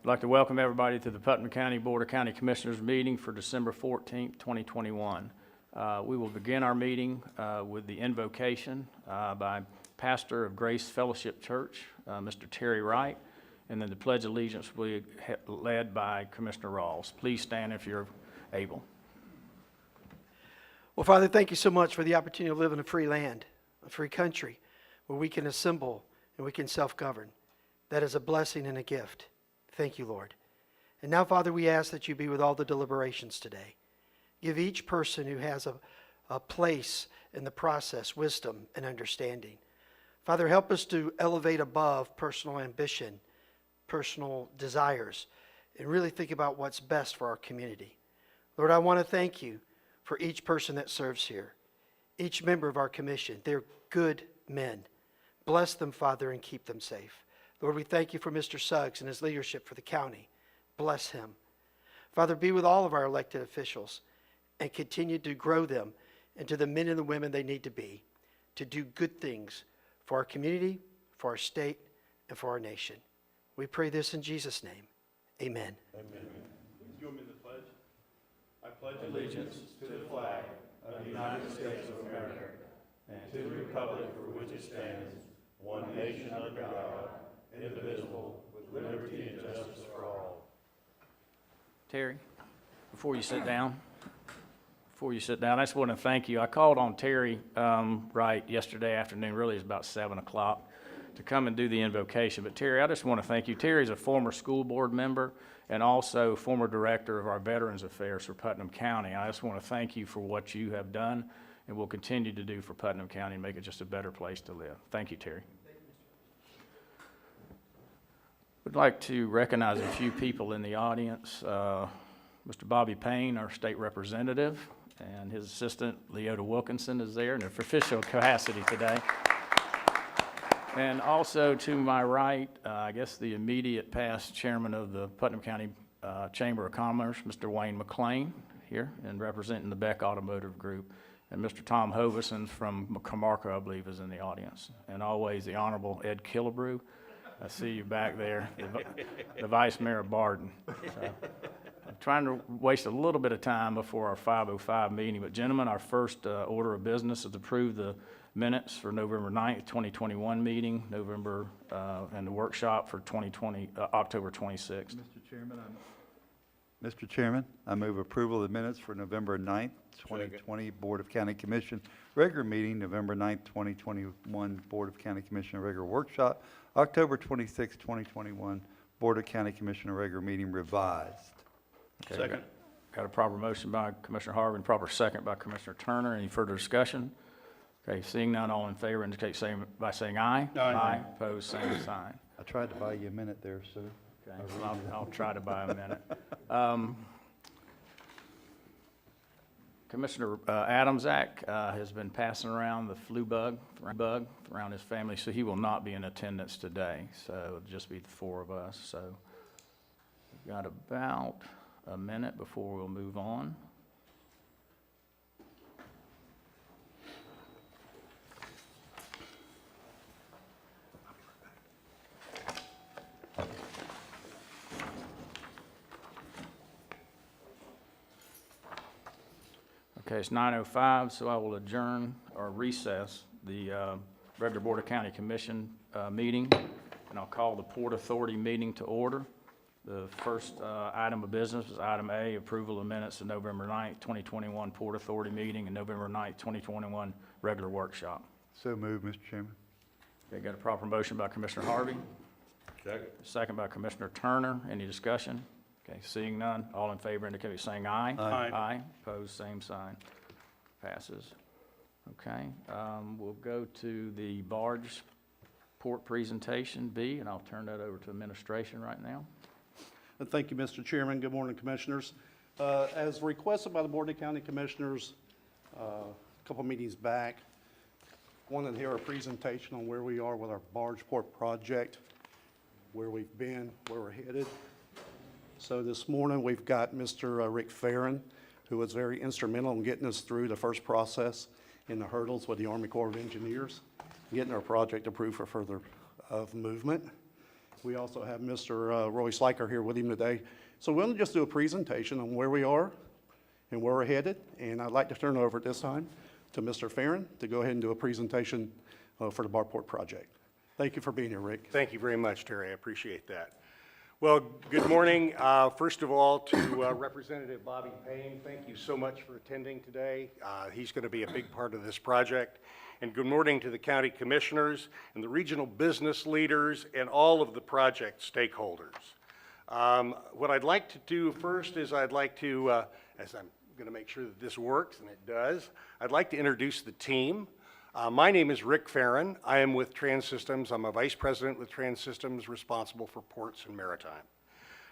I'd like to welcome everybody to the Putnam County Board of County Commissioners meeting for December 14th, 2021. We will begin our meeting with the invocation by pastor of Grace Fellowship Church, Mr. Terry Wright, and then the Pledge of Allegiance will be led by Commissioner Rawls. Please stand if you're able. Well, Father, thank you so much for the opportunity to live in a free land, a free country, where we can assemble and we can self-govern. That is a blessing and a gift. Thank you, Lord. And now, Father, we ask that you be with all the deliberations today. Give each person who has a place in the process wisdom and understanding. Father, help us to elevate above personal ambition, personal desires, and really think about what's best for our community. Lord, I want to thank you for each person that serves here, each member of our commission. They're good men. Bless them, Father, and keep them safe. Lord, we thank you for Mr. Suggs and his leadership for the county. Bless him. Father, be with all of our elected officials and continue to grow them into the men and the women they need to be to do good things for our community, for our state, and for our nation. We pray this in Jesus' name. Amen. Amen. Please join me in the pledge. I pledge allegiance to the flag of the United States of America and to the republic for which it stands, one nation under God, indivisible, with liberty and justice for all. Terry, before you sit down, I just want to thank you. I called on Terry Wright yesterday afternoon, really it was about 7 o'clock, to come and do the invocation. But Terry, I just want to thank you. Terry's a former school board member and also former director of our Veterans Affairs for Putnam County. I just want to thank you for what you have done and will continue to do for Putnam County and make it just a better place to live. Thank you, Terry. We'd like to recognize a few people in the audience. Mr. Bobby Payne, our state representative, and his assistant, Leota Wilkinson, is there in an official capacity today. And also to my right, I guess the immediate past chairman of the Putnam County Chamber of Commerce, Mr. Wayne McLean, here, and representing the Beck Automotive Group. And Mr. Tom Hovison from Camarco, I believe, is in the audience. And always the Honorable Ed Killebrew. I see you back there, the Vice Mayor of Barden. So, I'm trying to waste a little bit of time before our 5:05 meeting. But gentlemen, our first order of business is to approve the minutes for November 9th, 2021 meeting, and the workshop for October 26th. Mr. Chairman, I move approval of the minutes for November 9th, 2020 Board of County Commission regular meeting, November 9th, 2021 Board of County Commission regular workshop, October 26th, 2021 Board of County Commission regular meeting revised. Okay, second. Got a proper motion by Commissioner Harvey and proper second by Commissioner Turner. Any further discussion? Okay, seeing none, all in favor indicate by saying aye. Aye. Aye. Opposed, same sign. I tried to buy you a minute there, sir. Okay, well, I'll try to buy a minute. Commissioner Adamczak has been passing around the flu bug around his family, so he will not be in attendance today. So it'll just be the four of us. So we've got about a minute before we'll move on. Okay, it's 9:05, so I will adjourn or recess the regular Board of County Commission meeting, and I'll call the Port Authority meeting to order. The first item of business is item A, approval of minutes of November 9th, 2021 Port Authority meeting and November 9th, 2021 regular workshop. So moved, Mr. Chairman. Okay, got a proper motion by Commissioner Harvey. Second. Second by Commissioner Turner. Any discussion? Okay, seeing none, all in favor indicate by saying aye. Aye. Aye. Opposed, same sign. Passes. Okay, we'll go to the Barge port presentation, B, and I'll turn that over to administration right now. Thank you, Mr. Chairman. Good morning, Commissioners. As requested by the Board of County Commissioners a couple meetings back, wanted to hear a presentation on where we are with our Barge port project, where we've been, where we're headed. So this morning we've got Mr. Rick Farron, who was very instrumental in getting us through the first process in the hurdles with the Army Corps of Engineers, getting our project approved for further movement. We also have Mr. Roy Schleicher here with him today. So we'll just do a presentation on where we are and where we're headed. And I'd like to turn it over at this time to Mr. Farron to go ahead and do a presentation for the Barport project. Thank you for being here, Rick. Thank you very much, Terry. I appreciate that. Well, good morning. First of all, to Representative Bobby Payne, thank you so much for attending today. He's going to be a big part of this project. And good morning to the county commissioners and the regional business leaders and all of the project stakeholders. What I'd like to do first is I'd like to, as I'm going to make sure that this works, and it does, I'd like to introduce the team. My name is Rick Farron. I am with Trans-Systems. I'm a vice president with Trans-Systems responsible for ports and maritime.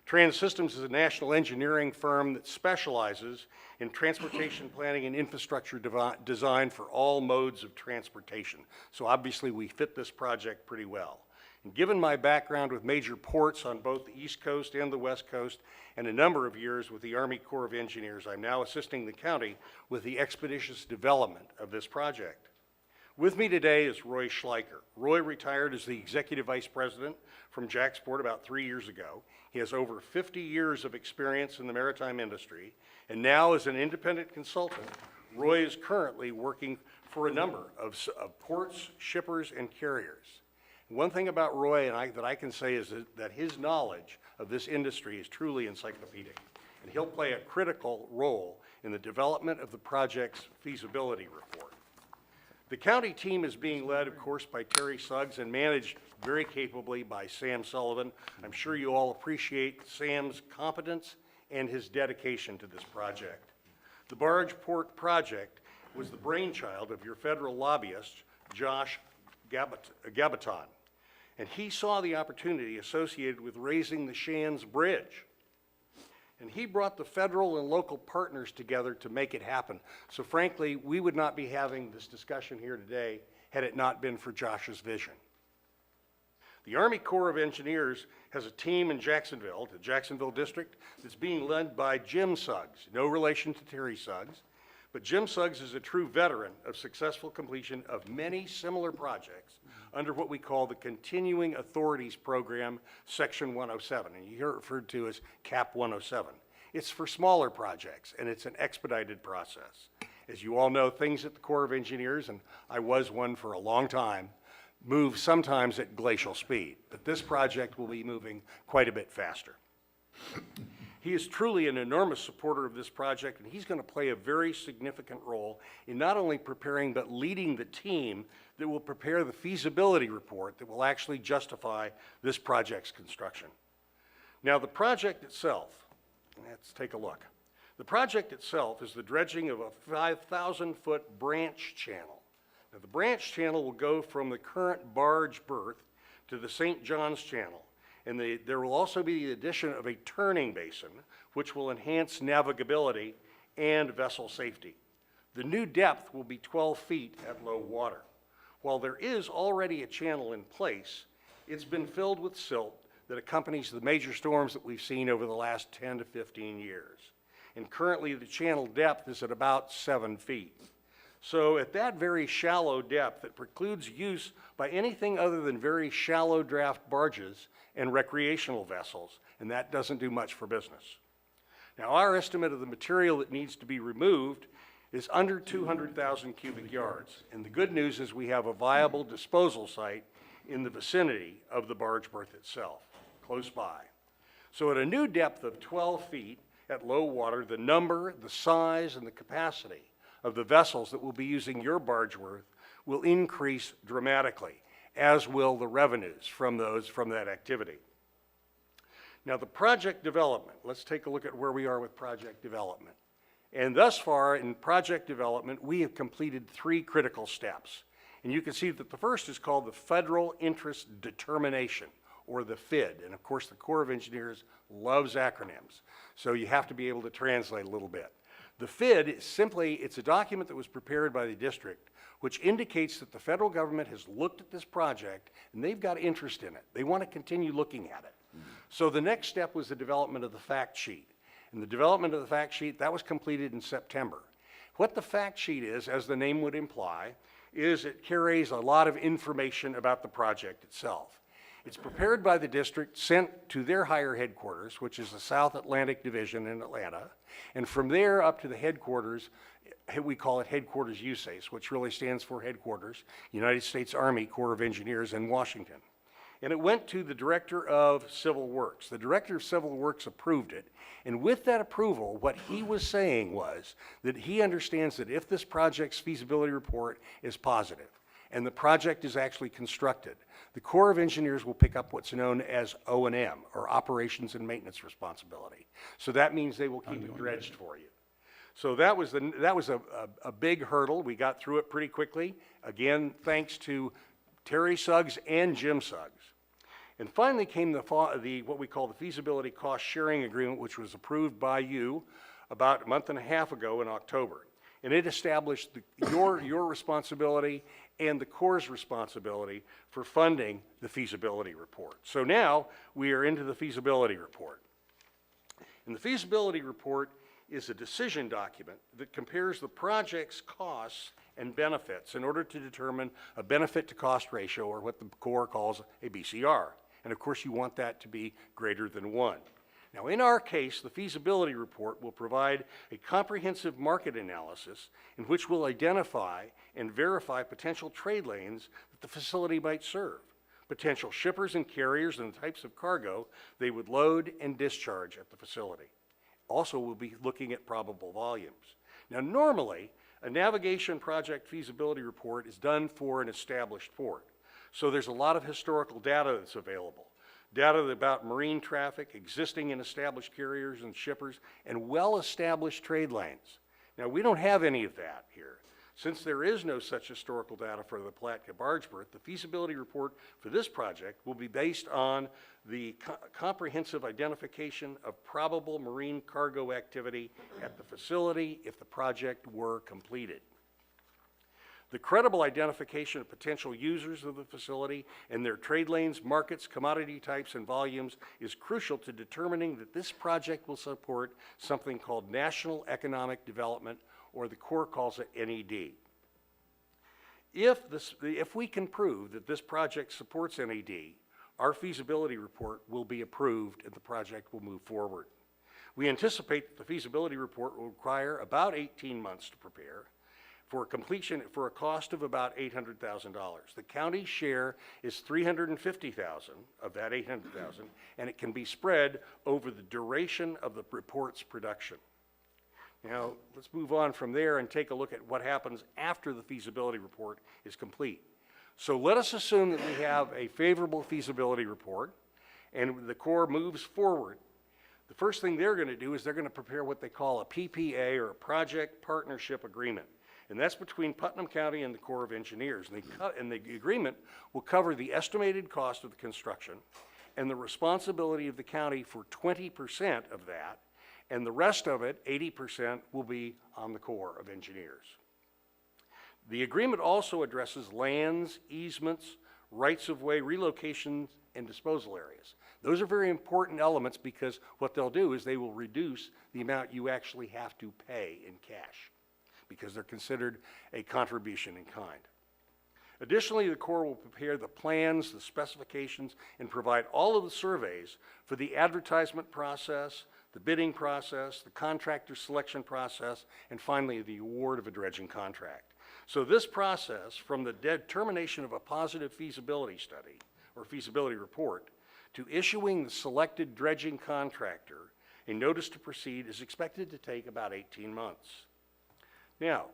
Trans-Systems is a national engineering firm that specializes in transportation planning and infrastructure design for all modes of transportation. So obviously we fit this project pretty well. And given my background with major ports on both the East Coast and the West Coast, and a number of years with the Army Corps of Engineers, I'm now assisting the county with the expeditious development of this project. With me today is Roy Schleicher. Roy retired as the Executive Vice President from JAXPort about 3 years ago. He has over 50 years of experience in the maritime industry, and now as an independent consultant, Roy is currently working for a number of ports, shippers, and carriers. One thing about Roy that I can say is that his knowledge of this industry is truly encyclopedic, and he'll play a critical role in the development of the project's feasibility report. The county team is being led, of course, by Terry Suggs and managed very capably by Sam Sullivan. I'm sure you all appreciate Sam's competence and his dedication to this project. The Barge Port project was the brainchild of your federal lobbyist, Josh Gabaton, and he saw the opportunity associated with raising the Shands Bridge. And he brought the federal and local partners together to make it happen. So frankly, we would not be having this discussion here today had it not been for Josh's vision. The Army Corps of Engineers has a team in Jacksonville, the Jacksonville District, that's being led by Jim Suggs, no relation to Terry Suggs, but Jim Suggs is a true veteran of successful completion of many similar projects under what we call the Continuing Authorities Program, Section 107, and you hear it referred to as CAP 107. It's for smaller projects, and it's an expedited process. As you all know, things at the Corps of Engineers, and I was one for a long time, move sometimes at glacial speed, but this project will be moving quite a bit faster. He is truly an enormous supporter of this project, and he's going to play a very significant role in not only preparing but leading the team that will prepare the feasibility report that will actually justify this project's construction. Now, the project itself, let's take a look. The project itself is the dredging of a 5,000-foot branch channel. Now, the branch channel will go from the current barge berth to the St. John's Channel. And there will also be the addition of a turning basin, which will enhance navigability and vessel safety. The new depth will be 12 feet at low water. While there is already a channel in place, it's been filled with silt that accompanies the major storms that we've seen over the last 10 to 15 years. And currently the channel depth is at about 7 feet. So at that very shallow depth, it precludes use by anything other than very shallow draft barges and recreational vessels, and that doesn't do much for business. Now, our estimate of the material that needs to be removed is under 200,000 cubic yards, and the good news is we have a viable disposal site in the vicinity of the barge berth itself, close by. So at a new depth of 12 feet at low water, the number, the size, and the capacity of the vessels that will be using your barge berth will increase dramatically, as will the revenues from that activity. Now, the project development, let's take a look at where we are with project development. And thus far in project development, we have completed 3 critical steps. And you can see that the first is called the Federal Interest Determination, or the FID. And of course, the Corps of Engineers loves acronyms, so you have to be able to translate a little bit. The FID is simply, it's a document that was prepared by the district, which indicates that the federal government has looked at this project and they've got interest in it. They want to continue looking at it. So the next step was the development of the fact sheet. And the development of the fact sheet, that was completed in September. What the fact sheet is, as the name would imply, is it carries a lot of information about the project itself. It's prepared by the district, sent to their higher headquarters, which is the South Atlantic Division in Atlanta, and from there up to the headquarters, we call it Headquarters USACE, which really stands for Headquarters, United States Army Corps of Engineers in Washington. And it went to the Director of Civil Works. The Director of Civil Works approved it, and with that approval, what he was saying was that he understands that if this project's feasibility report is positive, and the project is actually constructed, the Corps of Engineers will pick up what's known as O&M, or Operations and Maintenance Responsibility. So that means they will keep it dredged for you. So that was a big hurdle. We got through it pretty quickly. Again, thanks to Terry Suggs and Jim Suggs. And finally came what we call the Feasibility Cost Sharing Agreement, which was approved by you about a month and a half ago in October. And it established your responsibility and the Corps' responsibility for funding the feasibility report. So now we are into the feasibility report. And the feasibility report is a decision document that compares the project's costs and benefits in order to determine a benefit to cost ratio, or what the Corps calls a BCR. And of course you want that to be greater than 1. Now in our case, the feasibility report will provide a comprehensive market analysis in which we'll identify and verify potential trade lanes that the facility might serve, potential shippers and carriers and the types of cargo they would load and discharge at the facility. Also, we'll be looking at probable volumes. Now normally, a navigation project feasibility report is done for an established port. So there's a lot of historical data that's available. Data about marine traffic, existing and established carriers and shippers, and well-established trade lanes. Now, we don't have any of that here. Since there is no such historical data for the Palatka Bargeport, the feasibility report for this project will be based on the comprehensive identification of probable marine cargo activity at the facility if the project were completed. The credible identification of potential users of the facility and their trade lanes, markets, commodity types, and volumes is crucial to determining that this project will support something called National Economic Development, or the Corps calls it NED. If we can prove that this project supports NED, our feasibility report will be approved and the project will move forward. We anticipate that the feasibility report will require about 18 months to prepare, for completion for a cost of about $800,000. The county share is $350,000 of that $800,000, and it can be spread over the duration of the report's production. Now, let's move on from there and take a look at what happens after the feasibility report is complete. So let us assume that we have a favorable feasibility report and the Corps moves forward. The first thing they're going to do is they're going to prepare what they call a PPA, or a Project Partnership Agreement. And that's between Putnam County and the Corps of Engineers. And the agreement will cover the estimated cost of the construction and the responsibility of the county for 20% of that, and the rest of it, 80%, will be on the Corps of Engineers. The agreement also addresses lands, easements, rights-of-way, relocations, and disposal areas. Those are very important elements because what they'll do is they will reduce the amount you actually have to pay in cash, because they're considered a contribution in kind. Additionally, the Corps will prepare the plans, the specifications, and provide all of the surveys for the advertisement process, the bidding process, the contractor selection process, and finally the award of a dredging contract. So this process, from the determination of a positive feasibility study or feasibility report to issuing the selected dredging contractor a notice to proceed, is expected to take about 18 months. Now,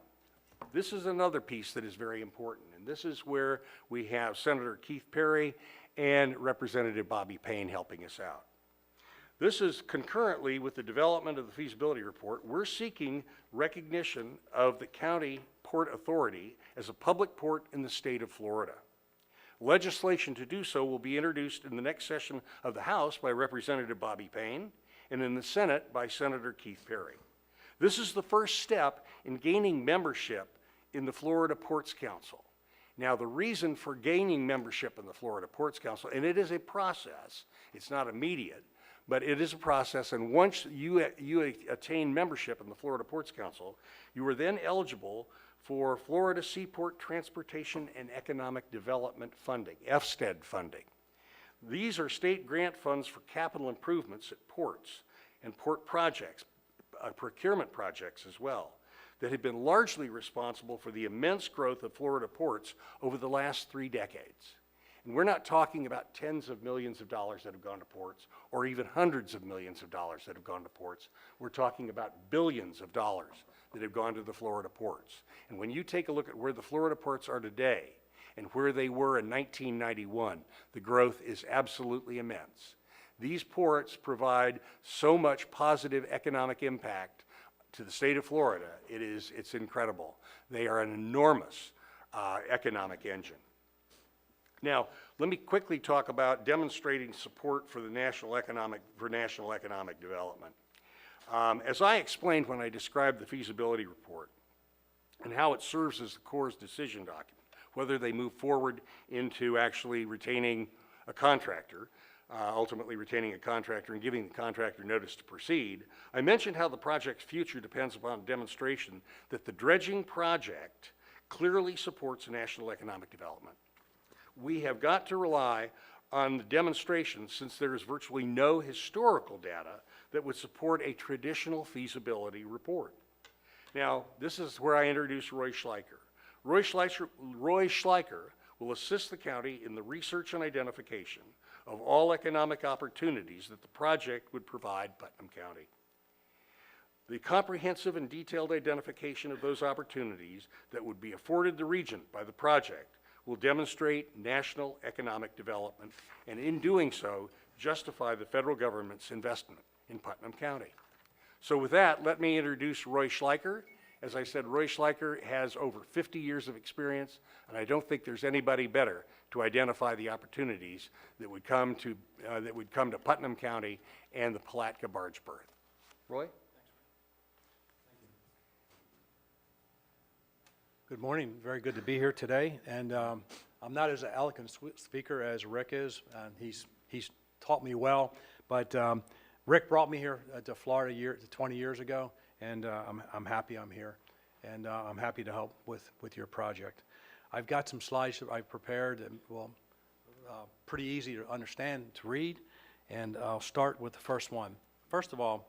this is another piece that is very important, and this is where we have Senator Keith Perry and Representative Bobby Payne helping us out. This is concurrently with the development of the feasibility report. We're seeking recognition of the county port authority as a public port in the state of Florida. Legislation to do so will be introduced in the next session of the House by Representative Bobby Payne and in the Senate by Senator Keith Perry. This is the first step in gaining membership in the Florida Ports Council. Now, the reason for gaining membership in the Florida Ports Council, and it is a process, it's not immediate, but it is a process, and once you attain membership in the Florida Ports Council, you are then eligible for Florida Seaport Transportation and Economic Development funding, FSTED funding. These are state grant funds for capital improvements at ports and port projects, procurement projects as well, that have been largely responsible for the immense growth of Florida ports over the last 3 decades. And we're not talking about tens of millions of dollars that have gone to ports, or even hundreds of millions of dollars that have gone to ports. We're talking about billions of dollars that have gone to the Florida ports. And when you take a look at where the Florida ports are today and where they were in 1991, the growth is absolutely immense. These ports provide so much positive economic impact to the state of Florida. It's incredible. They are an enormous economic engine. Now, let me quickly talk about demonstrating support for the national economic development. As I explained when I described the feasibility report and how it serves as the Corps' decision document, whether they move forward into actually retaining a contractor, ultimately retaining a contractor and giving the contractor notice to proceed, I mentioned how the project's future depends upon a demonstration that the dredging project clearly supports national economic development. We have got to rely on the demonstration, since there is virtually no historical data that would support a traditional feasibility report. Now, this is where I introduce Roy Schleicher. Roy Schleicher will assist the county in the research and identification of all economic opportunities that the project would provide Putnam County. The comprehensive and detailed identification of those opportunities that would be afforded the region by the project will demonstrate national economic development, and in doing so, justify the federal government's investment in Putnam County. So with that, let me introduce Roy Schleicher. As I said, Roy Schleicher has over 50 years of experience, and I don't think there's anybody better to identify the opportunities that would come to Putnam County and the Palatka Barge berth. Roy? Good morning. Very good to be here today. And I'm not as eloquent speaker as Rick is, and he's taught me well. But Rick brought me here to Florida 20 years ago, and I'm happy I'm here, and I'm happy to help with your project. I've got some slides that I've prepared, and pretty easy to understand, to read, and I'll start with the first one. First of all,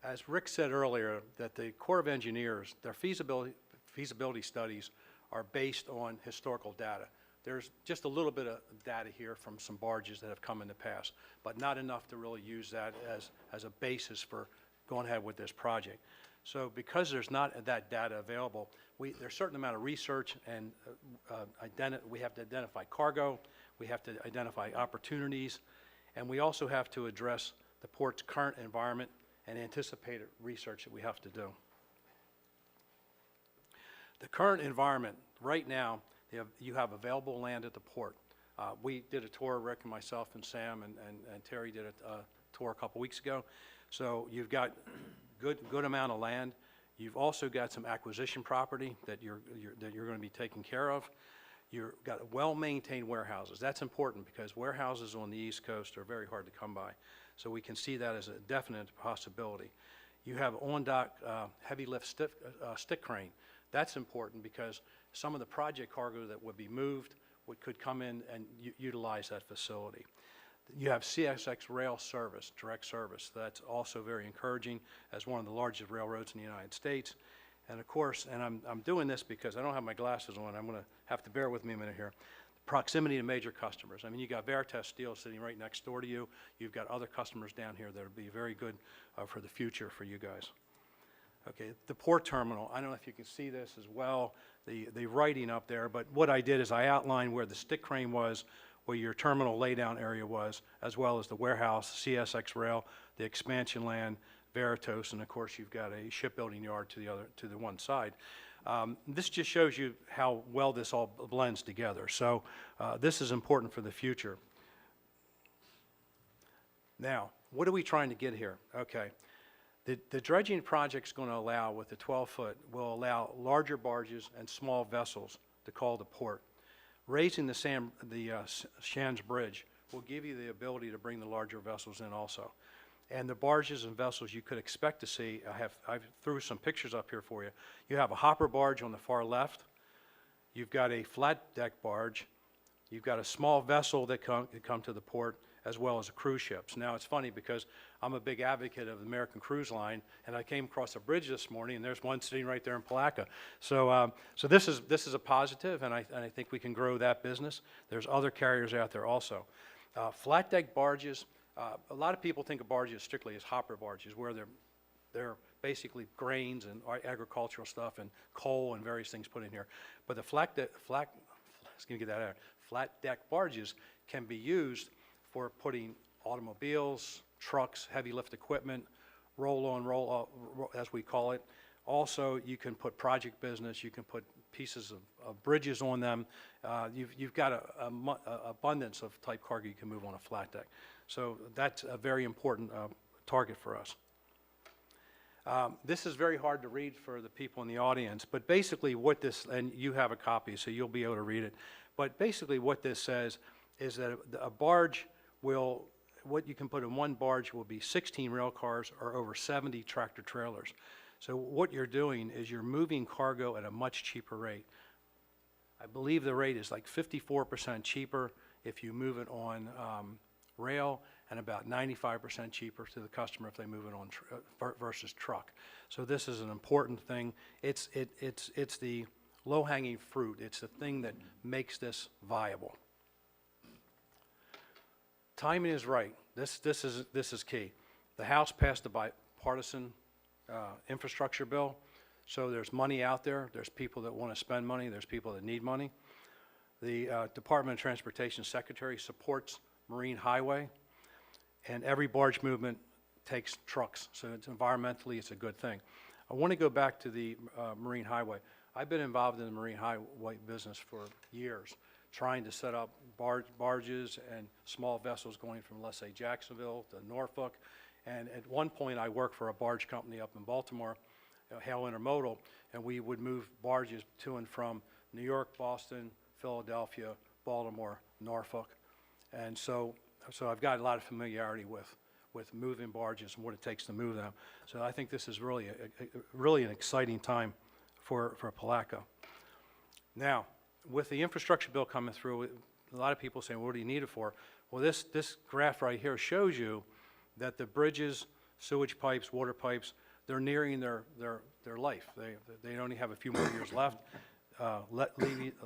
as Rick said earlier, that the Corps of Engineers, their feasibility studies are based on historical data. There's just a little bit of data here from some barges that have come in the past, but not enough to really use that as a basis for going ahead with this project. So because there's not that data available, there's a certain amount of research, and we have to identify cargo, we have to identify opportunities, and we also have to address the port's current environment and anticipated research that we have to do. The current environment, right now, you have available land at the port. We did a tour, Rick and myself and Sam and Terry did a tour a couple weeks ago. So you've got good amount of land. You've also got some acquisition property that you're going to be taking care of. You've got well-maintained warehouses. That's important because warehouses on the East Coast are very hard to come by. So we can see that as a definite possibility. You have on-dock heavy lift stick crane. That's important because some of the project cargo that would be moved could come in and utilize that facility. You have CSX rail service, direct service. That's also very encouraging as one of the largest railroads in the United States. And of course, and I'm doing this because I don't have my glasses on. I'm going to have to bear with me a minute here. Proximity to major customers. I mean, you got Veritas Steel sitting right next door to you. You've got other customers down here that will be very good for the future for you guys. Okay, the port terminal, I don't know if you can see this as well, the writing up there, but what I did is I outlined where the stick crane was, where your terminal laydown area was, as well as the warehouse, CSX rail, the expansion land, Veritas, and of course you've got a shipbuilding yard to the one side. This just shows you how well this all blends together. So this is important for the future. Now, what are we trying to get here? Okay. The dredging project is going to allow, with the 12-foot, will allow larger barges and small vessels to call the port. Raising the Shands Bridge will give you the ability to bring the larger vessels in also. And the barges and vessels you could expect to see, I've threw some pictures up here for you. You have a hopper barge on the far left. You've got a flat deck barge. You've got a small vessel that come to the port, as well as the cruise ships. Now, it's funny because I'm a big advocate of the American Cruise Line, and I came across a bridge this morning, and there's one sitting right there in Palatka. So, so this is a positive, and I think we can grow that business. There's other carriers out there also. Flat deck barges. A lot of people think of barges strictly as hopper barges, where they're basically grains and agricultural stuff and coal and various things put in here. But the flat deck barges can be used for putting automobiles, trucks, heavy lift equipment, roll-on, roll-off, as we call it. Also, you can put project business, you can put pieces of bridges on them. You've got an abundance of type cargo you can move on a flat deck. So that's a very important target for us. This is very hard to read for the people in the audience, but basically what this, and you have a copy, so you'll be able to read it, but basically what this says is that a barge will, what you can put in one barge will be 16 rail cars or over 70 tractor trailers. So what you're doing is you're moving cargo at a much cheaper rate. I believe the rate is like 54% cheaper if you move it on rail, and about 95% cheaper to the customer if they move it on versus truck. So this is an important thing. It's the low-hanging fruit. It's the thing that makes this viable. Timing is right. This is key. The House passed a bipartisan infrastructure bill, so there's money out there. There's people that want to spend money. There's people that need money. The Department of Transportation Secretary supports Marine Highway, and every barge movement takes trucks, so it's environmentally it's a good thing. I want to go back to the Marine Highway. I've been involved in the Marine Highway business for years, trying to set up barges and small vessels going from, let's say, Jacksonville to Norfolk. And at one point, I worked for a barge company up in Baltimore, Hale Intermodal, and we would move barges to and from New York, Boston, Philadelphia, Baltimore, Norfolk. And so I've got a lot of familiarity with moving barges and what it takes to move them. So I think this is really really an exciting time for Palatka. Now, with the infrastructure bill coming through, a lot of people saying, what do you need it for? Well, this graph right here shows you that the bridges, sewage pipes, water pipes, they're nearing their life. They only have a few more years left.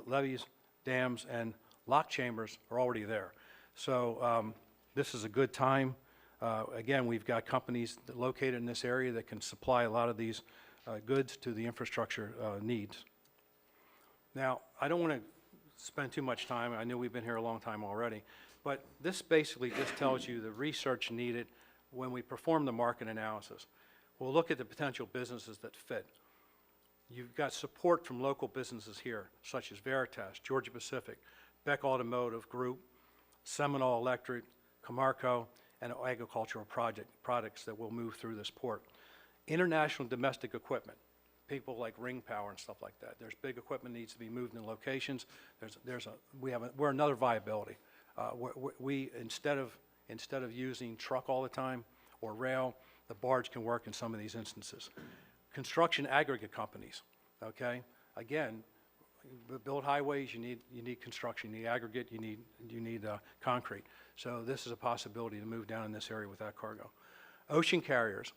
Levees, dams, and lock chambers are already there. So this is a good time. Again, we've got companies located in this area that can supply a lot of these goods to the infrastructure needs. Now, I don't want to spend too much time. I know we've been here a long time already, but this basically just tells you the research needed when we perform the market analysis. We'll look at the potential businesses that fit. You've got support from local businesses here, such as Veritas, Georgia Pacific, Beck Automotive Group, Seminole Electric, Camarco, and agricultural products that will move through this port. International domestic equipment, people like Ring Power and stuff like that. There's big equipment needs to be moved in locations. We're another viability. We instead of using truck all the time or rail, the barge can work in some of these instances. Construction aggregate companies, okay? Again, build highways, you need construction, you need aggregate, you need concrete. So this is a possibility to move down in this area with that cargo. Ocean carriers.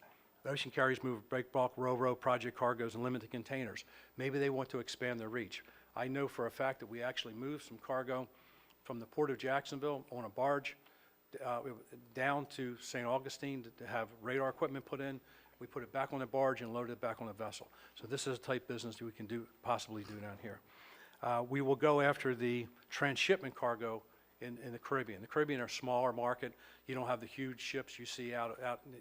Ocean carriers move break bulk, ro-ro, project cargoes, and limited containers. Maybe they want to expand their reach. I know for a fact that we actually moved some cargo from the Port of Jacksonville on a barge down to St. Augustine to have radar equipment put in. We put it back on the barge and loaded it back on the vessel. So this is a type business that we can possibly do down here. We will go after the transshipment cargo in the Caribbean. The Caribbean are a smaller market. You don't have the huge ships you see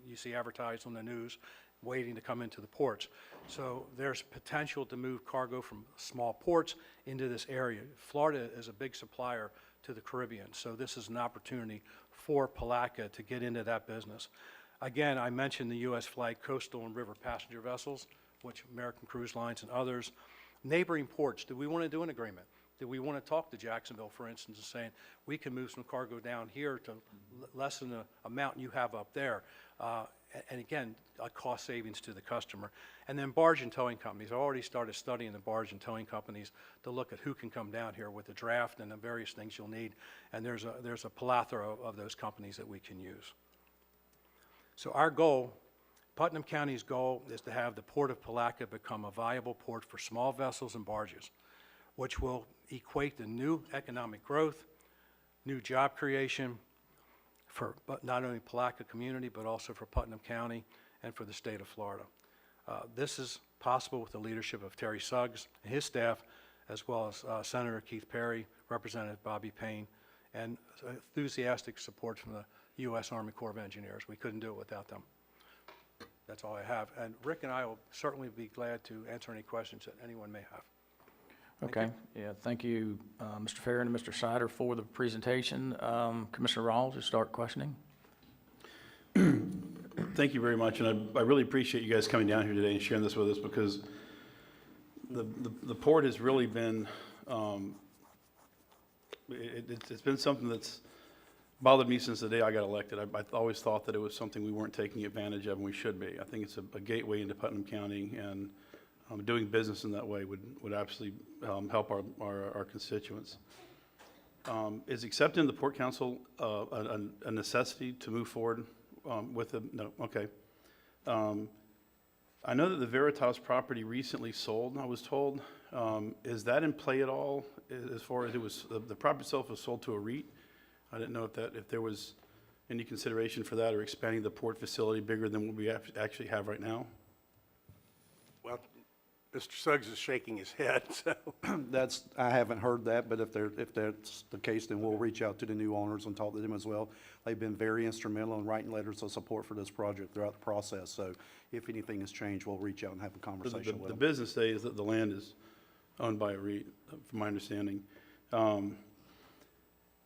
you see advertised on the news waiting to come into the ports. So there's potential to move cargo from small ports into this area. Florida is a big supplier to the Caribbean, so this is an opportunity for Palatka to get into that business. Again, I mentioned the U.S. flag coastal and river passenger vessels, which American Cruise Lines and others. Neighboring ports, do we want to do an agreement? Do we want to talk to Jacksonville, for instance, and saying, we can move some cargo down here to lessen the amount you have up there? and again, a cost savings to the customer. And then barge and towing companies. I already started studying the barge and towing companies to look at who can come down here with the draft and the various things you'll need. And there's a plethora of those companies that we can use. So our goal, Putnam County's goal, is to have the Port of Palatka become a viable port for small vessels and barges, which will equate to new economic growth, new job creation for not only Palatka community, but also for Putnam County and for the state of Florida. This is possible with the leadership of Terry Suggs and his staff, as well as Senator Keith Perry, Representative Bobby Payne, and enthusiastic support from the U.S. Army Corps of Engineers. We couldn't do it without them. That's all I have. And Rick and I will certainly be glad to answer any questions that anyone may have. Okay, yeah, thank you, Mr. Farron and Mr. Sider for the presentation. Commissioner Rawls, you start questioning. Thank you very much, and I really appreciate you guys coming down here today and sharing this with us, because the port has really been, it's been something that's bothered me since the day I got elected. I always thought that it was something we weren't taking advantage of, and we should be. I think it's a gateway into Putnam County, and doing business in that way would absolutely help our constituents. Is accepting the Port Council a necessity to move forward with it? No, okay. I know that the Veritas property recently sold, I was told. Is that in play at all, as far as it was, the property itself was sold to a REIT? I didn't know if there was any consideration for that, or expanding the port facility bigger than what we actually have right now. Well, Mr. Suggs is shaking his head, so. I haven't heard that, but if that's the case, then we'll reach out to the new owners and talk to them as well. They've been very instrumental in writing letters of support for this project throughout the process. So if anything has changed, we'll reach out and have a conversation with The them. business day is that the land is owned by a REIT, from my understanding.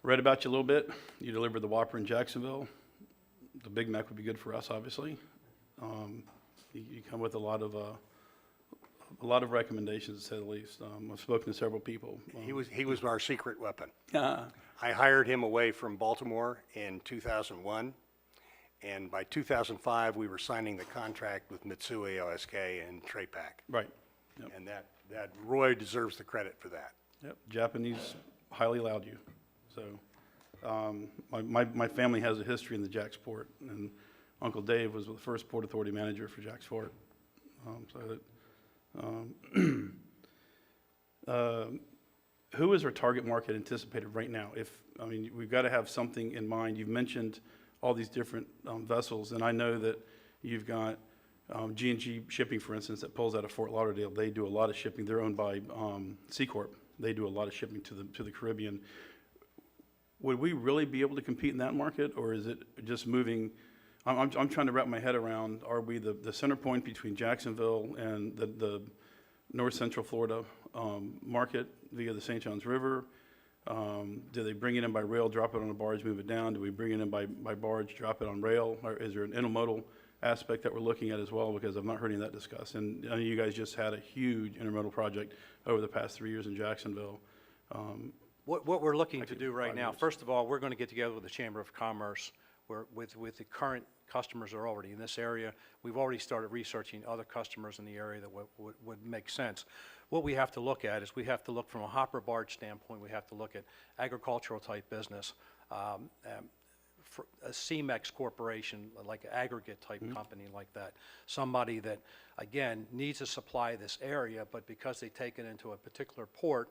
Read about you a little bit. You delivered the Whopper in Jacksonville. The Big Mac would be good for us, obviously. You come with a lot of recommendations, to say the least. I've spoken to several people. He was our secret weapon. I hired him away from Baltimore in 2001, and by 2005, we were signing the contract with Mitsui, OSK, and Trapac. Right. Yep. And that Roy deserves the credit for that. Yep. Japanese highly allowed you. So my family has a history in the Jacksport, and Uncle Dave was the first Port Authority manager for Jacksport. Who is our target market anticipated right now? We've got to have something in mind. You've mentioned all these different vessels, and I know that you've got G&G Shipping, for instance, that pulls out of Fort Lauderdale. They do a lot of shipping. They're owned by C Corp. They do a lot of shipping to the Caribbean. Would we really be able to compete in that market, or is it just moving? I'm trying to wrap my head around, are we the center point between Jacksonville and the north central Florida market via the St. Johns River? Do they bring it in by rail, drop it on a barge, move it down? Do we bring it in by barge, drop it on rail? Or is there an intermodal aspect that we're looking at as well? Because I've not heard any of that discussed. And I know you guys just had a huge intermodal project over the past 3 years in Jacksonville. What we're looking to do right now, first of all, we're going to get together with the Chamber of Commerce, where with the current customers that are already in this area. We've already started researching other customers in the area that would make sense. What we have to look at is we have to look from a hopper barge standpoint. We have to look at agricultural type business, for a CMEX corporation, like an aggregate type company like that. Somebody that, again, needs to supply this area, but because they take it into a particular port,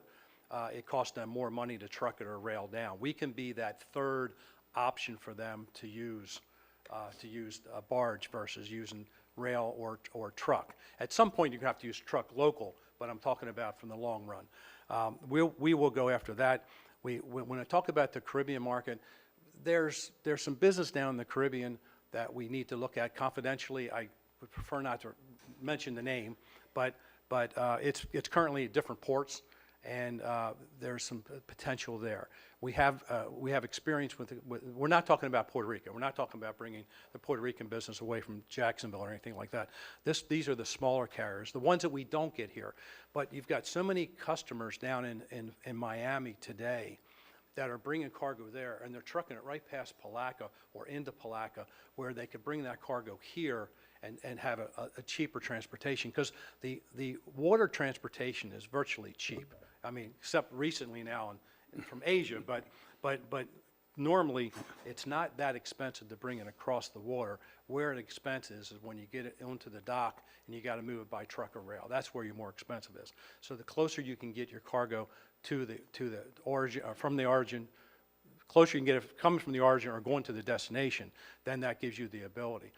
it costs them more money to truck it or rail down. We can be that third option for them to use a barge versus using rail or truck. At some point, you're going to have to use truck local, but I'm talking about from the long run. We will go after that. When I talk about the Caribbean market, there's some business down in the Caribbean that we need to look at confidentially. I would prefer not to mention the name, but it's currently at different ports, and there's some potential there. We have experience with we're not talking about Puerto Rico. We're not talking about bringing the Puerto Rican business away from Jacksonville or anything like that. These are the smaller carriers, the ones that we don't get here. But you've got so many customers down in Miami today that are bringing cargo there, and they're trucking it right past Palaca or into Palaca, where they could bring that cargo here and have a cheaper transportation, because the water transportation is virtually cheap. I mean, except recently now and from Asia, but normally it's not that expensive to bring it across the water. Where it expenses is when you get it onto the dock and you got to move it by truck or rail. That's where your more expensive is. So the closer you can get your cargo to the origin, from the origin, closer you can get it coming from the origin or going to the destination, then that gives you the ability.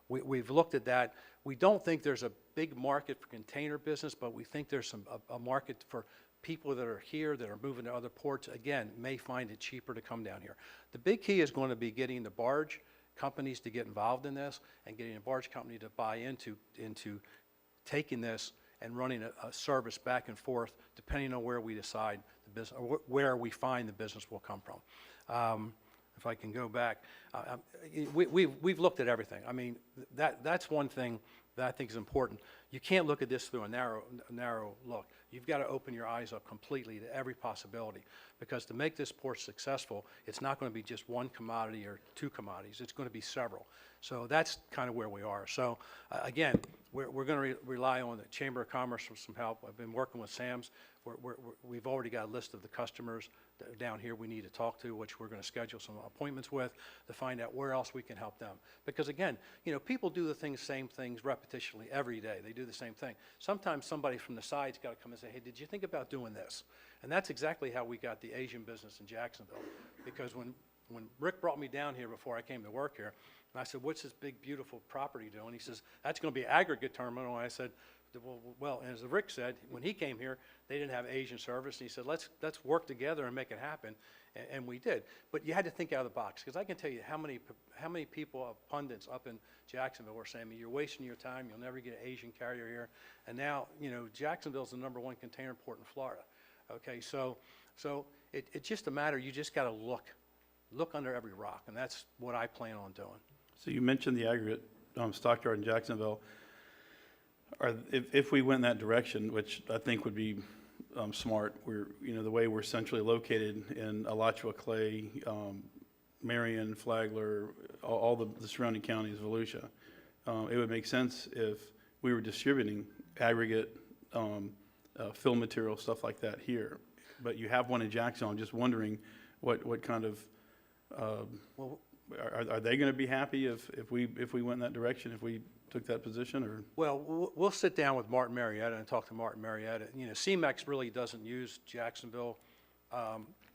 We've looked at that. We don't think there's a big market for container business, but we think there's a market for people that are here that are moving to other ports, again, may find it cheaper to come down here. The big key is going to be getting the barge companies to get involved in this and getting a barge company to buy into taking this and running a service back and forth, depending on where we decide the business, or where we find the business will come from. If I can go back, we've looked at everything. I mean, that's one thing that I think is important. You can't look at this through a narrow look. You've got to open your eyes up completely to every possibility, because to make this port successful, it's not going to be just one commodity or two commodities. It's going to be several. So that's kind of where we are. So again, we're going to rely on the Chamber of Commerce for some help. I've been working with Sam's. We've already got a list of the customers down here we need to talk to, which we're going to schedule some appointments with to find out where else we can help them. Because again, people do the same things repetitionally every day. They do the same thing. Sometimes somebody from the side's got to come and say, hey, did you think about doing this? And that's exactly how we got the Asian business in Jacksonville. Because when Rick brought me down here before I came to work here, and I said, what's this big, beautiful property doing? He says, that's going to be an aggregate terminal. And I said, well, as Rick said, when he came here, they didn't have Asian service. And he said, let's work together and make it happen. And we did. But you had to think out of the box, because I can tell you how many people, pundits up in Jacksonville were saying, you're wasting your time. You'll never get an Asian carrier here. And now, Jacksonville's the #1 container port in Florida. Okay, so it's just a matter, you just got to look under every rock. And that's what I plan on doing. So you mentioned the aggregate stockyard in Jacksonville. If we went in that direction, which I think would be smart, the way we're centrally located in Alachua, Clay, Marion, Flagler, all the surrounding counties, Volusia, it would make sense if we were distributing aggregate fill material, stuff like that here. But you have one in Jacksonville. I'm just wondering what kind of are they going to be happy if we went in that direction, if we took that position? Or Well, we'll sit down with Martin Marietta and talk to Martin Marietta. CMEX really doesn't use Jacksonville.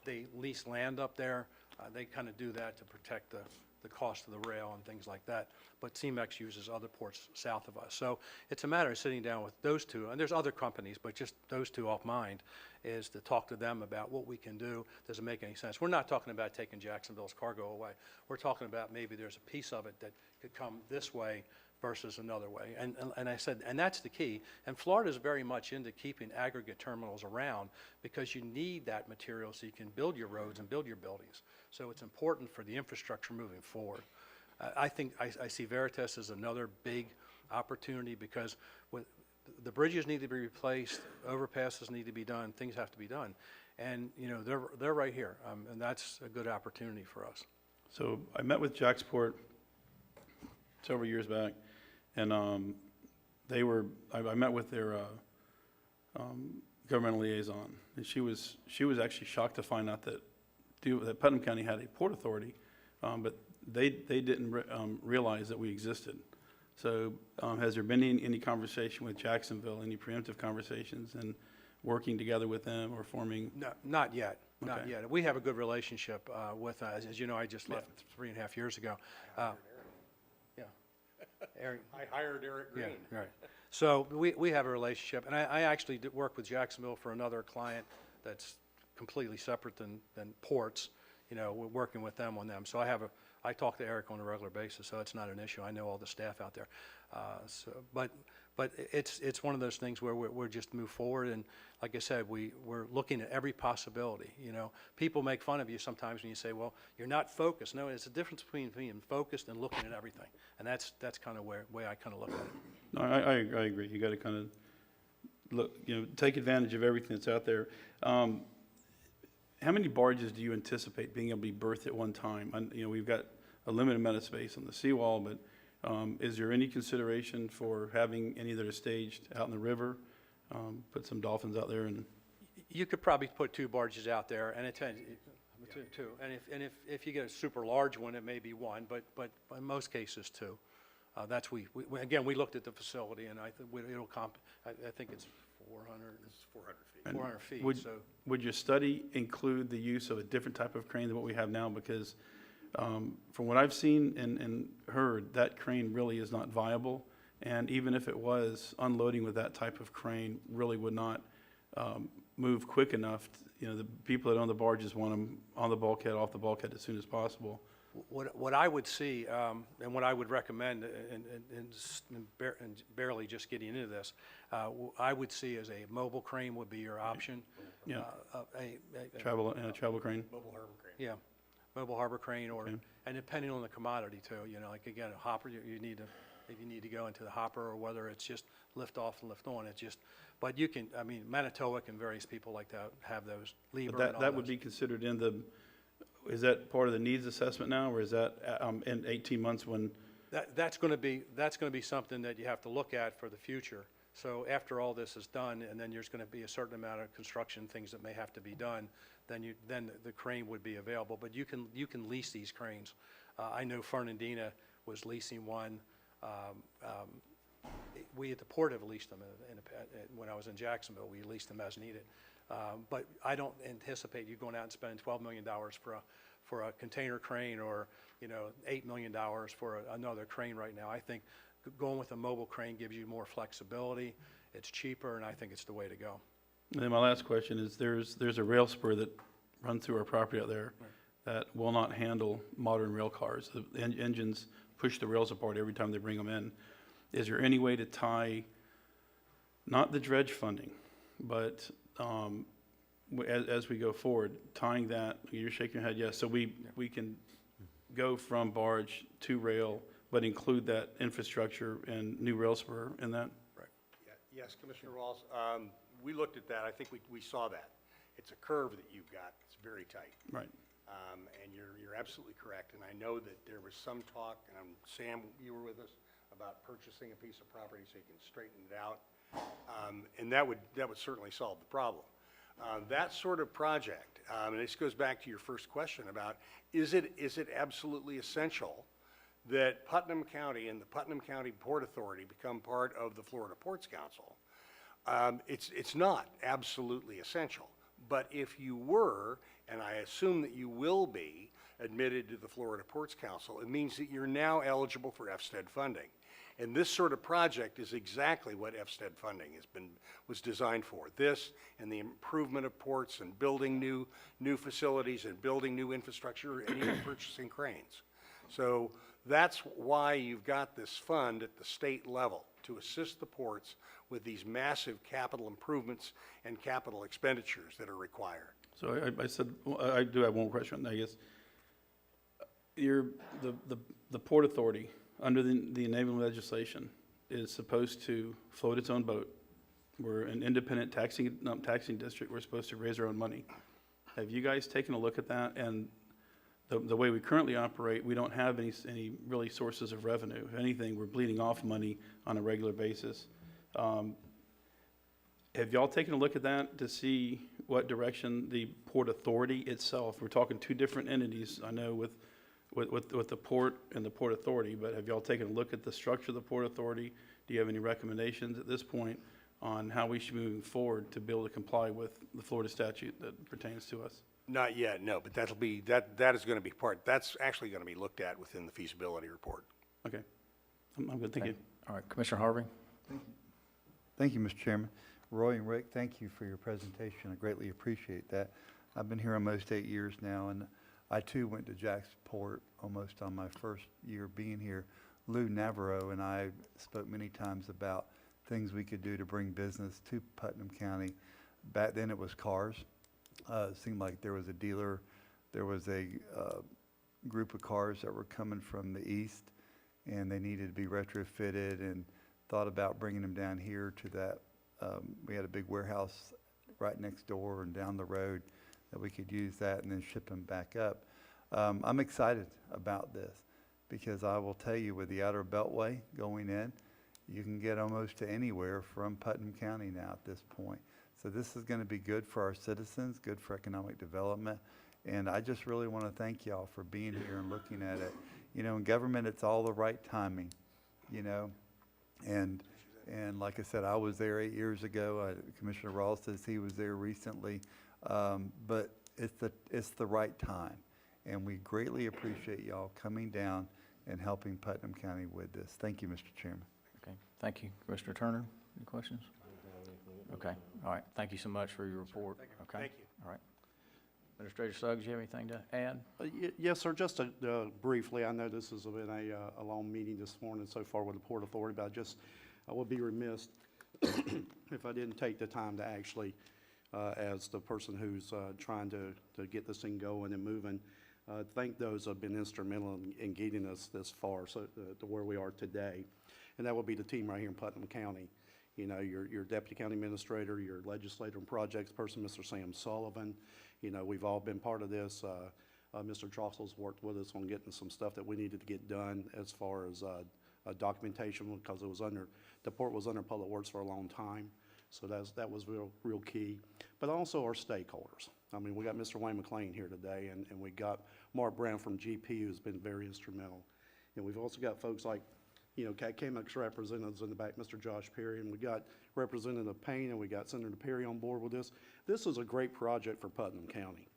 They lease land up there. They kind of do that to protect the cost of the rail and things like that. But CMEX uses other ports south of us. So it's a matter of sitting down with those two, and there's other companies, but just those two off mind, is to talk to them about what we can do. Does it make any sense? We're not talking about taking Jacksonville's cargo away. We're talking about maybe there's a piece of it that could come this way versus another way. And I said, and that's the key. And Florida is very much into keeping aggregate terminals around, because you need that material so you can build your roads and build your buildings. So it's important for the infrastructure moving forward. I think I see Veritas as another big opportunity, because the bridges need to be replaced, overpasses need to be done, things have to be done. And they're right here, and that's a good opportunity for us. so I met with Jacksport several years back, and I met with their governmental liaison, and she was actually shocked to find out that Putnam County had a port authority, but they didn't realize that we existed. So has there been any conversation with Jacksonville, any preemptive conversations, and working together with them or forming? No, not yet. Not Okay. yet. We have a good relationship with, as you know, I just left 3.5 years ago. Yeah. Eric. I hired Eric Green. Yeah, right. So we have a relationship, and I actually did work with Jacksonville for another client that's completely separate than ports. We're working with them on them. So I talk to Eric on a regular basis, so it's not an issue. I know all the staff out there. But it's one of those things where we're just move forward, and like I said, we're looking at every possibility. People make fun of you sometimes when you say, well, you're not focused. No, it's a difference between being focused and looking at everything, and that's kind of way I kind of look at it. No, I agree. You got to kind of look, take advantage of everything that's out there. how many barges do you anticipate being able to be berthed at one time? And, you know, we've got a limited amount of space on the seawall, but is there any consideration for having any that are staged out in the river? Put some dolphins out there and, You could probably put 2 barges out there, and two. And if you get a super large one, it may be 1, but in most cases 2. That's we again, we looked at the facility, and I think I think it's 400. It's 400 feet. and 400 feet, would, so. would your study include the use of a different type of crane than what we have now? Because from what I've seen and heard, that crane really is not viable. And even if it was, unloading with that type of crane really would not move quick enough. You know, the people that own the barges want them on the bulkhead, off the bulkhead as soon as possible. What I would see, and what I would recommend, and barely just getting into this, I would see as a mobile crane would be your option. Yeah. A Travel crane. Mobile harbor crane. Yeah, mobile harbor crane, or, Okay. and depending on the commodity too, you know, like again, a hopper, you need to, if you need to go into the hopper, or whether it's just lift off and lift on, it's just, but you can, I mean, Manitowoc and various people like that have those, Lieber But and all that would those. be considered in the, is that part of the needs assessment now, or is that in 18 months when? That's gonna be something that you have to look at for the future. So after all this is done, and then there's gonna be a certain amount of construction things that may have to be done, then the crane would be available. But you can lease these cranes. I know Fernandina was leasing one. We at the port have leased them. When I was in Jacksonville, we leased them as needed. But I don't anticipate you going out and spending $12 million for a container crane, or, you know, $8 million for another crane right now. I think going with a mobile crane gives you more flexibility. It's cheaper, and I think it's the way to go. And then my last question is, there's a rail spur that runs through our property out there that will not handle modern rail cars. The engines push the rails apart every time they bring them in. Is there any way to tie, not the dredge funding, but as we go forward, tying that, you're shaking your head, yes, so we can go from barge to rail, but include that infrastructure and new rail spur in that? Yeah, yes, Commissioner Rawls, we looked at that. I think we saw that. It's a curve that you've got. It's very tight. Right. And you're absolutely correct. And I know that there was some talk, and Sam, you were with us, about purchasing a piece of property so you can straighten it out. And that would certainly solve the problem. That sort of project, and this goes back to your first question about, is it absolutely essential that Putnam County and the Putnam County Port Authority become part of the Florida Ports Council? It's not absolutely essential, but if you were, and I assume that you will be, admitted to the Florida Ports Council, it means that you're now eligible for FSTED funding. And this sort of project is exactly what FSTED funding was designed for. This and the improvement of ports and building new facilities and building new infrastructure and even purchasing cranes. So that's why you've got this fund at the state level, to assist the ports with these massive capital improvements and capital expenditures that are required. So I said, well, I do have one question, I guess. The Port Authority, under the enabling legislation, is supposed to float its own boat. We're an independent taxing district. We're supposed to raise our own money. Have you guys taken a look at that? And the way we currently operate, we don't have any really sources of revenue. If anything, we're bleeding off money on a regular basis. Have y'all taken a look at that to see what direction the Port Authority itself, we're talking two different entities, I know, with the port and the Port Authority, but have y'all taken a look at the structure of the Port Authority? Do you have any recommendations at this point on how we should be moving forward to be able to comply with the Florida statute that pertains to us? Not yet, no, but that is going to be that's actually going to be looked at within the feasibility report. Okay, I'm good, thank you. All right, Commissioner Harvey? Thank you, Mr. Chairman. Roy and Rick, thank you for your presentation. I greatly appreciate that. I've been here almost 8 years now, and I too went to Jacksport almost on my first year being here. Lou Navarro and I spoke many times about things we could do to bring business to Putnam County. Back then it was cars. It seemed like there was a dealer, there was a group of cars that were coming from the east, and they needed to be retrofitted, and thought about bringing them down here to that. We had a big warehouse right next door and down the road that we could use that and then ship them back up. I'm excited about this because I will tell you, with the Outer Beltway going in, you can get almost to anywhere from Putnam County now at this point. So this is going to be good for our citizens, good for economic development. And I just really want to thank y'all for being here and looking at it. You know, in government, it's all the right timing, you know. And like I said, I was there 8 years ago. Commissioner Rawls says he was there recently. But it's the right time. And we greatly appreciate y'all coming down and helping Putnam County with this. Thank you, Mr. Chairman. Okay, thank you. Commissioner Turner, any questions? Okay, all right, thank you so much for your report. Okay, Thank you. all right. Administrator Suggs, you have anything to add? Yes, sir, just briefly, I know this has been a long meeting this morning so far with the Port Authority, but I would be remiss if I didn't take the time to actually, as the person who's trying to get this thing going and moving, thank those who have been instrumental in getting us this far, so to where we are today. And that would be the team right here in Putnam County. You know, your deputy county administrator, your legislator and projects person, Mr. Sam Sullivan. You know, we've all been part of this. Mr. Trostle's worked with us on getting some stuff that we needed to get done as far as documentation, because the port was under public works for a long time. So that was real key. But also our stakeholders. I mean, we got Mr. Wayne McLean here today, and we got Mark Brown from GP, who's been very instrumental. And we've also got folks like, you know, CAMEX representatives in the back, Mr. Josh Perry, and we got Representative Payne, and we got Senator Perry on board with this. This is a great project for Putnam County.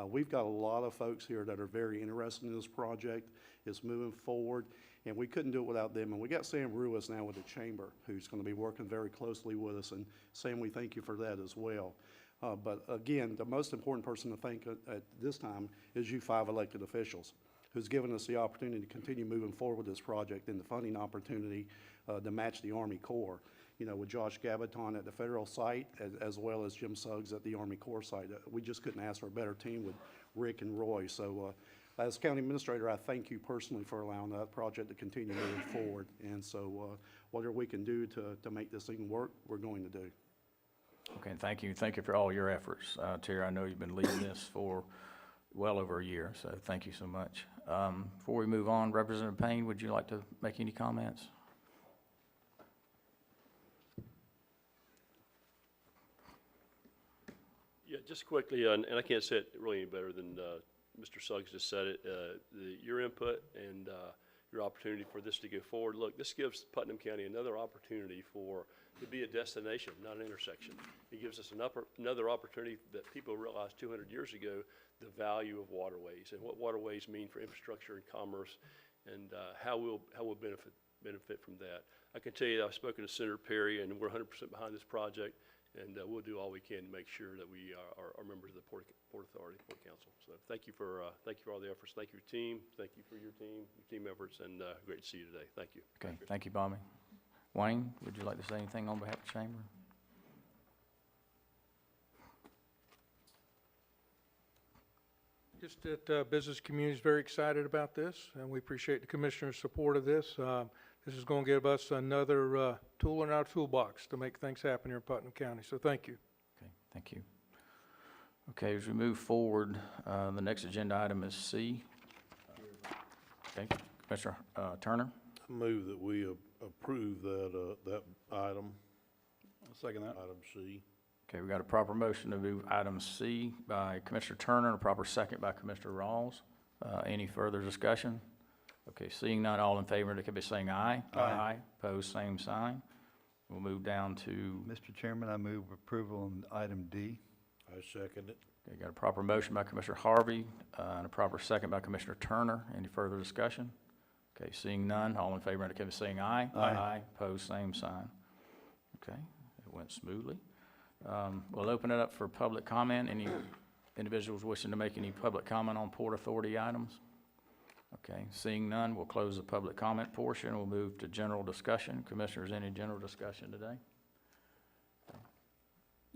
We've got a lot of folks here that are very interested in this project. It's moving forward, and we couldn't do it without them. And we got Sam Ruiz now with the Chamber, who's going to be working very closely with us. And Sam, we thank you for that as well. But again, the most important person to thank at this time is you 5 elected officials, who's given us the opportunity to continue moving forward with this project and the funding opportunity to match the Army Corps. You know, with Josh Gabaton at the federal site, as well as Jim Suggs at the Army Corps site. We just couldn't ask for a better team with Rick and Roy. So as county administrator, I thank you personally for allowing that project to continue moving forward. And so whatever we can do to make this thing work, we're going to do. Okay, and thank you. Thank you for all your efforts. Terry, I know you've been leading this for well over a year, so thank you so much. Before we move on, Representative Payne, would you like to make any comments? Yeah, just quickly, and I can't say it really any better than Mr. Suggs just said it. Your input and your opportunity for this to go forward. Look, this gives Putnam County another opportunity to be a destination, not an intersection. It gives us another opportunity that people realized 200 years ago, the value of waterways and what waterways mean for infrastructure and commerce, and how we'll benefit from that. I can tell you that I've spoken to Senator Perry, and we're 100% behind this project. And we'll do all we can to make sure that we are members of the Port Authority, Port Council. So thank you for all the efforts. Thank you, team. Thank you for your team efforts, and great to see you today. Thank you. Okay, thank you, Bobby. Wayne, would you like to say anything on behalf of the Chamber? Just that business community is very excited about this, and we appreciate the commissioner's support of this. This is going to give us another tool in our toolbox to make things happen here in Putnam County. So thank you. Okay, thank you. Okay, as we move forward, the next agenda item is C. Okay, Commissioner Turner. I move that we approve that item, Second that. item C. Okay, we got a proper motion to move item C by Commissioner Turner and a proper second by Commissioner Rawls. Any further discussion? Okay, seeing none, all in favor, indicate by saying aye. Aye. Opposed, same sign. We'll move down to, Mr. Chairman, I move approval on item D. I second it. okay, got a proper motion by Commissioner Harvey and a proper second by Commissioner Turner. Any further discussion? Okay, seeing none, all in favor, indicate by saying aye. Aye. Opposed, same sign. Okay, it went smoothly. We'll open it up for public comment. Any individuals wishing to make any public comment on Port Authority items? Okay, seeing none, we'll close the public comment portion. We'll move to general discussion. Commissioners, any general discussion today?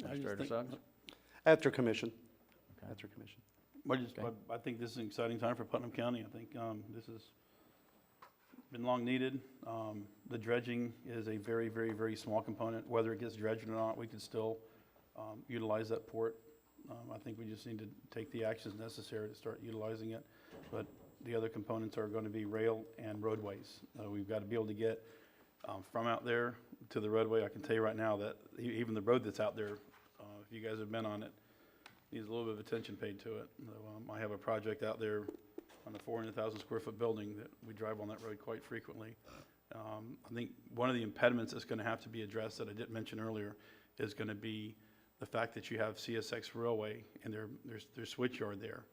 Administrator Suggs? After commission. Okay. After commission. Okay. I think this is an exciting time for Putnam County. I think this has been long needed. The dredging is a very, very, very small component. Whether it gets dredged or not, we can still utilize that port I think we just need to take the actions necessary to start utilizing it. But the other components are going to be rail and roadways. We've got to be able to get from out there to the roadway. I can tell you right now that even the road that's out there, if you guys have been on it, needs a little bit of attention paid to it. I have a project out there on a 400,000 square foot building that we drive on that road quite frequently. I think one of the impediments that's going to have to be addressed that I didn't mention earlier is going to be the fact that you have CSX Railway and their switch yard there.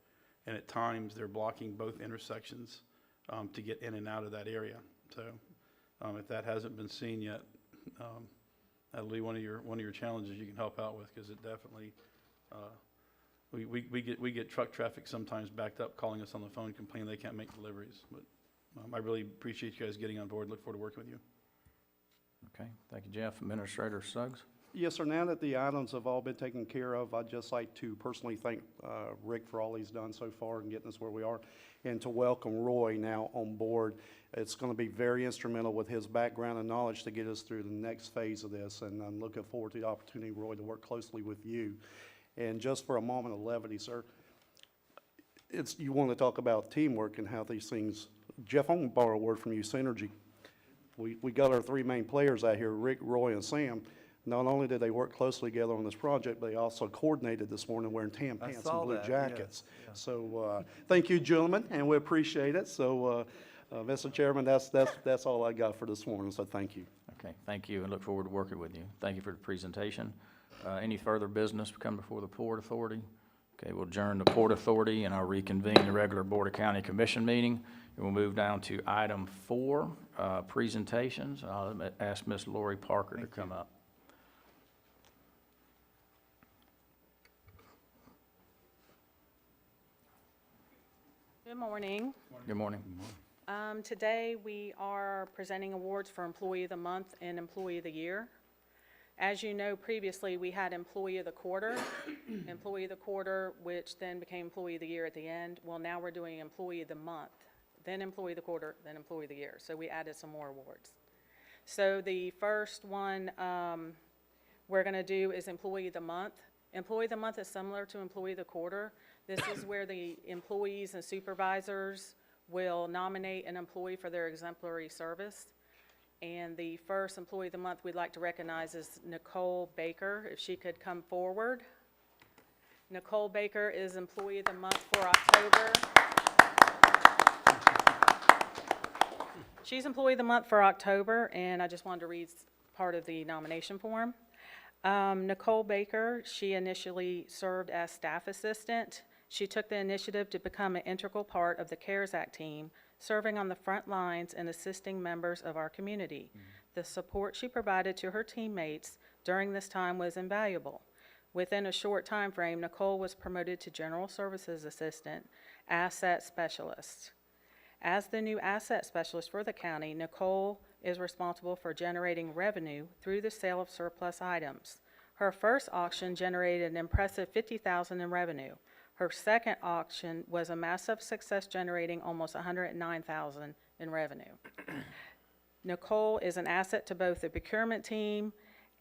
And at times, they're blocking both intersections to get in and out of that area. So if that hasn't been seen yet, that'll be one of your challenges you can help out with, because it definitely, we get truck traffic sometimes backed up calling us on the phone complaining they can't make deliveries. But I really appreciate you guys getting on board. Look forward to working with you. Okay, thank you, Jeff. Administrator Suggs? Yes, sir. Now that the items have all been taken care of, I'd just like to personally thank Rick for all he's done so far in getting us where we are, and to welcome Roy now on board. It's going to be very instrumental with his background and knowledge to get us through the next phase of this, and I'm looking forward to the opportunity, Roy, to work closely with you. And just for a moment of levity, sir, you want to talk about teamwork and how these things. Jeff, I'm going to borrow a word from you, synergy. We got our three main players out here, Rick, Roy, and Sam. Not only did they work closely together on this project, but they also coordinated this morning wearing tan pants and blue jackets. Yeah. So thank you, gentlemen, and we appreciate it. So, Mr. Chairman, that's all I got for this morning, so thank you. Okay, thank you, and look forward to working with you. Thank you for the presentation. Any further business come before the Port Authority? Okay, we'll adjourn the Port Authority, and I'll reconvene the regular Board of County Commission meeting. And we'll move down to item 4, presentations. I'll ask Ms. Lori Parker to come up. Good morning. Good morning. Today we are presenting awards for Employee of the Month and Employee of the Year. As you know, previously we had Employee of the Quarter, Employee of the Quarter, which then became Employee of the Year at the end. Well, now we're doing Employee of the Month, then Employee of the Quarter, then Employee of the Year. So we added some more awards. So the first one we're going to do is Employee of the Month. Employee of the Month is similar to Employee of the Quarter. This is where the employees and supervisors will nominate an employee for their exemplary service. And the first Employee of the Month we'd like to recognize is Nicole Baker, if she could come forward. Nicole Baker is Employee of the Month for October. She's Employee of the Month for October, and I just wanted to read part of the nomination form. Nicole Baker, she initially served as staff assistant. She took the initiative to become an integral part of the CARES Act team, serving on the front lines and assisting members of our community. The support she provided to her teammates during this time was invaluable. Within a short time frame, Nicole was promoted to General Services Assistant, Asset Specialist. As the new Asset Specialist for the county, Nicole is responsible for generating revenue through the sale of surplus items. Her first auction generated an impressive $50,000 in revenue. Her second auction was a massive success, generating almost $109,000 in revenue. Nicole is an asset to both the procurement team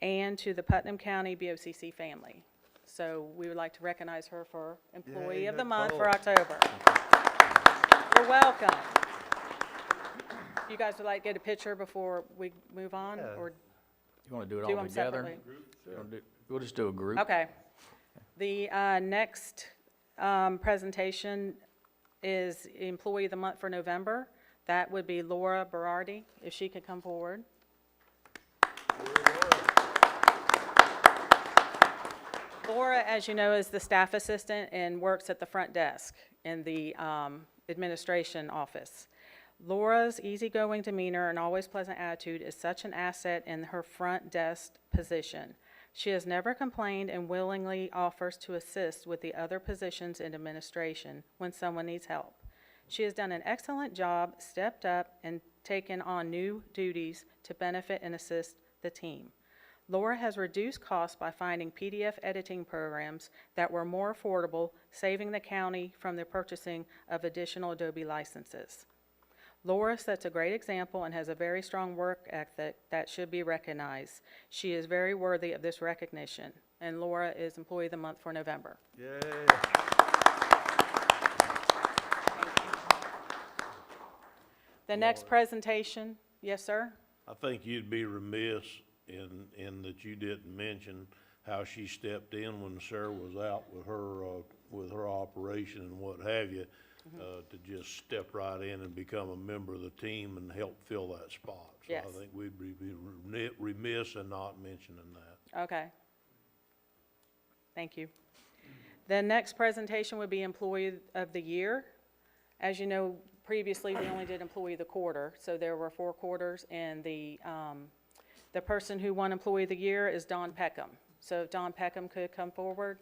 and to the Putnam County BOCC family. So we would like to recognize her for Employee of the Month for October. You're welcome. You guys would like to get a picture before we move on? Or You want to do it do all them together? separately? We'll just do a group. Okay. The next presentation is Employee of the Month for November. That would be Laura Berardi, if she could come forward. Laura, as you know, is the staff assistant and works at the front desk in the administration office. Laura's easygoing demeanor and always pleasant attitude is such an asset in her front desk position. She has never complained and willingly offers to assist with the other positions in administration when someone needs help. She has done an excellent job, stepped up, and taken on new duties to benefit and assist the team. Laura has reduced costs by finding PDF editing programs that were more affordable, saving the county from the purchasing of additional Adobe licenses. Laura sets a great example and has a very strong work ethic that should be recognized. She is very worthy of this recognition. and Laura is Employee of the Month for November. Yay. The next presentation, yes, sir? I think you'd be remiss in that you didn't mention how she stepped in when Sarah was out with her operation and what have you, to just step right in and become a member of the team and help fill that spot. Yes. So I think we'd be remiss in not mentioning that. Okay. Thank you. The next presentation would be Employee of the Year. As you know, previously, we only did Employee of the Quarter, so there were 4 quarters, and the person who won Employee of the Year is Don Peckham. So if Don Peckham could come forward.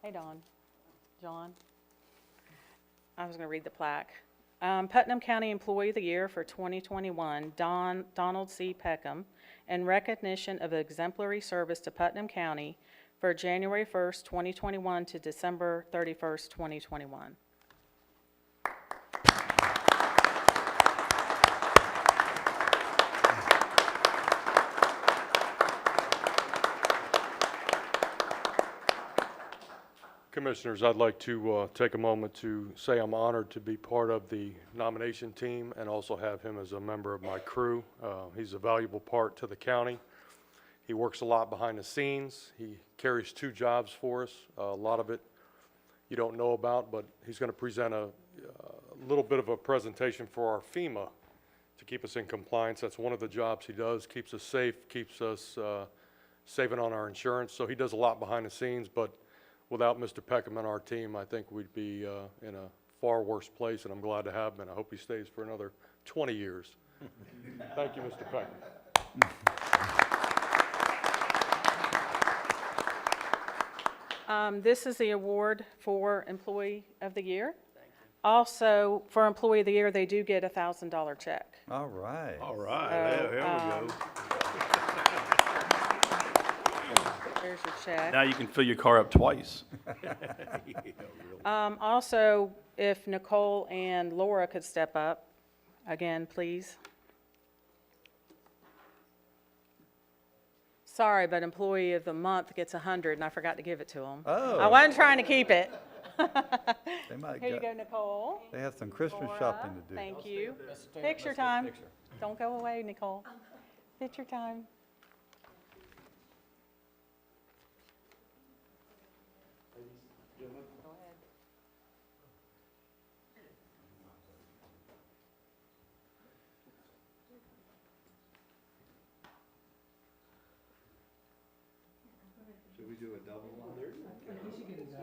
Hey, Don. John. I was going to read the plaque. Putnam County Employee of the Year for 2021, Donald C. Peckham, in recognition of exemplary service to Putnam County for January 1st, 2021 to December 31st, 2021. Commissioners, I'd like to take a moment to say I'm honored to be part of the nomination team and also have him as a member of my crew. He's a valuable part to the county. He works a lot behind the scenes. He carries 2 jobs for us. A lot of it you don't know about, but he's going to present a little bit of a presentation for our FEMA to keep us in compliance. That's one of the jobs he does, keeps us safe, keeps us saving on our insurance. So he does a lot behind the scenes, but without Mr. Peckham and our team, I think we'd be in a far worse place, and I'm glad to have him, and I hope he stays for another 20 years. Thank you, Mr. Peckham. This is the award for Employee of the Year. Also, for Employee of the Year, they do get a $1,000 check. All right. All right, So, there we go. There's your check. Now you can fill your car up twice. Also, if Nicole and Laura could step up, again, please. Sorry, but Employee of the Month gets 100, and I forgot to give it to them. Oh. I wasn't trying to keep it. They might Here you go, Nicole. They have some Christmas Laura, shopping to do. Thank you. Picture time. Don't go away, Nicole. Picture time. Go ahead. Should we do a double one? Thank you so much.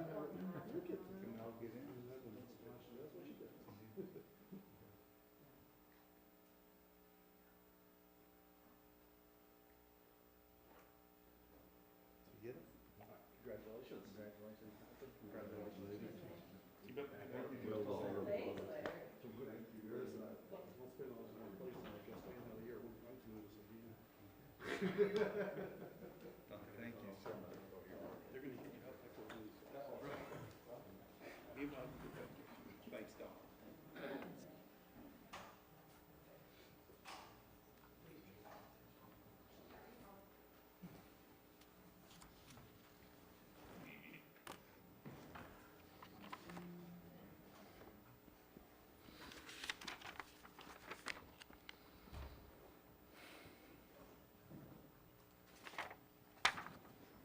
Thanks, Don.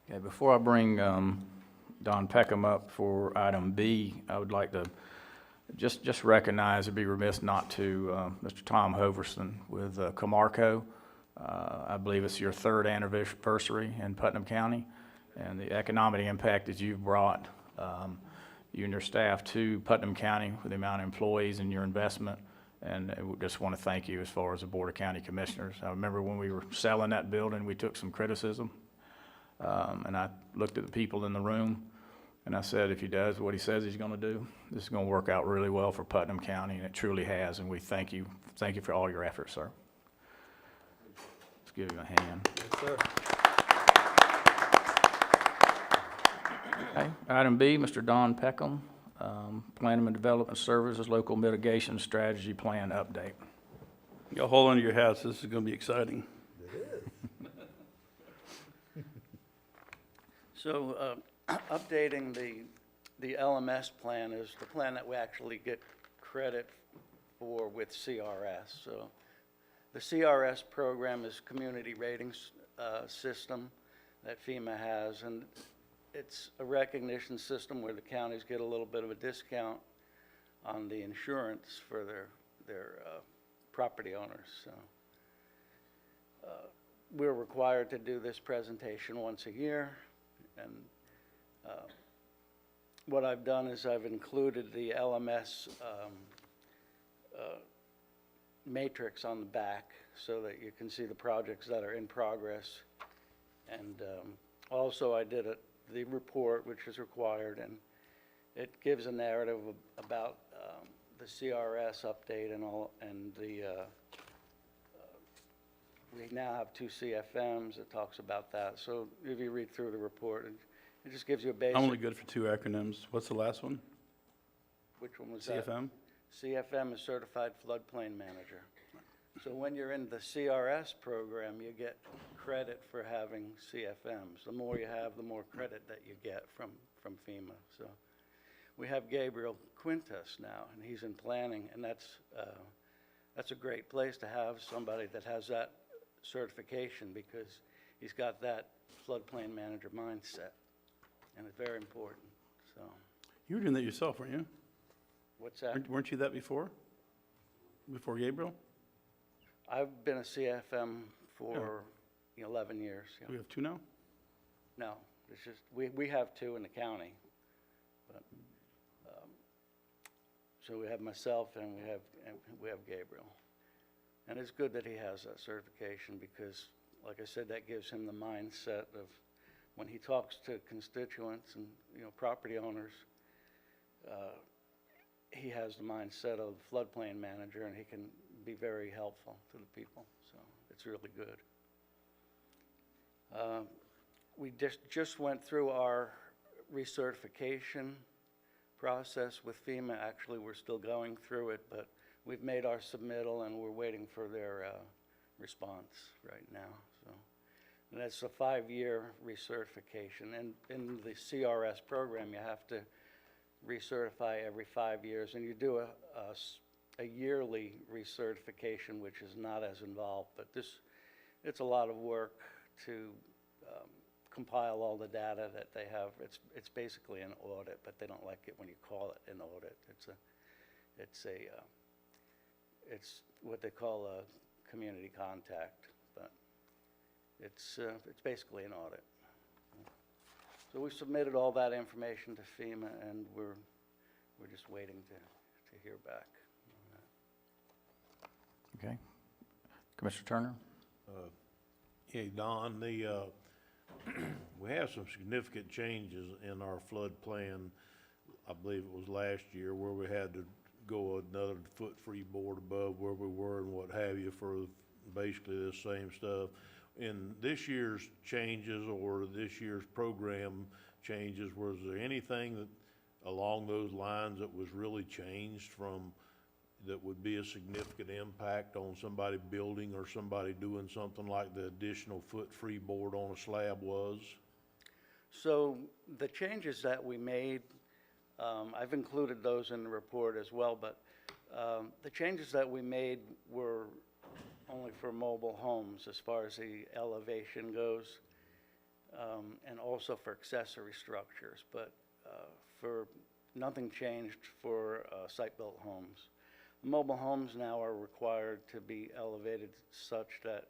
Okay, before I bring Don Peckham up for item B, I would like to just recognize, it'd be remiss not to, Mr. Tom Hoverson with Camarco. I believe it's your 3rd anniversary in Putnam County, and the economic impact that you've brought, you and your staff to Putnam County with the amount of employees and your investment. And we just want to thank you as far as the Board of County Commissioners. I remember when we were selling that building, we took some criticism. And I looked at the people in the room, and I said, if he does what he says he's going to do, this is going to work out really well for Putnam County, and it truly has, and we thank you. Thank you for all your efforts, sir. Let's give him a hand. Yes, sir. Okay, item B, Mr. Don Peckham. Planning and Development Services Local Mitigation Strategy Plan Update. Y'all hold on to your hats, this is gonna be exciting. So, updating the LMS plan is the plan that we actually get credit for with CRS. So, the CRS program is community ratings system that FEMA has, and it's a recognition system where the counties get a little bit of a discount on the insurance for their property owners. So, we're required to do this presentation once a year, and what I've done is I've included the LMS matrix on the back so that you can see the projects that are in progress. And also I did the report, which is required, and it gives a narrative about the CRS update and all, and we now have 2 CFMs. It talks about that. So if you read through the report, it just gives you a basic. I'm only good for 2 acronyms. What's the last one? Which one was that? CFM? CFM is Certified Floodplain Manager. So when you're in the CRS program, you get credit for having CFMs. The more you have, the more credit that you get from FEMA. So we have Gabriel Quintus now, and he's in planning, and that's a great place to have somebody that has that certification, because he's got that floodplain manager mindset, and it's very important. So You were doing that yourself, weren't you? what's that? Weren't you that before? Before Gabriel? I've been a CFM for 11 years. Yeah. Do we have 2 now? No, it's just, we have 2 in the county. But, so we have myself and we have Gabriel. And it's good that he has that certification, because, like I said, that gives him the mindset of when he talks to constituents and, property owners, he has the mindset of floodplain manager, and he can be very helpful to the people. So it's really good. We just went through our recertification process with FEMA. Actually, we're still going through it, but we've made our submittal, and we're waiting for their response right now. So, and that's a 5-year recertification. And in the CRS program, you have to recertify every 5 years, and you do a yearly recertification, which is not as involved, but it's a lot of work to compile all the data that they have. It's basically an audit, but they don't like it when you call it an audit. It's what they call a community contact, but it's basically an audit. So we submitted all that information to FEMA, and we're just waiting to hear back on that. Okay. Commissioner Turner? Yeah, Don, we have some significant changes in our flood plan. I believe it was last year, where we had to go another foot freeboard above where we were and what have you for basically the same stuff. In this year's changes, or this year's program changes, was there anything that along those lines that was really changed from, that would be a significant impact on somebody building or somebody doing something like the additional foot freeboard on a slab was? So the changes that we made, I've included those in the report as well, but the changes that we made were only for mobile homes as far as the elevation goes, and also for accessory structures, but for nothing changed for site-built homes. Mobile homes now are required to be elevated such that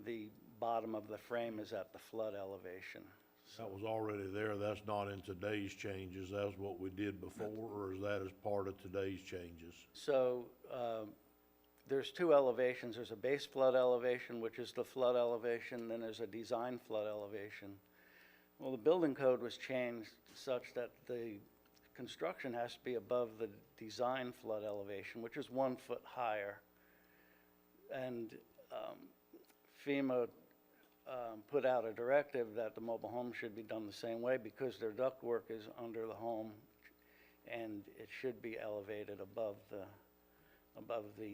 the bottom of the frame is at the flood elevation. That was already there, that's not in today's changes, that's what we did before, or is that as part of today's changes? So there's 2 elevations. There's a base flood elevation, which is the flood elevation, then there's a design flood elevation. Well, the building code was changed such that the construction has to be above the design flood elevation, which is 1 foot higher. And FEMA put out a directive that the mobile home should be done the same way, because their ductwork is under the home. and it should be elevated above the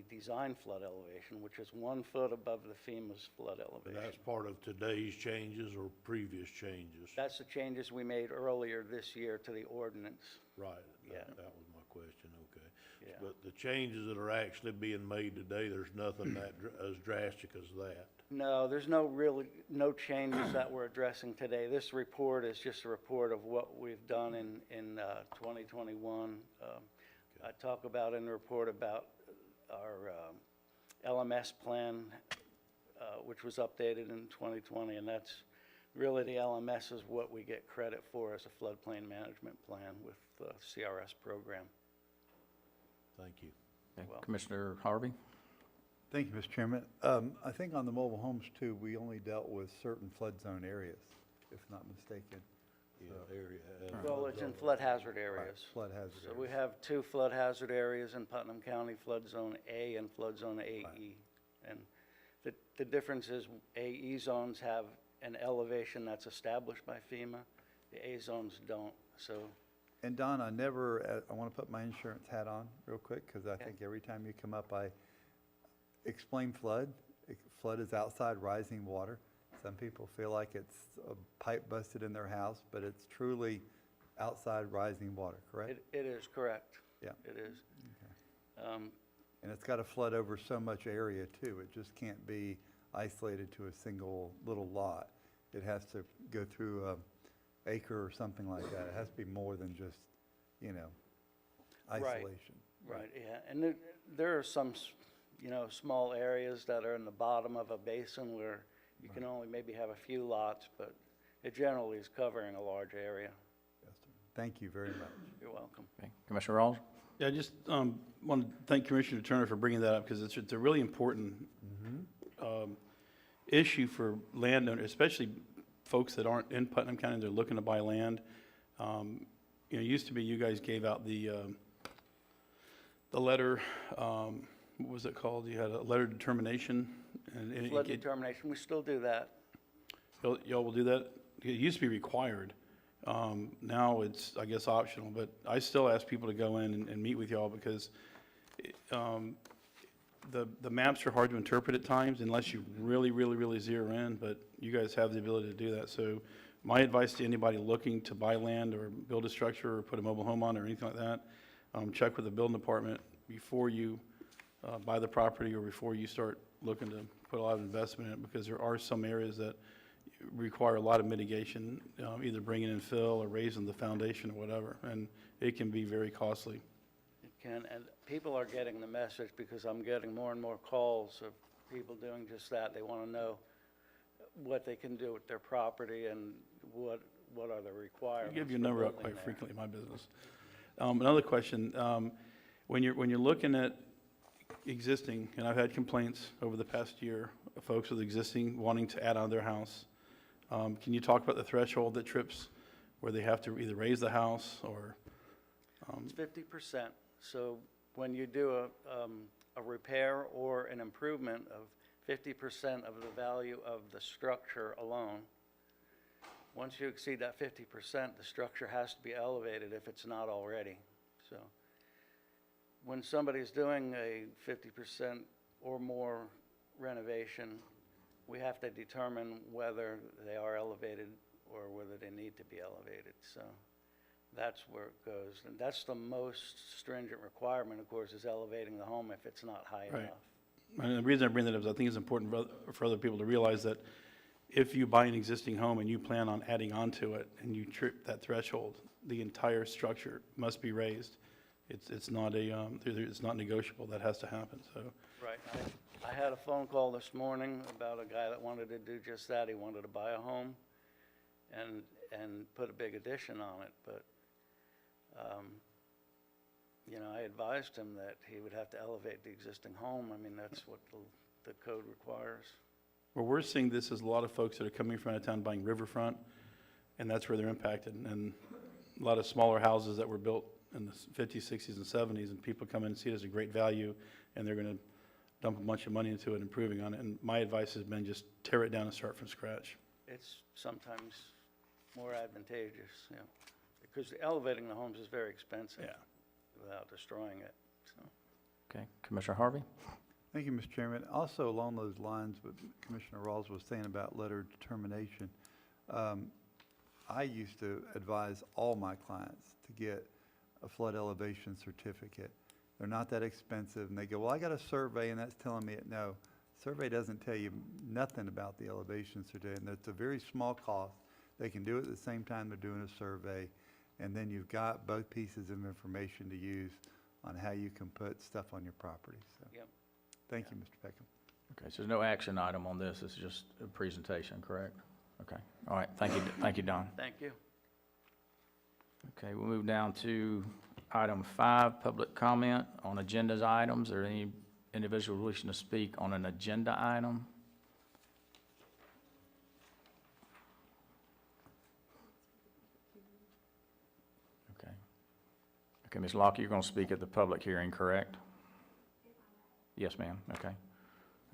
design flood elevation, which is 1 foot above the FEMA's flood elevation. That's part of today's changes or previous changes? That's the changes we made earlier this year to the ordinance. Right. Yeah. That was my question, okay. Yeah. But the changes that are actually being made today, there's nothing as drastic as that? No, there's no changes that we're addressing today. This report is just a report of what we've done in 2021. I talk about in the report about our LMS plan, which was updated in 2020, and that's really the LMS is what we get credit for as a floodplain management plan with the CRS program. Thank you. Okay, Well- Commissioner Harvey? Thank you, Mr. Chairman. I think on the mobile homes too, we only dealt with certain flood zone areas, if not mistaken. Yeah, area. Well, it's in flood hazard areas. Flood hazard So areas. we have 2 flood hazard areas in Putnam County, Flood Zone A and Flood Zone AE. And the difference is AE zones have an elevation that's established by FEMA. The A zones don't, so. And Don, I want to put my insurance hat on real quick, because I think every time you come up, I explain flood. Flood is outside rising water. Some people feel like it's a pipe busted in their house, but it's truly outside rising water, correct? It is correct. Yeah. It is. And it's got to flood over so much area too. It just can't be isolated to a single little lot. It has to go through an acre or something like that. It has to be more than just, Right. isolation. Right, yeah. And there are some, small areas that are in the bottom of a basin where you can only maybe have a few lots, but it generally is covering a large area. Yes, sir. Thank you very much. You're welcome. Okay, Commissioner Rawls? Yeah, I just want to thank Commissioner Turner for bringing that up, because it's a really important issue for landowners, especially folks that aren't in Putnam County, they're looking to buy land. It used to be you guys gave out the letter, what was it called? You had a letter of determination. And Flood determination, we still do that. y'all will do that? It used to be required. Now it's, I guess, optional, but I still ask people to go in and meet with y'all, because the maps are hard to interpret at times unless you really zero in, but you guys have the ability to do that. So my advice to anybody looking to buy land or build a structure or put a mobile home on it or anything like that, check with the building department before you buy the property or before you start looking to put a lot of investment in it, because there are some areas that require a lot of mitigation, either bringing in fill or raising the foundation or whatever, and it can be very costly. It can, and people are getting the message, because I'm getting more and more calls of people doing just that. They want to know what they can do with their property and what are the I requirements. give your for number up building quite there. frequently in my business. Another question, when you're looking at existing, and I've had complaints over the past year of folks with existing wanting to add on their house, can you talk about the threshold that trips where they have to either raise the house or? It's 50%. So when you do a repair or an improvement of 50% of the value of the structure alone, once you exceed that 50%, the structure has to be elevated if it's not already. So when somebody's doing a 50% or more renovation, we have to determine whether they are elevated or whether they need to be elevated. So that's where it goes. And that's the most stringent requirement, of course, is elevating the home if it's not high Right. enough. And the reason I bring that up is I think it's important for other people to realize that if you buy an existing home and you plan on adding onto it and you trip that threshold, the entire structure must be raised. It's not it's not negotiable. That has to happen, so. Right. I had a phone call this morning about a guy that wanted to do just that. He wanted to buy a home and put a big addition on it, but, I advised him that he would have to elevate the existing home. I mean, that's what the code requires. Well, we're seeing this as a lot of folks that are coming from out of town buying riverfront, and that's where they're impacted. And a lot of smaller houses that were built in the 50s, 60s, and 70s, and people come in and see it as a great value, and they're going to dump a bunch of money into it, improving on it. And my advice has been just tear it down and start from scratch. It's sometimes more advantageous, yeah. It because elevating the homes is very expensive. Yeah. Without destroying it, so. Okay, Commissioner Harvey? Thank you, Mr. Chairman. Also, along those lines, what Commissioner Rawls was saying about letter of determination, I used to advise all my clients to get a flood elevation certificate. They're not that expensive, and they go, well, I got a survey, and that's telling me it. No, survey doesn't tell you nothing about the elevation certificate, and it's a very small cost. They can do it at the same time they're doing a survey, and then you've got both pieces of information to use on how you can put stuff on your property. So, Yep. thank you, Mr. Peckham. Okay, so there's no action item on this, it's just a presentation, correct? Okay, all right, thank you, Don. Thank you. Okay, we'll move down to item 5, public comment on agendas items. Are any individual wishing to speak on an agenda item? Okay. Okay, Ms. Locke, you're going to speak at the public hearing, correct? Yes, ma'am, okay.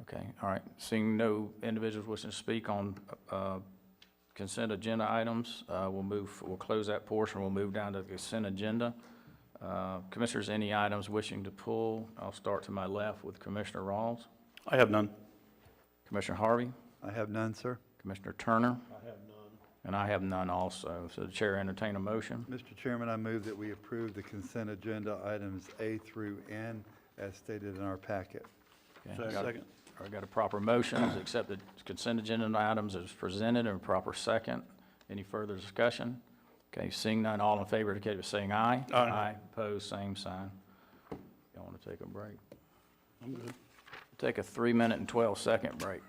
Okay, all right. Seeing no individuals wishing to speak on consent agenda items, we'll close that portion. We'll move down to the consent agenda. Commissioners, any items wishing to pull? I'll start to my left with Commissioner Rawls. I have none. Commissioner Harvey, I have none, sir. Commissioner Turner. I have none. And I have none also. So the chair entertain a motion. Mr. Chairman, I move that we approve the consent agenda items A through N as stated in our packet. Okay, Second. I got a proper motion to accept the consent agenda items as presented and a proper second. Any further discussion? Okay, seeing none, all in favor indicate by saying aye. Aye. Opposed, same sign. Y'all want to take a break? I'm good. Take a 3-minute and 12-second break.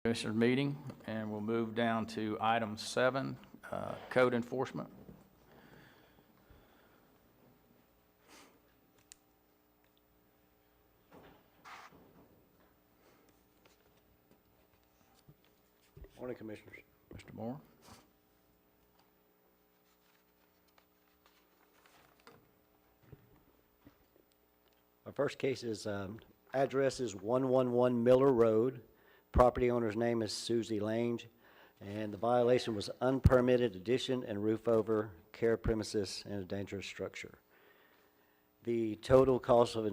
Commissioners meeting, and we'll move down to item 7, code enforcement. Morning, Commissioners. Mr. Moore. Our first case is, address is 111 Miller Road. Property owner's name is Susie Lange, and the violation was unpermitted addition and roof over care premises and a dangerous structure. The total cost of,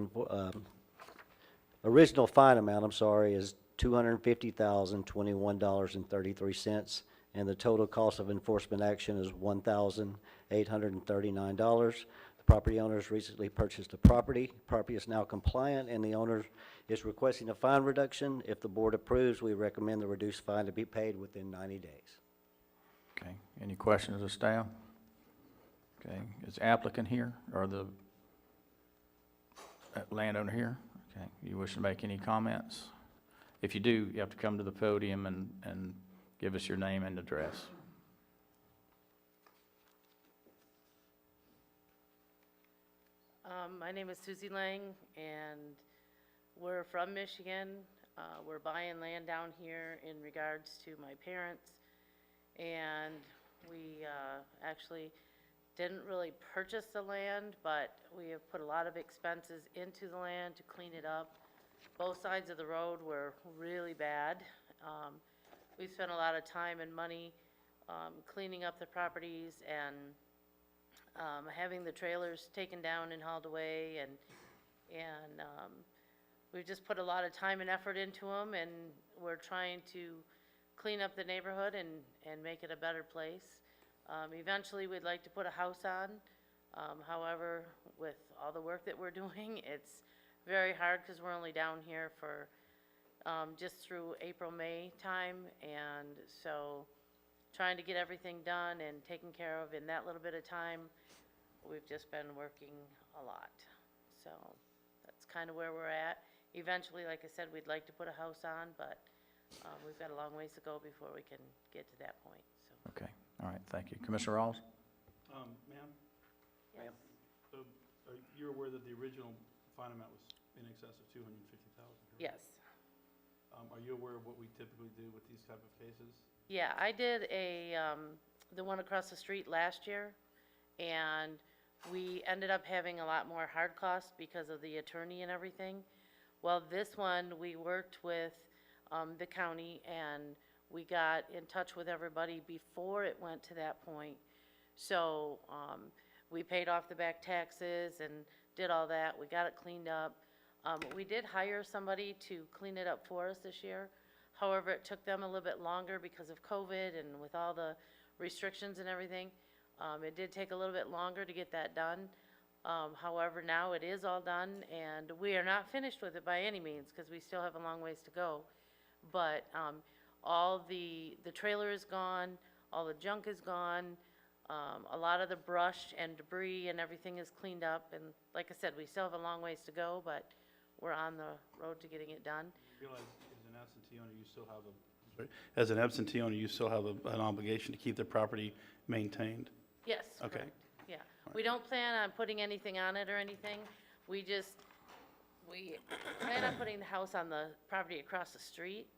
original fine amount, is $250,021.33, and the total cost of enforcement action is $1,839. The property owners recently purchased the property. Property is now compliant, and the owner is requesting a fine reduction. If the board approves, we recommend the reduced fine to be paid within 90 days. Okay, any questions of staff? Okay, is applicant here, or the landowner here? Okay, you wish to make any comments? If you do, you have to come to the podium and give us your name and address. My name is Susie Lang, and we're from Michigan. We're buying land down here in regards to my parents, and we actually didn't really purchase the land, but we have put a lot of expenses into the land to clean it up. Both sides of the road were really bad. We spent a lot of time and money cleaning up the properties and having the trailers taken down and hauled away, and we've just put a lot of time and effort into them, and we're trying to clean up the neighborhood and make it a better place. Eventually, we'd like to put a house on. However, with all the work that we're doing, it's very hard because we're only down here for just through April, May time, and so trying to get everything done and taken care of in that little bit of time, we've just been working a lot. So that's kind of where we're at. Eventually, like I said, we'd like to put a house on, but we've got a long ways to go before we can get to that point. So. Okay, all right, thank you. Commissioner Rawls? Ma'am? Yes. So are you aware that the original fine amount was in excess of $250,000? Yes. Are you aware of what we typically do with these type of cases? Yeah, I did the one across the street last year, and we ended up having a lot more hard costs because of the attorney and everything. Well, this one, we worked with the county, and we got in touch with everybody before it went to that point. So we paid off the back taxes and did all that. We got it cleaned up. We did hire somebody to clean it up for us this year. However, it took them a little bit longer because of COVID and with all the restrictions and everything. It did take a little bit longer to get that done. However, now it is all done, and we are not finished with it by any means because we still have a long ways to go. But all the trailer is gone, all the junk is gone, a lot of the brush and debris and everything is cleaned up. And like I said, we still have a long ways to go, but we're on the road to getting it done. You realize as an absentee owner, you still have as an absentee owner, you still have an obligation to keep the property maintained? Yes, Okay. correct. Yeah. We don't plan on putting anything on it or anything. We plan on putting the house on the property across the street,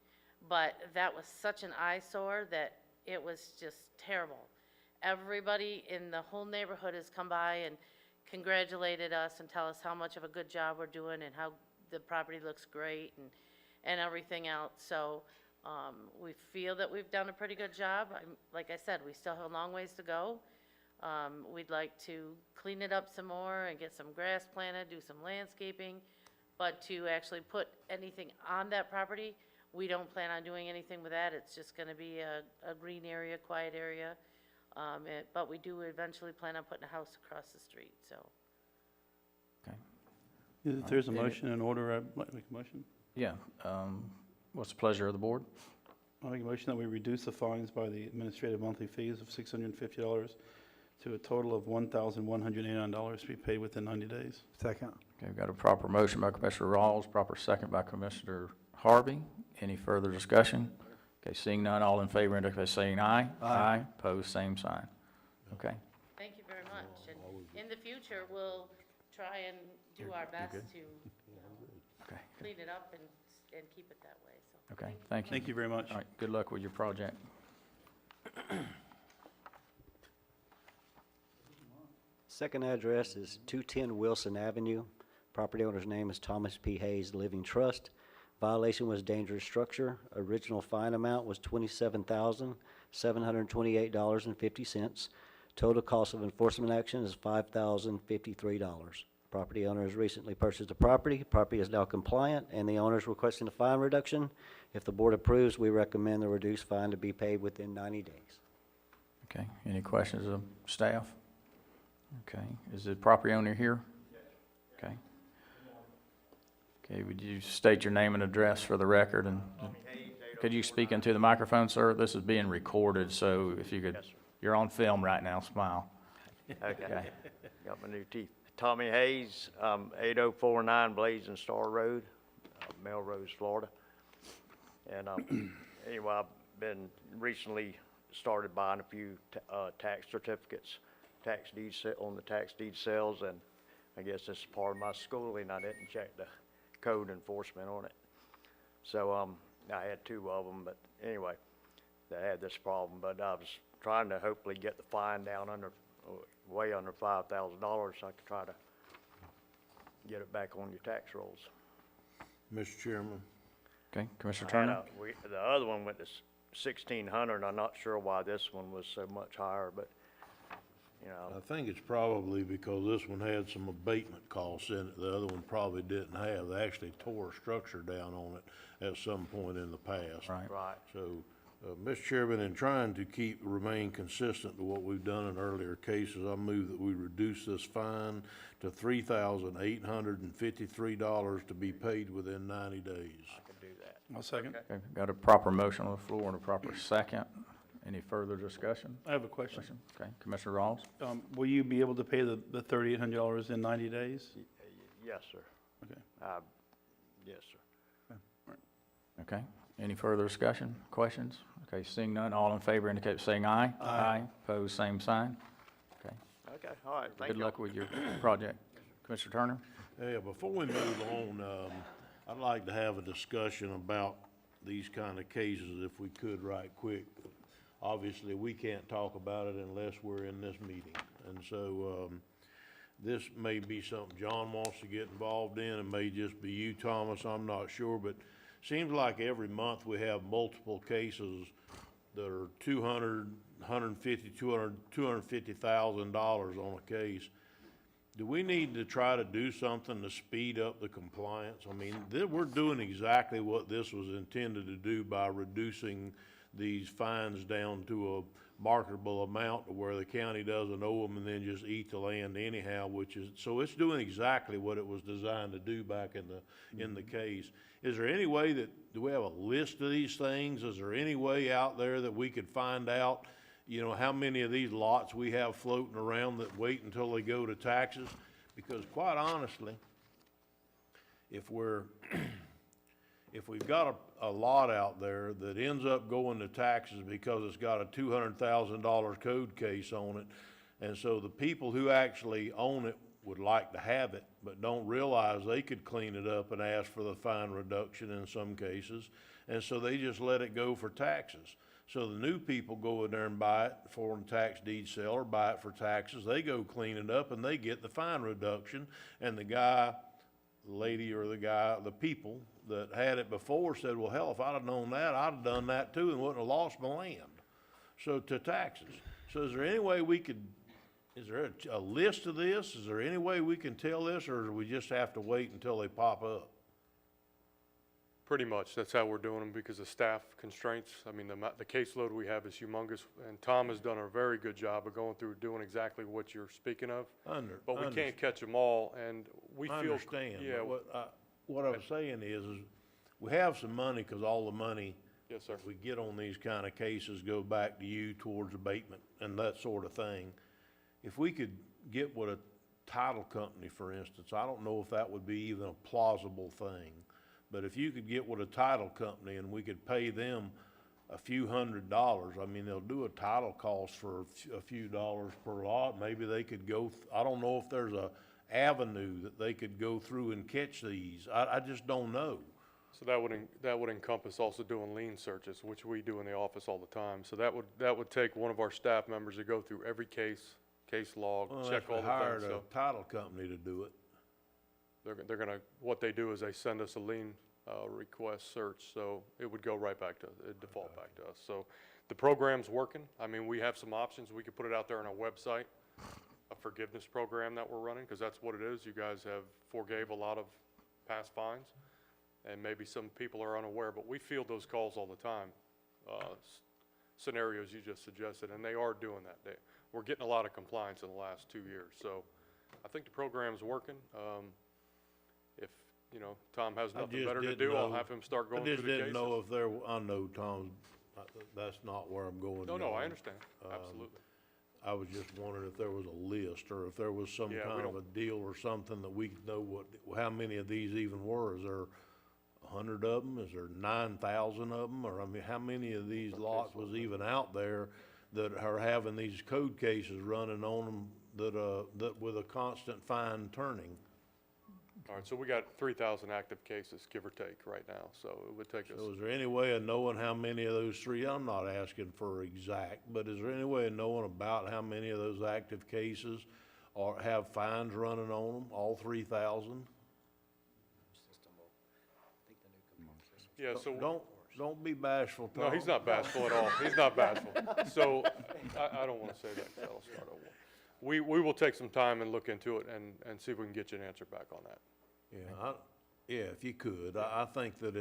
but that was such an eyesore that it was just terrible. Everybody in the whole neighborhood has come by and congratulated us and tell us how much of a good job we're doing and how the property looks great and everything else. So we feel that we've done a pretty good job. Like I said, we still have a long ways to go. We'd like to clean it up some more and get some grass planted, do some landscaping, but to actually put anything on that property, we don't plan on doing anything with that. It's just going to be a green area, quiet area. But we do eventually plan on putting a house across the street, so. Okay. If there's a motion in order, I'd like to make a motion. Yeah, what's the pleasure of the board? I'll make a motion that we reduce the fines by the administrative monthly fees of $650 to a total of $1,189 to be paid within 90 days. Second. Okay, we've got a proper motion by Commissioner Rawls, proper second by Commissioner Harvey. Any further discussion? Okay, seeing none, all in favor indicate by saying aye. Aye. Opposed, same sign. Okay, Thank you very much. And in the future, we'll try and do our best to, okay, clean it up and keep it that way, so. okay, thank you. Thank you very much. All right, good luck with your project. Second address is 210 Wilson Avenue. Property owner's name is Thomas P. Hayes Living Trust. Violation was dangerous structure. Original fine amount was $27,728.50. Total cost of enforcement action is $5,053. Property owner has recently purchased the property. Property is now compliant, and the owner is requesting a fine reduction. If the board approves, we recommend the reduced fine to be paid within 90 days. Okay, any questions of staff? Okay, is the property owner here? Okay. Okay, would you state your name and address for the record, and could you speak into the microphone, sir? This is being recorded, so if you could, you're on film right now, smile. Okay. Got my new teeth. Tommy Hayes, 8049 Blazing Star Road, Melrose, Florida. And anyway, I've been recently started buying a few tax certificates, tax deeds on the tax deed sales, and I guess this is part of my schooling. I didn't check the code enforcement on it. So I had two of them, but anyway, that had this problem. But I was trying to hopefully get the fine down under, way under $5,000, so I could try to get it back on your tax rolls. Mr. Chairman. Okay, Commissioner I had Turner? the other one went to 1,600. I'm not sure why this one was so much higher, but you know. I think it's probably because this one had some abatement costs in it. The other one probably didn't have. They actually tore a structure down on it at some point in the past. Right. Right. So, Mr. Chairman, in trying to remain consistent to what we've done in earlier cases, I move that we reduce this fine to $3,853 to be paid within 90 days. I could do that. I'll second. Okay, got a proper motion on the floor and a proper second. Any further discussion? I have a question. Okay, Commissioner Rawls? Will you be able to pay the $3,800 in 90 days? Yes, sir. Okay. Yes, sir. Okay, any further discussion, questions? Okay, seeing none, all in favor indicate by saying aye. Aye. Opposed, same sign. Okay, Okay, all right, thank you. good luck with your project. Commissioner Turner? Yeah, before we move on, I'd like to have a discussion about these kind of cases if we could right quick. Obviously, we can't talk about it unless we're in this meeting. And so, this may be something John wants to get involved in. It may just be you, Thomas, I'm not sure, but seems like every month we have multiple cases that are $200,000, $150,000, $250,000 on a case. Do we need to try to do something to speed up the compliance? I mean, we're doing exactly what this was intended to do by reducing these fines down to a marketable amount to where the county doesn't owe them and then just eat the land anyhow, so it's doing exactly what it was designed to do back in the case. Is there any way do we have a list of these things? Is there any way out there that we could find out, you know, how many of these lots we have floating around that wait until they go to taxes? Because quite honestly, if we've got a lot out there that ends up going to taxes because it's got a $200,000 code case on it, and so the people who actually own it would like to have it, but don't realize they could clean it up and ask for the fine reduction in some cases, and so they just let it go for taxes. So the new people go in there and buy it for a tax deed sale or buy it for taxes. They go clean it up and they get the fine reduction, and the lady or the people that had it before said, well, hell, if I'd have known that, I'd have done that too and wouldn't have lost my land. So to taxes. So is there any way is there a list of this? Is there any way we can tell this, or do we just have to wait until they pop up? Pretty much, that's how we're doing them because of staff constraints. I mean, the caseload we have is humongous, and Tom has done a very good job of going through doing exactly what you're speaking of. But we can't catch them all, and we feel. I understand, Yeah. but what I'm saying is we have some money, because all the money Yes, sir. we get on these kind of cases go back to you towards abatement and that sort of thing. If we could get with a title company, for instance, I don't know if that would be even a plausible thing, but if you could get with a title company and we could pay them a few $100s. I mean, they'll do a title cost for a few dollars per lot. Maybe they could go, I don't know if there's a avenue that they could go through and catch these. I just don't know. So that would encompass also doing lien searches, which we do in the office all the time. So that would take one of our staff members to go through every case log, Well, check if we all the hired things. a So title company to do it. they're gonna, what they do is they send us a lien request search, so it would go right back to, it'd default back to us. So the program's working. I mean, we have some options. We could put it out there on our website, a forgiveness program that we're running, because that's what it is. You guys have forgave a lot of past fines, and maybe some people are unaware, but we field those calls all the time, scenarios you just suggested, and they are doing that. We're getting a lot of compliance in the last 2 years, so I think the program's working. If, you know, Tom has I nothing just better to didn't do, I'll know- have him start going I through just the cases. didn't know if there, I know Tom's, that's not where I'm going. No, I John. understand, absolutely. I was just wondering if there was a list, or if there was some Yeah, we kind of a don't- deal or something that we could know how many of these even were. Is there 100 of them? Is there 9,000 of them? Or, I mean, how many of these lots was even out there that are having these code cases running on them that with a constant fine turning? All right, so we got 3,000 active cases, give or take, right now, so it would take us. So is there any way of knowing how many of those I'm not asking for exact, but is there any way of knowing about how many of those active cases have fines running on them, all 3,000? Yeah, so. Don't be bashful, Tom. No, he's not bashful at all. He's not bashful. So, I don't want to say that, 'cause that'll start over. We will take some time and look into it and see if we can get you an answer back on that. Yeah, if you could. I think that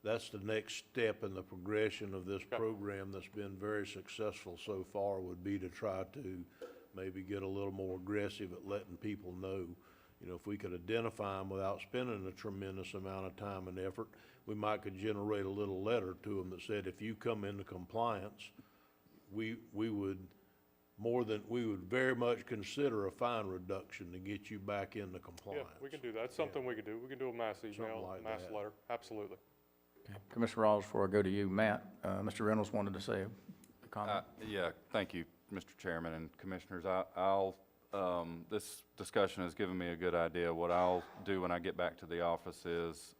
that's the next step in the progression of this program that's been very successful so far, would be to try to maybe get a little more aggressive at letting people know. You know, if we could identify them without spending a tremendous amount of time and effort, we might could generate a little letter to them that said, if you come into compliance, we would very much consider a fine reduction to get you back into compliance. Yeah, we can do that. That's something we could do. We can do a mass email, like mass that. letter, absolutely. Commissioner Rawls, before I go to you, Matt, Mr. Reynolds wanted to say a comment. Yeah, thank you, Mr. Chairman and Commissioners. This discussion has given me a good idea. What I'll do when I get back to the office is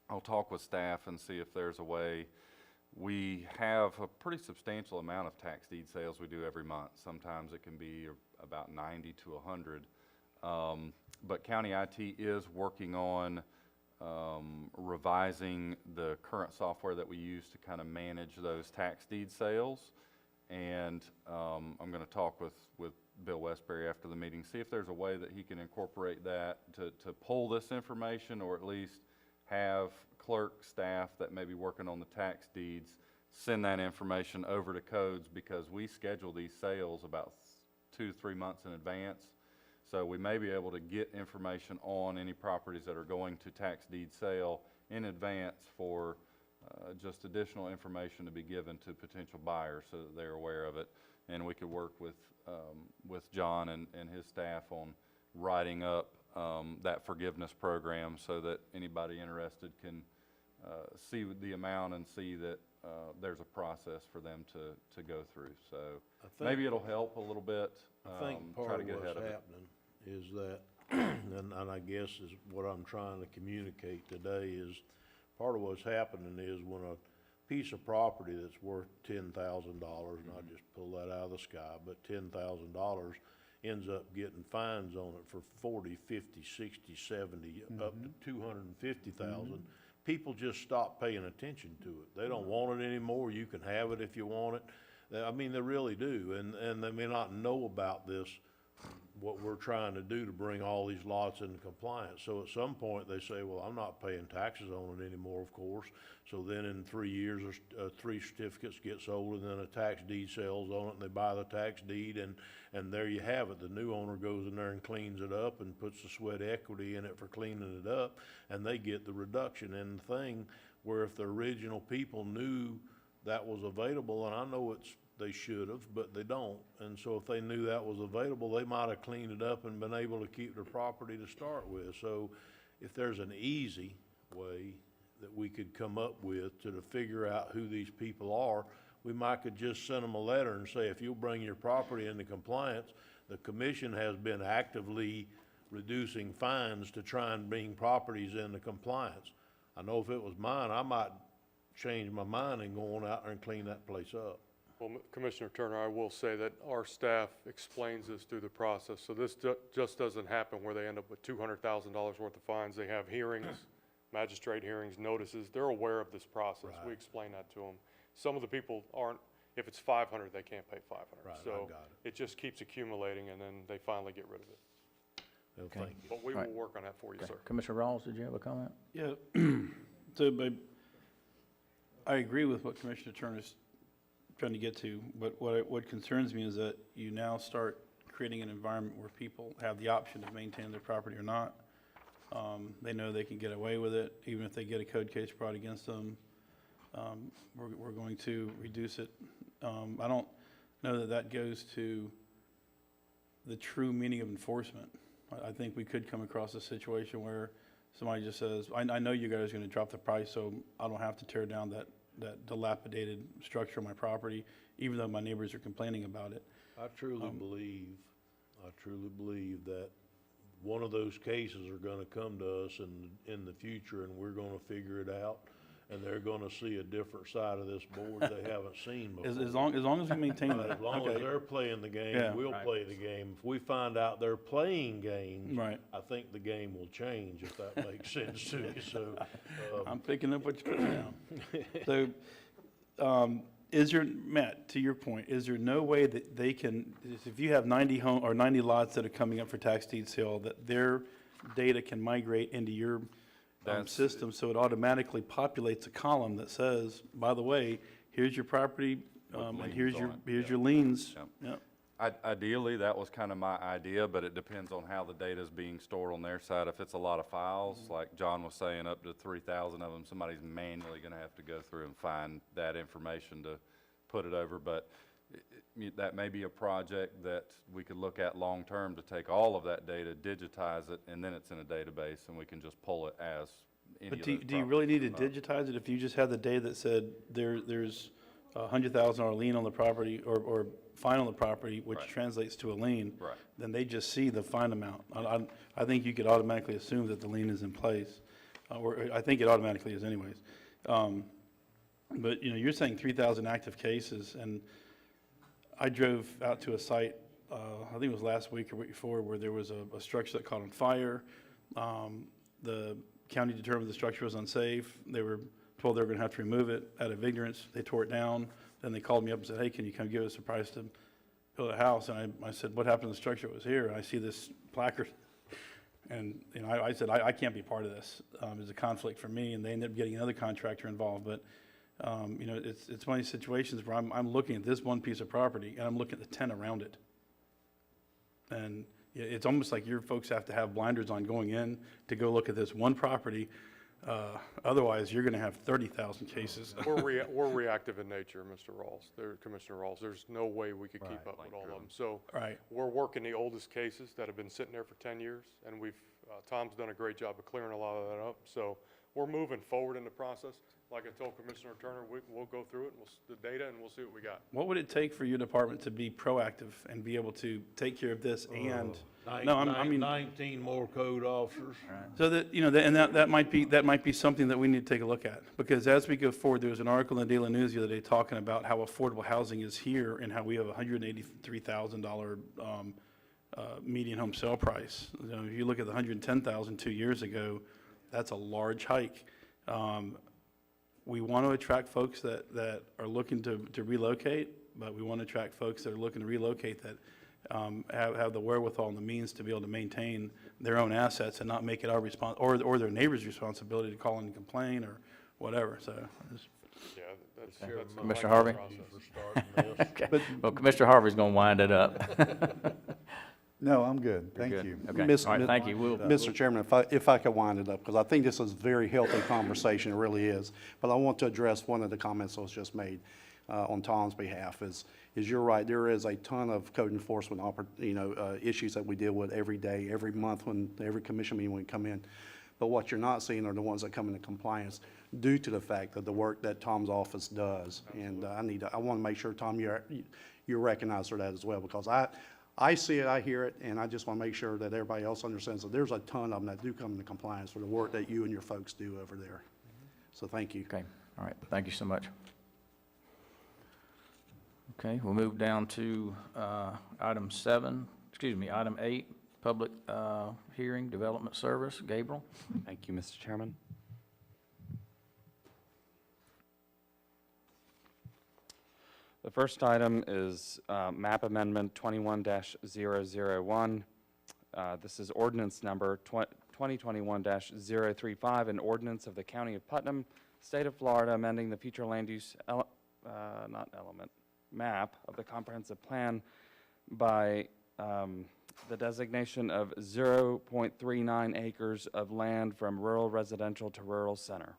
I'll talk with staff and see if there's a way. We have a pretty substantial amount of tax deed sales we do every month. Sometimes it can be about 90 to 100. But County IT is working on revising the current software that we use to kind of manage those tax deed sales. And I'm going to talk with Bill Westbury after the meeting, see if there's a way that he can incorporate that to pull this information, or at least have clerk staff that may be working on the tax deeds send that information over to codes, because we schedule these sales about 2 to 3 months in advance. So we may be able to get information on any properties that are going to tax deed sale in advance for just additional information to be given to potential buyers so that they're aware of it. And we could work with John and his staff on writing up that forgiveness program so that anybody interested can see the amount and see that there's a process for them to go through. So maybe it'll help a little bit. I think try part to of get what's ahead of it. happening is that, and I guess is what I'm trying to communicate today, is part of what's happening is when a piece of property that's worth $10,000, and I just pull that out of the sky, but $10,000 ends up getting fines on it for 40, 50, 60, 70, up to 250,000. People just stop paying attention to it. They don't want it anymore. You can have it if you want it. I mean, they really do, and they may not know about this, what we're trying to do to bring all these lots into compliance. So at some point, they say, well, I'm not paying taxes on it anymore, of course. So then in 3 years, 3 certificates get sold, and then a tax deed sells on it, and they buy the tax deed, and there you have it. The new owner goes in there and cleans it up and puts the sweat equity in it for cleaning it up, and they get the reduction. And the thing where if the original people knew that was available, and I know they should have, but they don't. And so if they knew that was available, they might have cleaned it up and been able to keep their property to start with. So if there's an easy way, that we could come up with to figure out who these people are. We might could just send them a letter and say, if you'll bring your property into compliance, the commission has been actively reducing fines to try and bring properties into compliance. I know if it was mine, I might change my mind and go on out there and clean that place up. Well, Commissioner Turner, I will say that our staff explains this through the process. So this just doesn't happen where they end up with $200,000 worth of fines. They have hearings, magistrate hearings, notices. They're aware of this process. Right. We explain that to them. Some of the people aren't, if it's 500, they can't pay 500. Right, I So got it just keeps accumulating and then they finally get rid of it. Well, Okay. thank you. But we All will right. work on that for you, Okay. sir. Commissioner Rawls, did you have a comment? Yeah, so, but I agree with what Commissioner Turner's trying to get to, but what concerns me is that you now start creating an environment where people have the option to maintain their property or not. They know they can get away with it, even if they get a code case brought against them. We're going to reduce it. I don't know that that goes to the true meaning of enforcement. I think we could come across a situation where somebody just says, I know you guys are gonna drop the price, so I don't have to tear down that dilapidated structure on my property, even though my neighbors are complaining about it. I truly believe that one of those cases are gonna come to us in the future, and we're gonna figure it out, and they're gonna see a different side of this board they haven't seen before. As long as we maintain that. As long as Okay. they're playing the game, Yeah. we'll Right. play the game. If we find out they're playing games, Right. I think the game will change, if that makes sense to you, so. I'm picking up what you're putting down. So, Matt, to your point, is there no way that they can, if you have 90 lots that are coming up for tax deed sale, that their data can migrate into your system, so it automatically populates a column that says, by the way, here's your property, and liens here's on here's it. your liens. Yep. Yep. Ideally, that was kind of my idea, but it depends on how the data is being stored on their side. If it's a lot of files, like John was saying, up to 3,000 of them, somebody's manually gonna have to go through and find that information to put it over. But that may be a project that we could look at long-term, to take all of that data, digitize it, and then it's in a database, and we can just pull it as any But of do those you really need to properties. digitize it if you just had the data that said there's a $100,000 lien on the property or fine on the property, which Right. translates to a lien? Right. Then they just see the fine amount. I think you could automatically assume that the lien is in place, or I think it automatically is anyways. But, you're saying 3,000 active cases, and I drove out to a site, I think it was last week or week before, where there was a structure that caught on fire. The county determined the structure was unsafe. They were told they were gonna have to remove it out of ignorance. They tore it down. Then they called me up and said, hey, can you come give us a price to build a house? And I said, what happened to the structure that was here? And I see this placard. And, I said, I can't be part of this. It's a conflict for me, and they ended up getting another contractor involved. But, it's one of these situations where I'm looking at this one piece of property, and I'm looking at the 10 around it. And it's almost like your folks have to have blinders on going in to go look at this one property. Otherwise, you're gonna have 30,000 cases. We're reactive in nature, Mr. Rawls, Commissioner Rawls. There's no way we could keep up with all of them. So Right. we're working the oldest cases that have been sitting there for 10 years, and Tom's done a great job of clearing a lot of that up. So we're moving forward in the process. Like I told Commissioner Turner, we'll go through it, and the data, and we'll see what we got. What would it take for your department to be proactive and be able to take care of this and, no, I mean, 19 more code officers. so that, and that might be something that we need to take a look at. Because as we go forward, there was an article in the Daily News the other day talking about how affordable housing is here and how we have a $183,000 median home sale price. If you look at the $110,000 2 years ago, that's a large hike. We want to attract folks that are looking to relocate, but we want to attract folks that are looking to relocate that have the wherewithal and the means to be able to maintain their own assets and not make it our or their neighbor's responsibility to call in and complain or whatever. So, Yeah, that's Commissioner the Harvey? process. Okay. Well, Commissioner Harvey's gonna wind it up. No, I'm good. You're Thank good. you. Okay, Miss- all right, thank you. Mr. Chairman, if I could wind it up, because I think this is a very healthy conversation, it really is. But I want to address one of the comments that was just made on Tom's behalf, is you're right, there is a ton of code enforcement issues that we deal with every day, every month, when every commission meeting we come in. but what you're not seeing are the ones that come into compliance due to the fact of the work that Tom's office does. And I want to make sure, Tom, you're recognized for that as well, because I see it, I hear it, and I just want to make sure that everybody else understands that there's a ton of them that do come into compliance for the work that you and your folks do over there. So thank you. Okay, all right, thank you so much. Okay, we'll move down to item 8, public hearing, development service. Gabriel? Thank you, Mr. Chairman. The first item is map amendment 21-001. This is ordinance number 2021-035, an ordinance of the County of Putnam, State of Florida, amending the future land use map of the comprehensive plan by the designation of 0.39 acres of land from rural residential to rural center.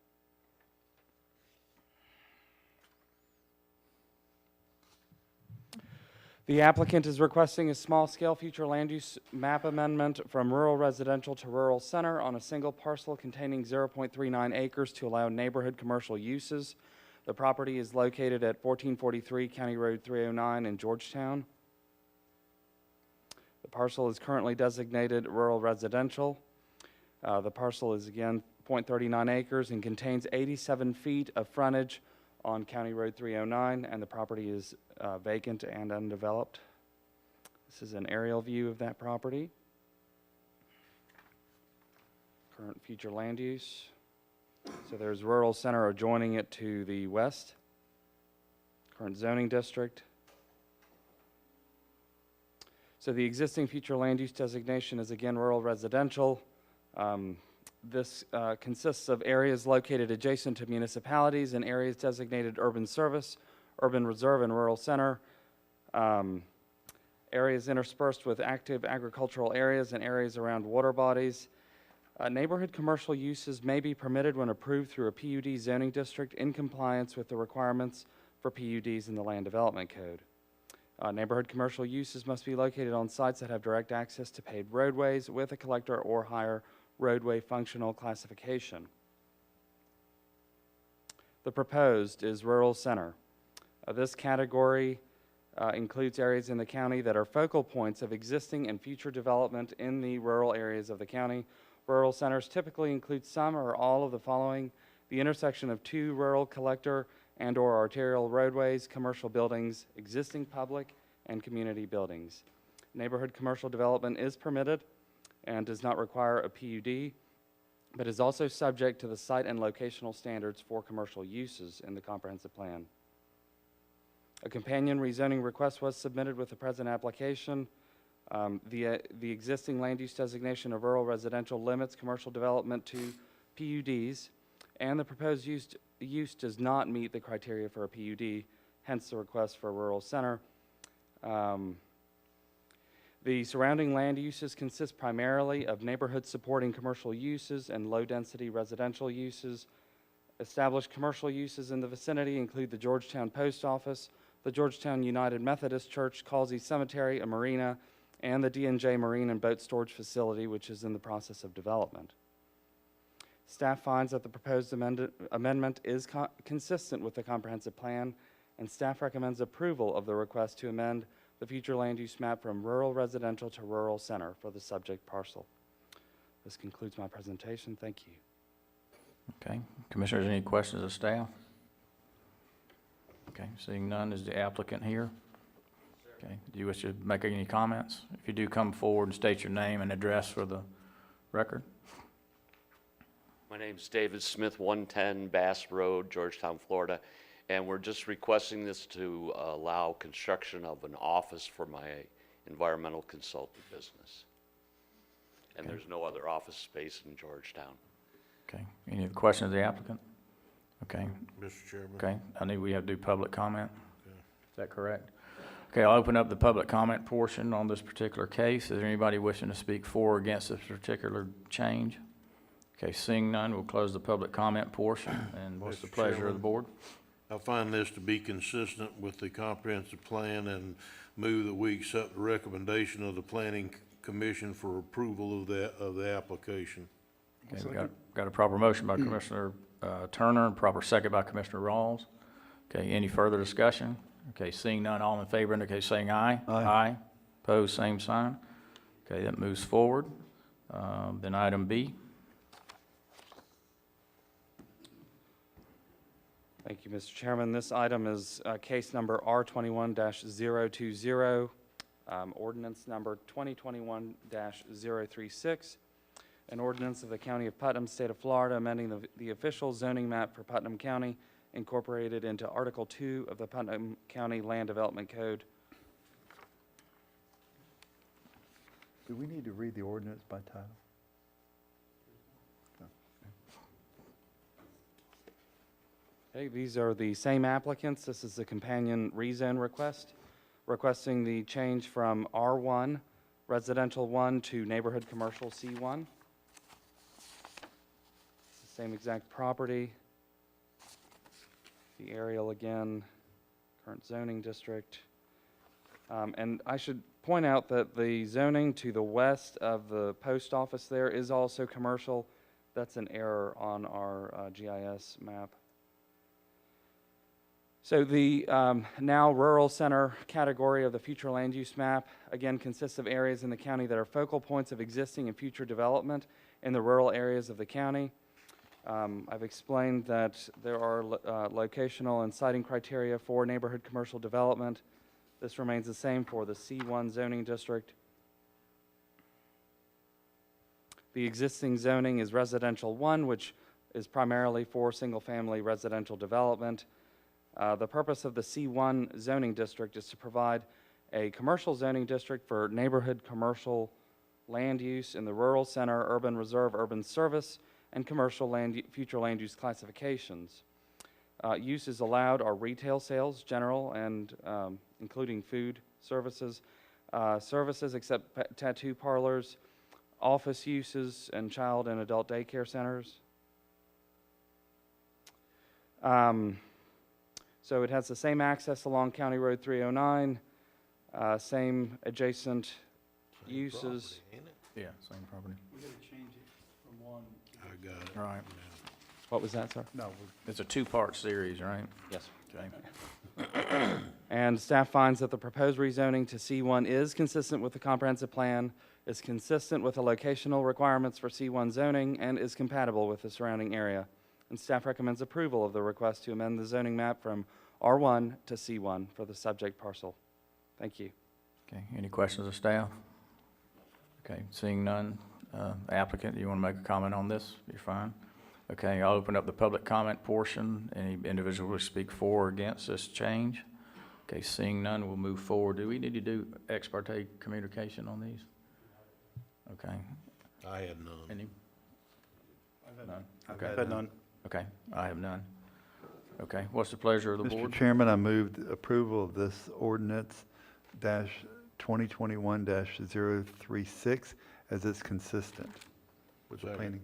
The applicant is requesting a small-scale future land use map amendment from rural residential to rural center on a single parcel containing 0.39 acres to allow neighborhood commercial uses. The property is located at 1443 County Road 309 in Georgetown. The parcel is currently designated rural residential. The parcel is again 0.39 acres and contains 87 feet of frontage on County Road 309, and the property is vacant and undeveloped. This is an aerial view of that property. Current future land use. So there's rural center adjoining it to the west. Current zoning district. So the existing future land use designation is again rural residential. This consists of areas located adjacent to municipalities and areas designated urban service, urban reserve, and rural center. Areas interspersed with active agricultural areas and areas around water bodies. Neighborhood commercial uses may be permitted when approved through a PUD zoning district in compliance with the requirements for PUDs in the Land Development Code. Neighborhood commercial uses must be located on sites that have direct access to paved roadways with a collector or higher roadway functional classification. The proposed is rural center. This category includes areas in the county that are focal points of existing and future development in the rural areas of the county. Rural centers typically include some or all of the following: the intersection of two rural collector and/or arterial roadways, commercial buildings, existing public and community buildings. Neighborhood commercial development is permitted and does not require a PUD, but is also subject to the site and locational standards for commercial uses in the comprehensive plan. A companion rezoning request was submitted with the present application. The existing land use designation of rural residential limits commercial development to PUDs, and the proposed use does not meet the criteria for a PUD, hence the request for a rural center. The surrounding land uses consist primarily of neighborhood supporting commercial uses and low-density residential uses. Established commercial uses in the vicinity include the Georgetown Post Office, the Georgetown United Methodist Church, Causey Cemetery, a marina, and the D&J Marine and Boat Storage Facility, which is in the process of development. Staff finds that the proposed amendment is consistent with the comprehensive plan, and staff recommends approval of the request to amend the future land use map from rural residential to rural center for the subject parcel. This concludes my presentation. Thank you. Okay, Commissioners, any questions of staff? Okay, seeing none, is the applicant here? Okay, do you wish to make any comments? If you do, come forward and state your name and address for the record. My name's David Smith, 110 Bass Road, Georgetown, Florida, and we're just requesting this to allow construction of an office for my environmental consulting business. And there's no other office space in Georgetown. Okay, any other questions of the applicant? Okay. Mr. Chairman. Okay, I need we have to do public comment. Is that correct? Okay, I'll open up the public comment portion on this particular case. Is there anybody wishing to speak for or against this particular change? Okay, seeing none, we'll close the public comment portion. And what's the pleasure of the board? I find this to be consistent with the comprehensive plan and move that we accept the recommendation of the Planning Commission for approval of the application. Okay, we got a proper motion by Commissioner Turner and proper second by Commissioner Rawls. Okay, any further discussion? Okay, seeing none, all in favor indicate saying aye. Aye. Opposed, same sign. Okay, that moves forward. Then item B. Thank you, Mr. Chairman. This item is case number R21-020, ordinance number 2021-036, an ordinance of the County of Putnam, State of Florida, amending the official zoning map for Putnam County, incorporated into Article 2 of the Putnam County Land Development Code. Do we need to read the ordinance by title? Okay, these are the same applicants. This is the companion rezone request, requesting the change from R1, Residential 1, to Neighborhood Commercial C1. It's the same exact property. The aerial again, current zoning district. And I should point out that the zoning to the west of the post office there is also commercial. That's an error on our GIS map. So the now rural center category of the future land use map, again, consists of areas in the county that are focal points of existing and future development in the rural areas of the county. I've explained that there are locational and siting criteria for neighborhood commercial development. This remains the same for the C1 zoning district. The existing zoning is residential 1, which is primarily for single-family residential development. The purpose of the C1 zoning district is to provide a commercial zoning district for neighborhood commercial land use in the rural center, urban reserve, urban service, and commercial future land use classifications. Uses allowed are retail sales, general, and including food services, services except tattoo parlors, office uses, and child and adult daycare centers. So it has the same access along County Road 309, same adjacent uses. Yeah, same property. We gotta change it from one. I got it. Right. What was that, sir? No, It's a two-part series, right? Yes. Okay. And staff finds that the proposed rezoning to C1 is consistent with the comprehensive plan, is consistent with the locational requirements for C1 zoning, and is compatible with the surrounding area. And staff recommends approval of the request to amend the zoning map from R1 to C1 for the subject parcel. Thank you. Okay, any questions of staff? Okay, seeing none, applicant, you want to make a comment on this? You're fine. Okay, I'll open up the public comment portion. Any individual will speak for or against this change? Okay, seeing none, we'll move forward. Do we need to do ex parte communication on these? Okay. I had none. Any? None? I've Okay. had none. Okay, I have none. Okay, what's the pleasure of the board? Mr. Chairman, I moved approval of this ordinance dash 2021-036 as it's consistent with the Second. planning.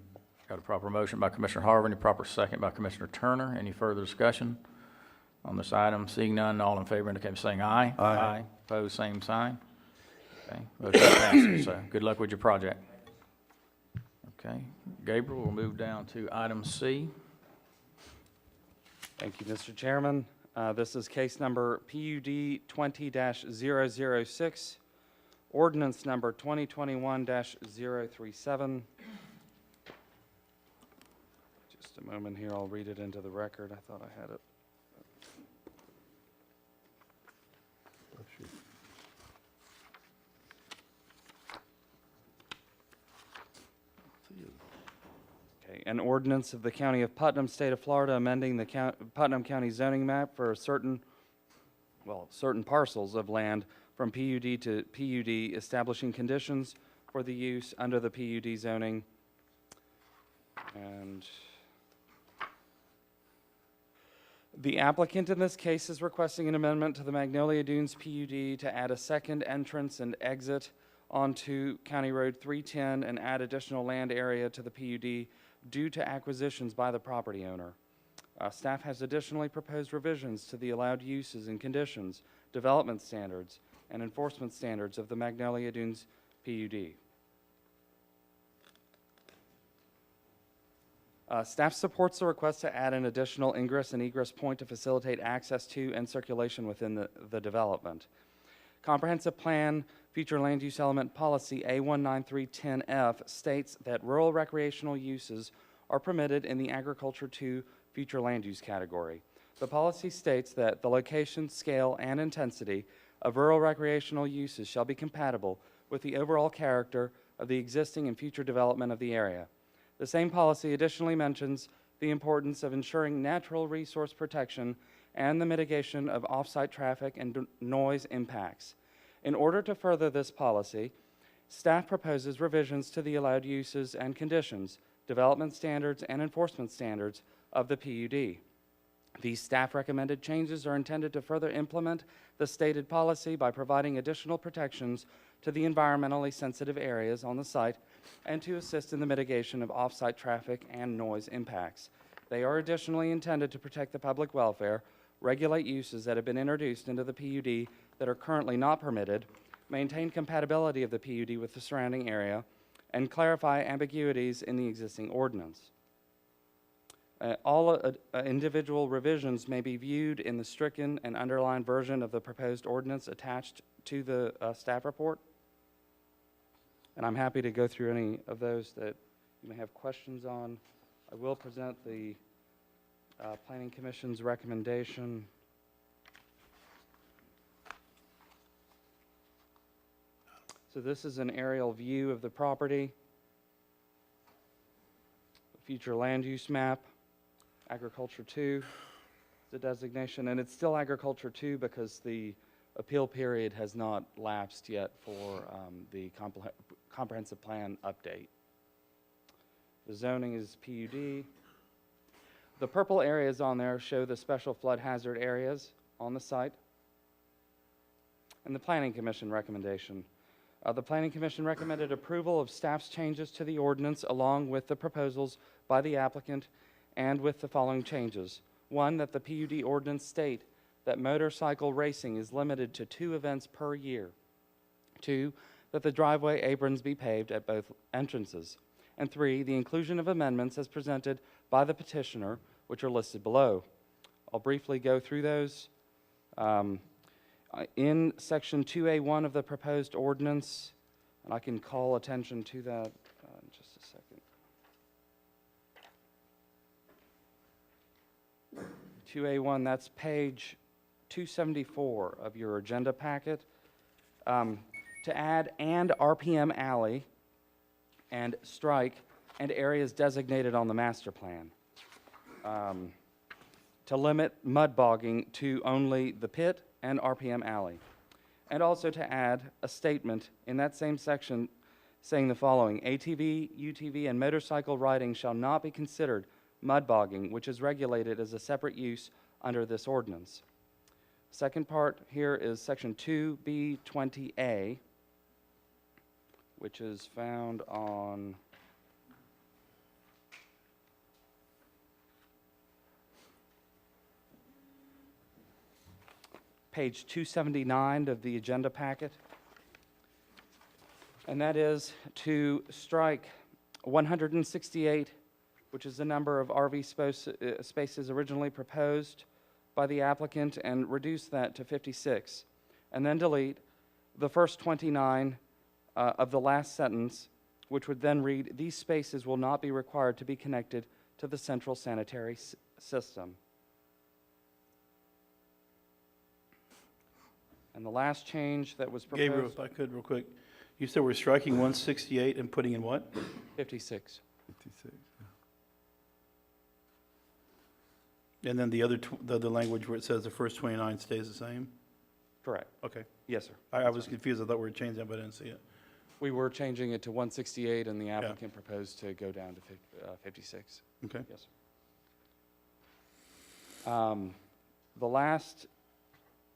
Got a proper motion by Commissioner Harvey, a proper second by Commissioner Turner. Any further discussion on this item? Seeing none, all in favor indicate by saying aye. Aye. Opposed, same sign. Okay, motion passes. So good luck with your project. Okay, Gabriel, we'll move down to item C. Thank you, Mr. Chairman. This is case number PUD 20-006, ordinance number 2021-037. Just a moment here, I'll read it into the record. I thought I had it. Okay, an ordinance of the County of Putnam, State of Florida, amending the Putnam County zoning map for certain parcels of land from PUD to PUD, establishing conditions for the use under the PUD zoning. And the applicant in this case is requesting an amendment to the Magnolia Dunes PUD to add a second entrance and exit onto County Road 310 and add additional land area to the PUD due to acquisitions by the property owner. Staff has additionally proposed revisions to the allowed uses and conditions, development standards, and enforcement standards of the Magnolia Dunes PUD. Staff supports the request to add an additional ingress and egress point to facilitate access to and circulation within the development. Comprehensive Plan Future Land Use Element Policy A19310F states that rural recreational uses are permitted in the Agriculture 2 Future Land Use category. The policy states that the location, scale, and intensity of rural recreational uses shall be compatible with the overall character of the existing and future development of the area. The same policy additionally mentions the importance of ensuring natural resource protection and the mitigation of off-site traffic and noise impacts. In order to further this policy, staff proposes revisions to the allowed uses and conditions, development standards, and enforcement standards of the PUD. These staff-recommended changes are intended to further implement the stated policy by providing additional protections to the environmentally sensitive areas on the site and to assist in the mitigation of off-site traffic and noise impacts. They are additionally intended to protect the public welfare, regulate uses that have been introduced into the PUD that are currently not permitted, maintain compatibility of the PUD with the surrounding area, and clarify ambiguities in the existing ordinance. All individual revisions may be viewed in the stricken and underlined version of the proposed ordinance attached to the staff report. And I'm happy to go through any of those that you may have questions on. I will present the Planning Commission's recommendation. So this is an aerial view of the property, future land use map, Agriculture 2, the designation, and it's still Agriculture 2 because the appeal period has not lapsed yet for the comprehensive plan update. The zoning is PUD. The purple areas on there show the special flood hazard areas on the site. And the Planning Commission recommendation. The Planning Commission recommended approval of staff's changes to the ordinance along with the proposals by the applicant and with the following changes. One, that the PUD ordinance state that motorcycle racing is limited to 2 events per year. 2, that the driveway aprons be paved at both entrances. And 3, the inclusion of amendments as presented by the petitioner, which are listed below. I'll briefly go through those. In Section 2A1 of the proposed ordinance, and I can call attention to that in just a second. 2A1, that's page 274 of your agenda packet. To add "and RPM alley" and strike "and areas designated on the master plan." To limit mud bogging to only the pit and RPM alley. And also to add a statement in that same section saying the following: ATV, UTV, and motorcycle riding shall not be considered mud bogging, which is regulated as a separate use under this ordinance. Second part here is Section 2B20A, which is found on page 279 of the agenda packet. And that is to strike 168, which is the number of RV spaces originally proposed by the applicant, and reduce that to 56. And then delete the first 29 of the last sentence, which would then read, "These spaces will not be required to be connected to the central sanitary system." And the last change that was proposed... Gabriel, if I could real quick, you said we're striking 168 and putting in what? 56. 56. And then the other language where it says the first 29 stays the same? Correct. Okay. Yes, sir. I was confused. I thought we were changing it, but I didn't see it. We were changing it to 168, and the applicant proposed to go down to 56. Okay. Yes, sir. The last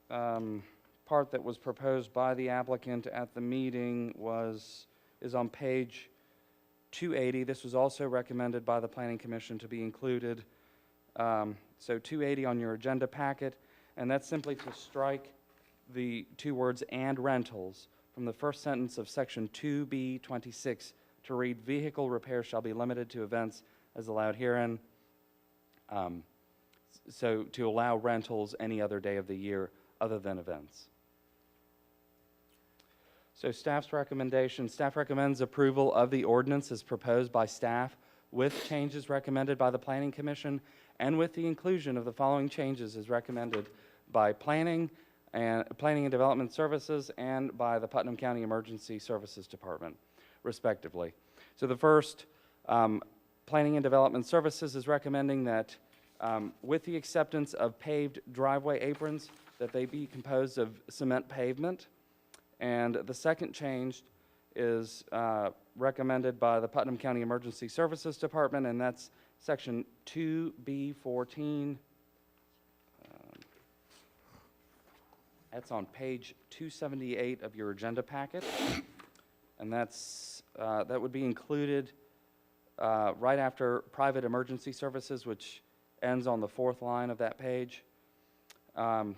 part that was proposed by the applicant at the meeting is on page 280. This was also recommended by the Planning Commission to be included. So 280 on your agenda packet, and that's simply to strike the 2 words "and rentals" from the first sentence of Section 2B26 to read, "Vehicle repairs shall be limited to events as allowed herein. So to allow rentals any other day of the year other than events. So staff's recommendation, staff recommends approval of the ordinance as proposed by staff with changes recommended by the Planning Commission and with the inclusion of the following changes as recommended by Planning and Development Services and by the Putnam County Emergency Services Department, respectively. So the first, Planning and Development Services is recommending that with the acceptance of paved driveway aprons, that they be composed of cement pavement. And the second change is recommended by the Putnam County Emergency Services Department, and that's section 2B14. That's on page 278 of your agenda packet. And that's, that would be included right after private emergency services, which ends on the 4th line of that page. And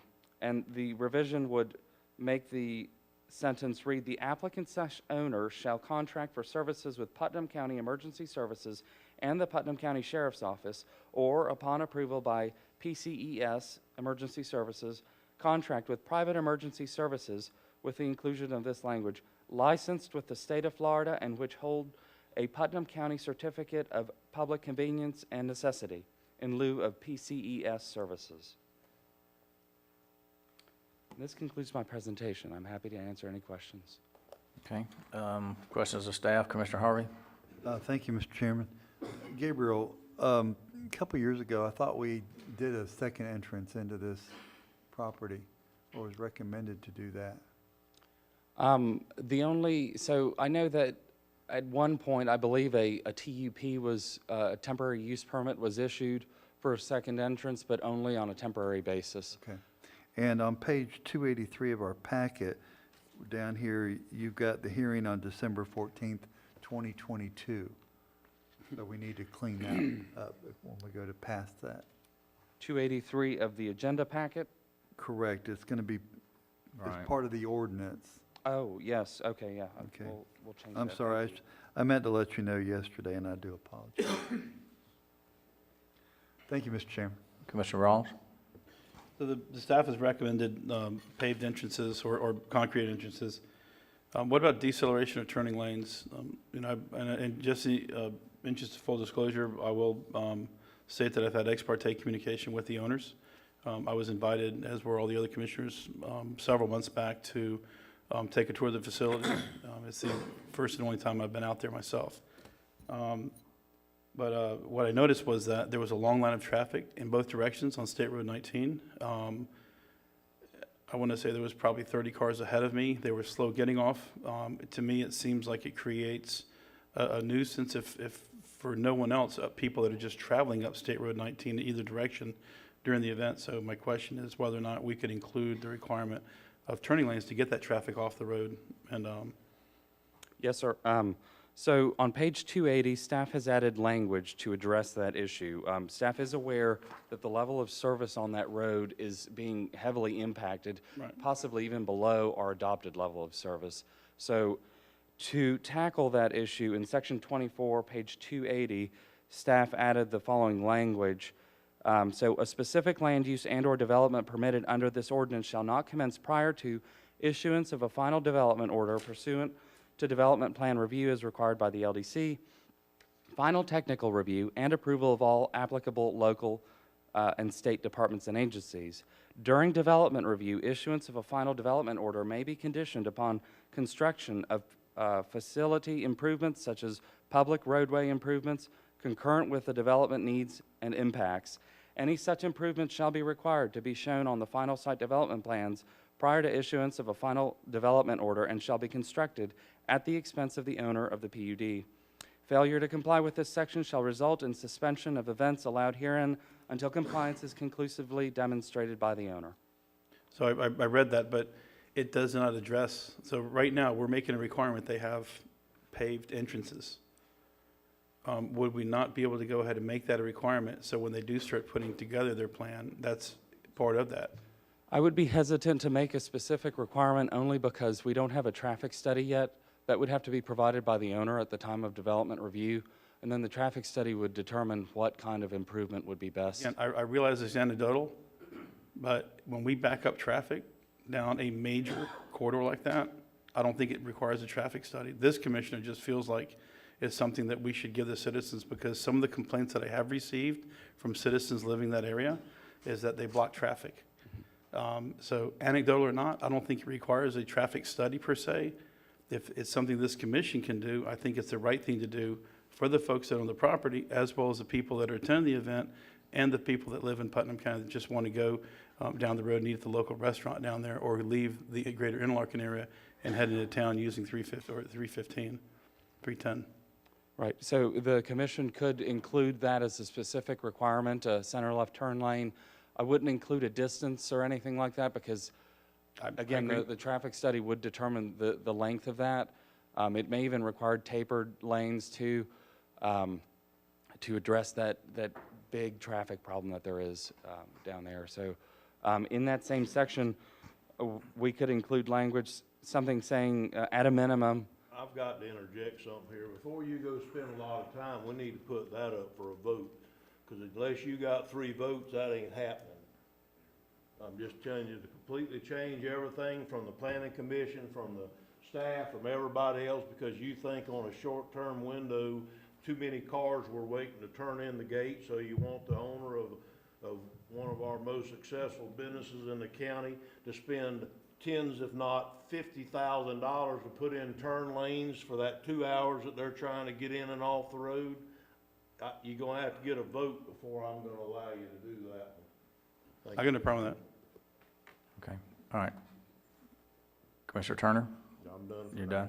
the revision would make the sentence read, the applicant/owner shall contract for services with Putnam County Emergency Services and the Putnam County Sheriff's Office, or upon approval by PCES Emergency Services, contract with private emergency services with the inclusion of this language, licensed with the state of Florida and which hold a Putnam County Certificate of Public Convenience and Necessity in lieu of PCES services. This concludes my presentation. I'm happy to answer any questions. Okay. Questions of staff, Commissioner Harvey? Thank you, Mr. Chairman. Gabriel, a couple years ago, I thought we did a second entrance into this property, or was recommended to do that. So I know that at one point, I believe a TUP was, a temporary use permit was issued for a second entrance, but only on a temporary basis. Okay. And on page 283 of our packet, down here, you've got the hearing on December 14th, 2022. So we need to clean that up when we go to pass that. 283 of the agenda packet? Correct. It's going to be, Right. it's part of the ordinance. Oh, yes, okay, yeah. Okay. We'll change that. I'm sorry, I meant to let you know yesterday, and I do apologize. Thank you, Mr. Chairman. Commissioner Rawls? So the staff has recommended paved entrances or concrete entrances. What about deceleration or turning lanes? And just the interest of full disclosure, I will state that I've had ex parte communication with the owners. I was invited, as were all the other commissioners, several months back to take a tour of the facility. It's the first and only time I've been out there myself. But what I noticed was that there was a long line of traffic in both directions on State Road 19. I want to say there was probably 30 cars ahead of me. They were slow getting off. To me, it seems like it creates a nuisance if for no one else, people that are just traveling up State Road 19 in either direction during the event. So my question is whether or not we could include the requirement of turning lanes to get that traffic off the road. And Yes, sir. So on page 280, staff has added language to address that issue. Staff is aware that the level of service on that road is being heavily impacted, Right. possibly even below our adopted level of service. So to tackle that issue, in section 24, page 280, staff added the following language. So a specific land use and/or development permitted under this ordinance shall not commence prior to issuance of a final development order pursuant to development plan review as required by the LDC, final technical review, and approval of all applicable local and state departments and agencies. During development review, issuance of a final development order may be conditioned upon construction of facility improvements such as public roadway improvements concurrent with the development needs and impacts. Any such improvements shall be required to be shown on the final site development plans prior to issuance of a final development order and shall be constructed at the expense of the owner of the PUD. Failure to comply with this section shall result in suspension of events allowed herein until compliance is conclusively demonstrated by the owner. so I read that, but it does not address, so right now, we're making a requirement they have paved entrances. Would we not be able to go ahead and make that a requirement, so when they do start putting together their plan, that's part of that? I would be hesitant to make a specific requirement only because we don't have a traffic study yet. That would have to be provided by the owner at the time of development review. and then the traffic study would determine what kind of improvement would be best. And I realize it's anecdotal, but when we back up traffic down a major corridor like that, I don't think it requires a traffic study. This commissioner just feels like it's something that we should give the citizens, because some of the complaints that I have received from citizens living in that area is that they block traffic. So anecdotal or not, I don't think it requires a traffic study per se. If it's something this commission can do, I think it's the right thing to do for the folks that own the property, as well as the people that are attending the event and the people that live in Putnam County that just want to go down the road and eat at the local restaurant down there, or leave the greater Interlaken area and head into town using 310. Right, so the commission could include that as a specific requirement, a center left turn lane. I wouldn't include a distance or anything like that, because, again, the traffic study would determine the length of that. It may even require tapered lanes to address that big traffic problem that there is down there. So in that same section, we could include language, something saying at a minimum. I've got to interject something here. Before you go spend a lot of time, we need to put that up for a vote, because unless you got 3 votes, that ain't happening. I'm just telling you to completely change everything from the planning commission, from the staff, from everybody else, because you think on a short-term window, too many cars were waiting to turn in the gate, so you want the owner of one of our most successful businesses in the county to spend tens, if not $50,000 to put in turn lanes for that 2 hours that they're trying to get in and off the road. You're gonna have to get a vote before I'm gonna allow you to do that one. I got no problem with that. Okay, all right. Commissioner Turner? I'm done. You're done?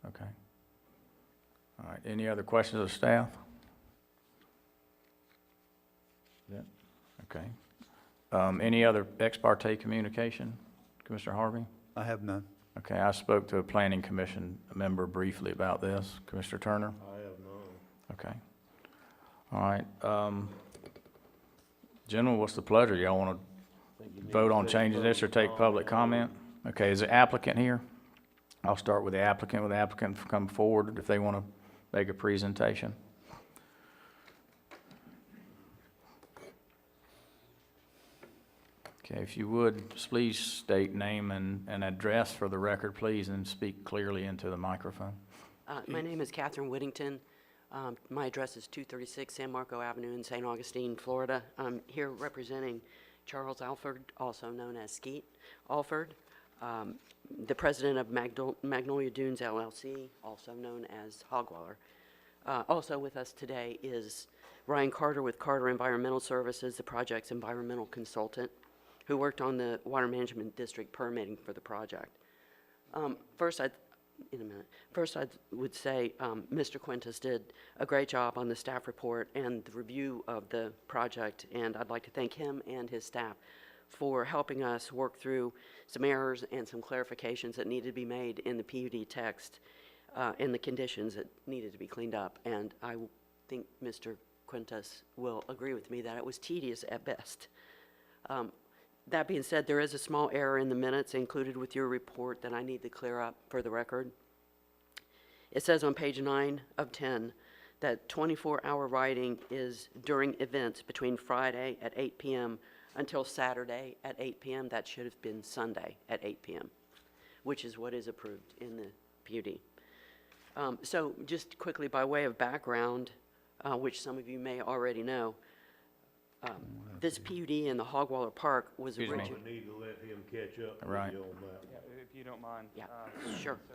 Okay. All right, any other questions of staff? Yeah. Okay. Any other ex parte communication, Commissioner Harvey? I have none. Okay, I spoke to a planning commission member briefly about this. Commissioner Turner? I have none. Okay. All right. Gentlemen, what's the pleasure? Y'all want to vote on changing this or take public comment? Okay, is the applicant here? I'll start with the applicant. Will the applicant come forward if they want to make a presentation? Okay, if you would, please state name and address for the record, please, and speak clearly into the microphone. My name is Catherine Whittington. My address is 236 San Marco Avenue in St. Augustine, Florida. I'm here representing Charles Alford, also known as Skeet Alford, the president of Magnolia Dunes LLC, also known as Hogwaller. Also with us today is Ryan Carter with Carter Environmental Services, the project's environmental consultant, who worked on the Water Management District permitting for the project. First, I would say Mr. Quintus did a great job on the staff report and the review of the project, and I'd like to thank him and his staff for helping us work through some errors and some clarifications that needed to be made in the PUD text and the conditions that needed to be cleaned up. And I think Mr. Quintus will agree with me that it was tedious at best. That being said, there is a small error in the minutes included with your report that I need to clear up for the record. It says on page 9 of 10 that 24-hour writing is during events between Friday at 8 p.m. until Saturday at 8 p.m. That should have been Sunday at 8 p.m., which is what is approved in the PUD. So just quickly by way of background, which some of you may already know, this PUD in the Hogwaller Park was originally... We need to let him catch up Right. with you on that. Yeah, if you don't mind. Yeah, sure. So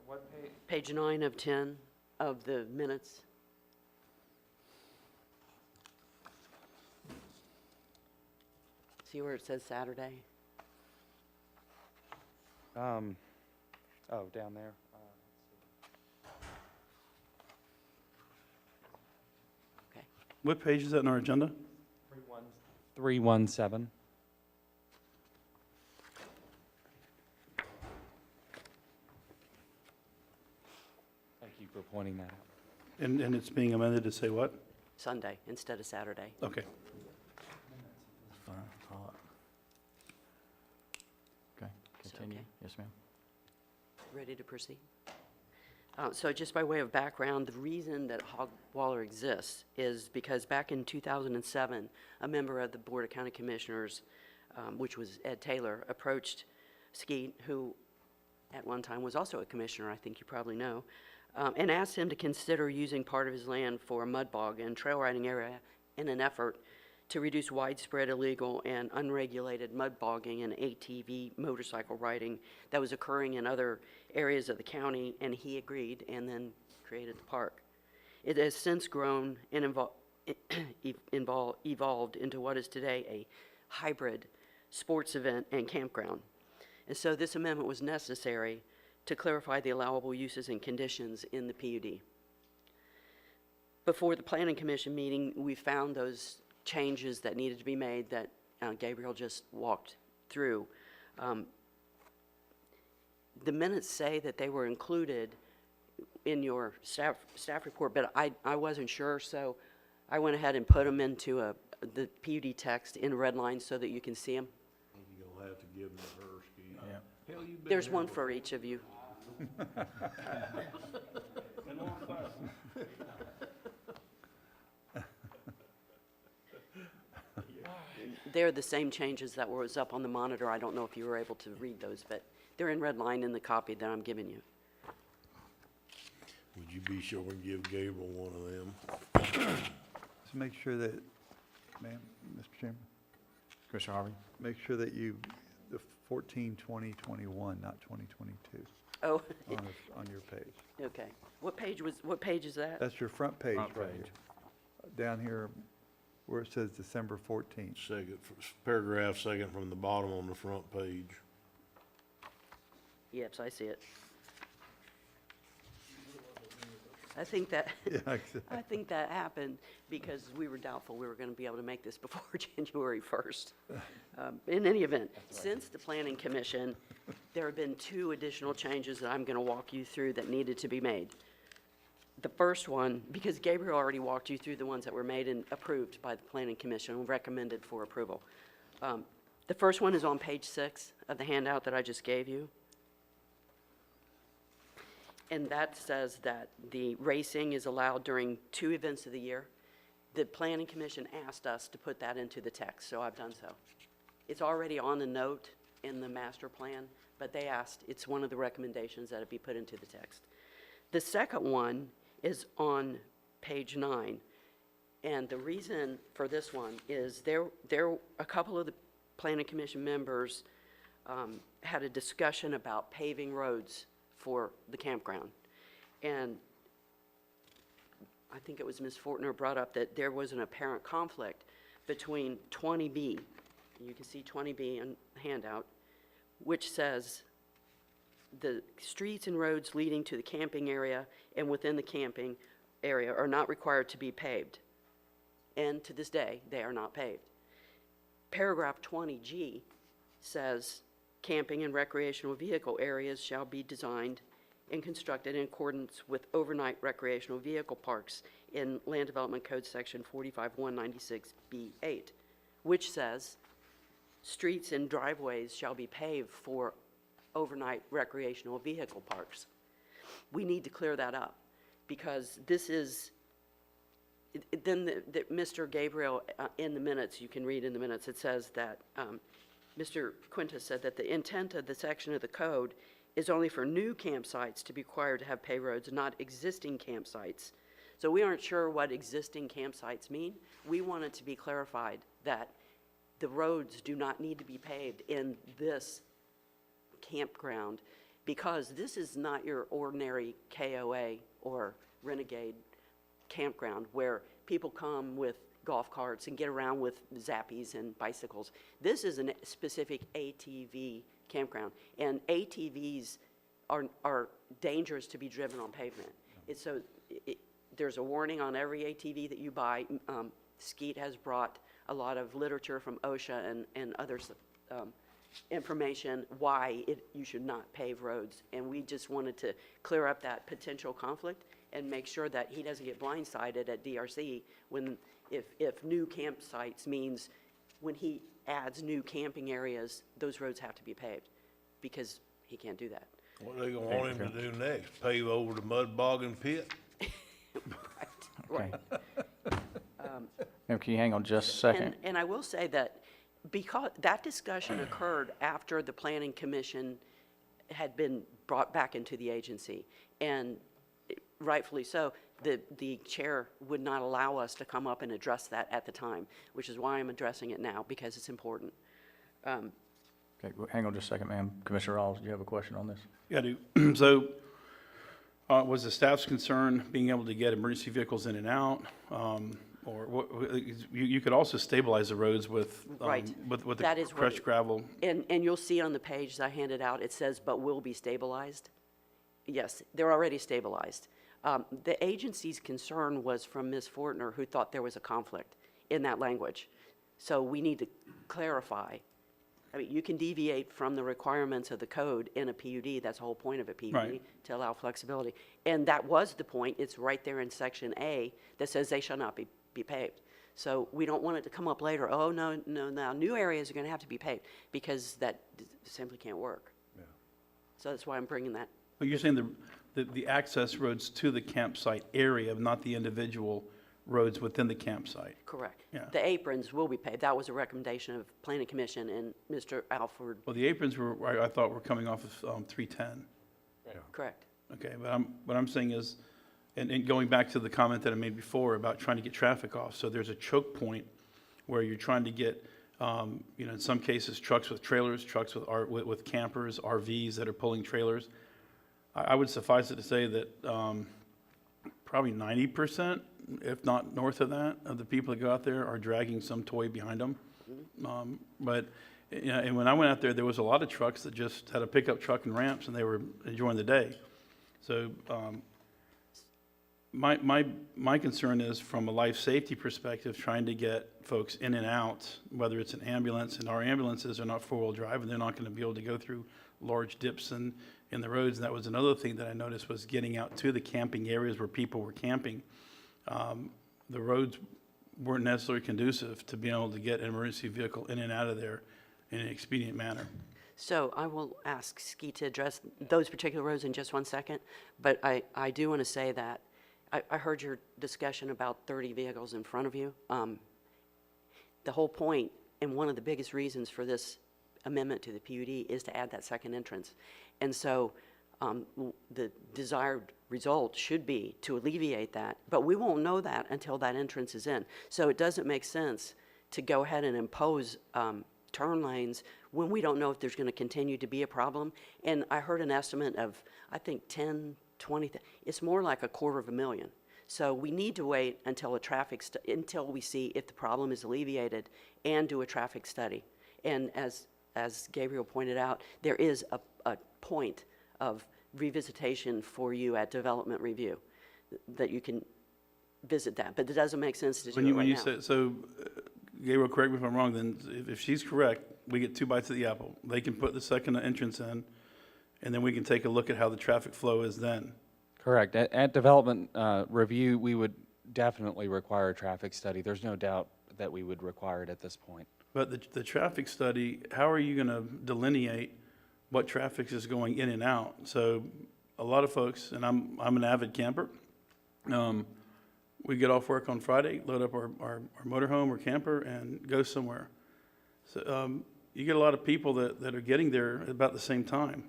what page? Page 9 of 10 of the minutes. See where it says Saturday? Oh, down there. Okay. What page is that in our agenda? 317. Thank you for pointing that out. And it's being amended to say what? Sunday instead of Saturday. Okay. Fine, okay, So, continue. okay. Yes, ma'am. Ready to proceed? So just by way of background, the reason that hog waller exists is because back in 2007, a member of the Board of County Commissioners, which was Ed Taylor, approached Skeet, who at one time was also a commissioner, I think you probably know, and asked him to consider using part of his land for a mud bog and trail riding area in an effort to reduce widespread illegal and unregulated mud bogging and ATV motorcycle riding that was occurring in other areas of the county, and he agreed and then created the park. It has since grown and evolved into what is today a hybrid sports event and campground. And so this amendment was necessary to clarify the allowable uses and conditions in the PUD. Before the Planning Commission meeting, we found those changes that needed to be made that Gabriel just walked through. The minutes say that they were included in your staff report, but I wasn't sure, so I went ahead and put them into the PUD text in red lines so that you can see them. You're gonna have to give them to her, Skeet. Yeah. Hell, you been There's here one before. for each of you. Been on fire. They're the same changes that was up on the monitor. I don't know if you were able to read those, but they're in red line in the copy that I'm giving you. Would you be sure and give Gabriel one of them? Just make sure that, ma'am, Mr. Chairman, Commissioner Harvey? make sure that the 14/20/21, not 2022, Oh, on your page. okay. What page is that? That's your front page Front right page. here. Down here where it says December 14th. Second, paragraph second from the bottom on the front page. Yep, so I see it. I think that, Yeah, exactly. I think that happened because we were doubtful we were going to be able to make this before January 1st. In any event, since the Planning Commission, there have been two additional changes that I'm going to walk you through that needed to be made. The first one, because Gabriel already walked you through the ones that were made and approved by the Planning Commission and recommended for approval. The first one is on page 6 of the handout that I just gave you. And that says that the racing is allowed during 2 events of the year. The Planning Commission asked us to put that into the text, so I've done so. It's already on the note in the master plan, but they asked, it's one of the recommendations that it be put into the text. The second one is on page 9, and the reason for this one is a couple of the Planning Commission members had a discussion about paving roads for the campground. And I think it was Ms. Fortner brought up that there was an apparent conflict between 20B, you can see 20B in the handout, which says the streets and roads leading to the camping area and within the camping area are not required to be paved. And to this day, they are not paved. Paragraph 20G says camping and recreational vehicle areas shall be designed and constructed in accordance with overnight recreational vehicle parks in Land Development Code Section 45196B8, which says streets and driveways shall be paved for overnight recreational vehicle parks. We need to clear that up because this is, then Mr. Gabriel, in the minutes, you can read in the minutes, it says that Mr. Quintus said that the intent of the section of the code is only for new campsites to be required to have paved roads, not existing campsites. So we aren't sure what existing campsites mean. We want it to be clarified that the roads do not need to be paved in this campground because this is not your ordinary KOA or renegade campground where people come with golf carts and get around with zappies and bicycles. This is a specific ATV campground, and ATVs are dangerous to be driven on pavement. There's a warning on every ATV that you buy. Skeet has brought a lot of literature from OSHA and others, information why you should not pave roads, and we just wanted to clear up that potential conflict and make sure that he doesn't get blindsided at DRC when if new campsites means when he adds new camping areas, those roads have to be paved because he can't do that. What they gonna want him to do next? Pave over the mud bogging pit? Okay. Ma'am, can you hang on just a second? And I will say that because that discussion occurred after the Planning Commission had been brought back into the agency, and rightfully so, the chair would not allow us to come up and address that at the time, which is why I'm addressing it now, because it's important. Okay, hang on just a second, ma'am. Commissioner Rawls, do you have a question on this? Yeah, I do. So, was the staff's concern being able to get emergency vehicles in and out? Or what, you could also stabilize the roads with, Right. with That the is what crushed it- gravel. And you'll see on the page that I handed out, it says, "but will be stabilized." Yes, they're already stabilized. The agency's concern was from Ms. Fortner, who thought there was a conflict in that language. So we need to clarify. I mean, you can deviate from the requirements of the code in a PUD. That's the whole point of a PUD, Right. to allow flexibility. And that was the point. It's right there in Section A that says they shall not be paved. So we don't want it to come up later, oh, no, now new areas are going to have to be paved, because that simply can't work. Yeah. So that's why I'm bringing that. But you're saying the access roads to the campsite area, not the individual roads within the campsite? Correct. Yeah. The aprons will be paved. That was a recommendation of Planning Commission and Mr. Alford. Well, the aprons were, I thought were coming off of 310. Correct. Okay, but what I'm saying is, and going back to the comment that I made before about trying to get traffic off, so there's a choke point where you're trying to get, in some cases, trucks with trailers, trucks with campers, RVs that are pulling trailers. I would suffice it to say that probably 90%, if not north of that, of the people that go out there are dragging some toy behind them. But, and when I went out there, there was a lot of trucks that just had a pickup truck and ramps, and they were enjoying the day. So my concern is, from a life safety perspective, trying to get folks in and out, whether it's an ambulance, and our ambulances are not four-wheel drive, and they're not going to be able to go through large dips in the roads. And that was another thing that I noticed, was getting out to the camping areas where people were camping. The roads weren't necessarily conducive to being able to get an emergency vehicle in and out of there in an expedient manner. So I will ask Ski to address those particular roads in just one second, but I do want to say that I heard your discussion about 30 vehicles in front of you. The whole point, and one of the biggest reasons for this amendment to the PUD, is to add that second entrance. And so the desired result should be to alleviate that, but we won't know that until that entrance is in. So it doesn't make sense to go ahead and impose turn lanes when we don't know if there's going to continue to be a problem. And I heard an estimate of, I think, 10, 20, it's more like $250,000. So we need to wait until until we see if the problem is alleviated, and do a traffic study. And as Gabriel pointed out, there is a point of revisitation for you at development review, that you can visit that. But it doesn't make sense to do it right now. Say, so, Gabriel, correct me if I'm wrong, then if she's correct, we get two bites of the apple. They can put the second entrance in, and then we can take a look at how the traffic flow is then. Correct. At development review, we would definitely require a traffic study. There's no doubt that we would require it at this point. But the traffic study, how are you going to delineate what traffic is going in and out? So a lot of folks, and I'm an avid camper, we get off work on Friday, load up our motorhome or camper, and go somewhere. So you get a lot of people that are getting there at about the same time.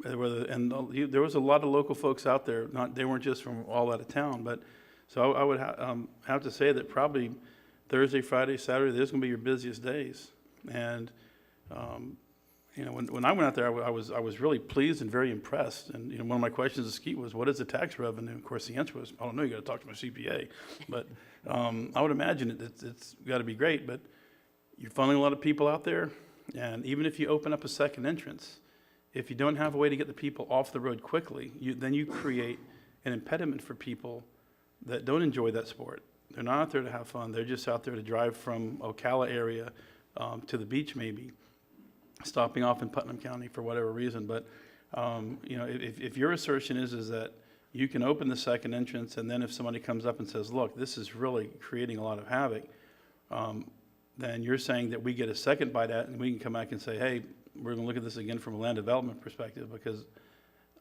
There was a lot of local folks out there. They weren't just from all out of town, but so I would have to say that probably Thursday, Friday, Saturday, those are going to be your busiest days. And when I went out there, I was really pleased and very impressed. And one of my questions to Skeet was, "What is the tax revenue?" Of course, the answer was, "I don't know. You got to talk to my CPA." But I would imagine it's got to be great. But you're funneling a lot of people out there, and even if you open up a second entrance, if you don't have a way to get the people off the road quickly, then you create an impediment for people that don't enjoy that sport. They're not out there to have fun. They're just out there to drive from Ocala area to the beach, maybe, stopping off in Putnam County for whatever reason. But if your assertion is that you can open the second entrance, and then if somebody comes up and says, "Look, this is really creating a lot of havoc," then you're saying that we get a second bite at it, and we can come back and say, "Hey, we're going to look at this again from a land development perspective," because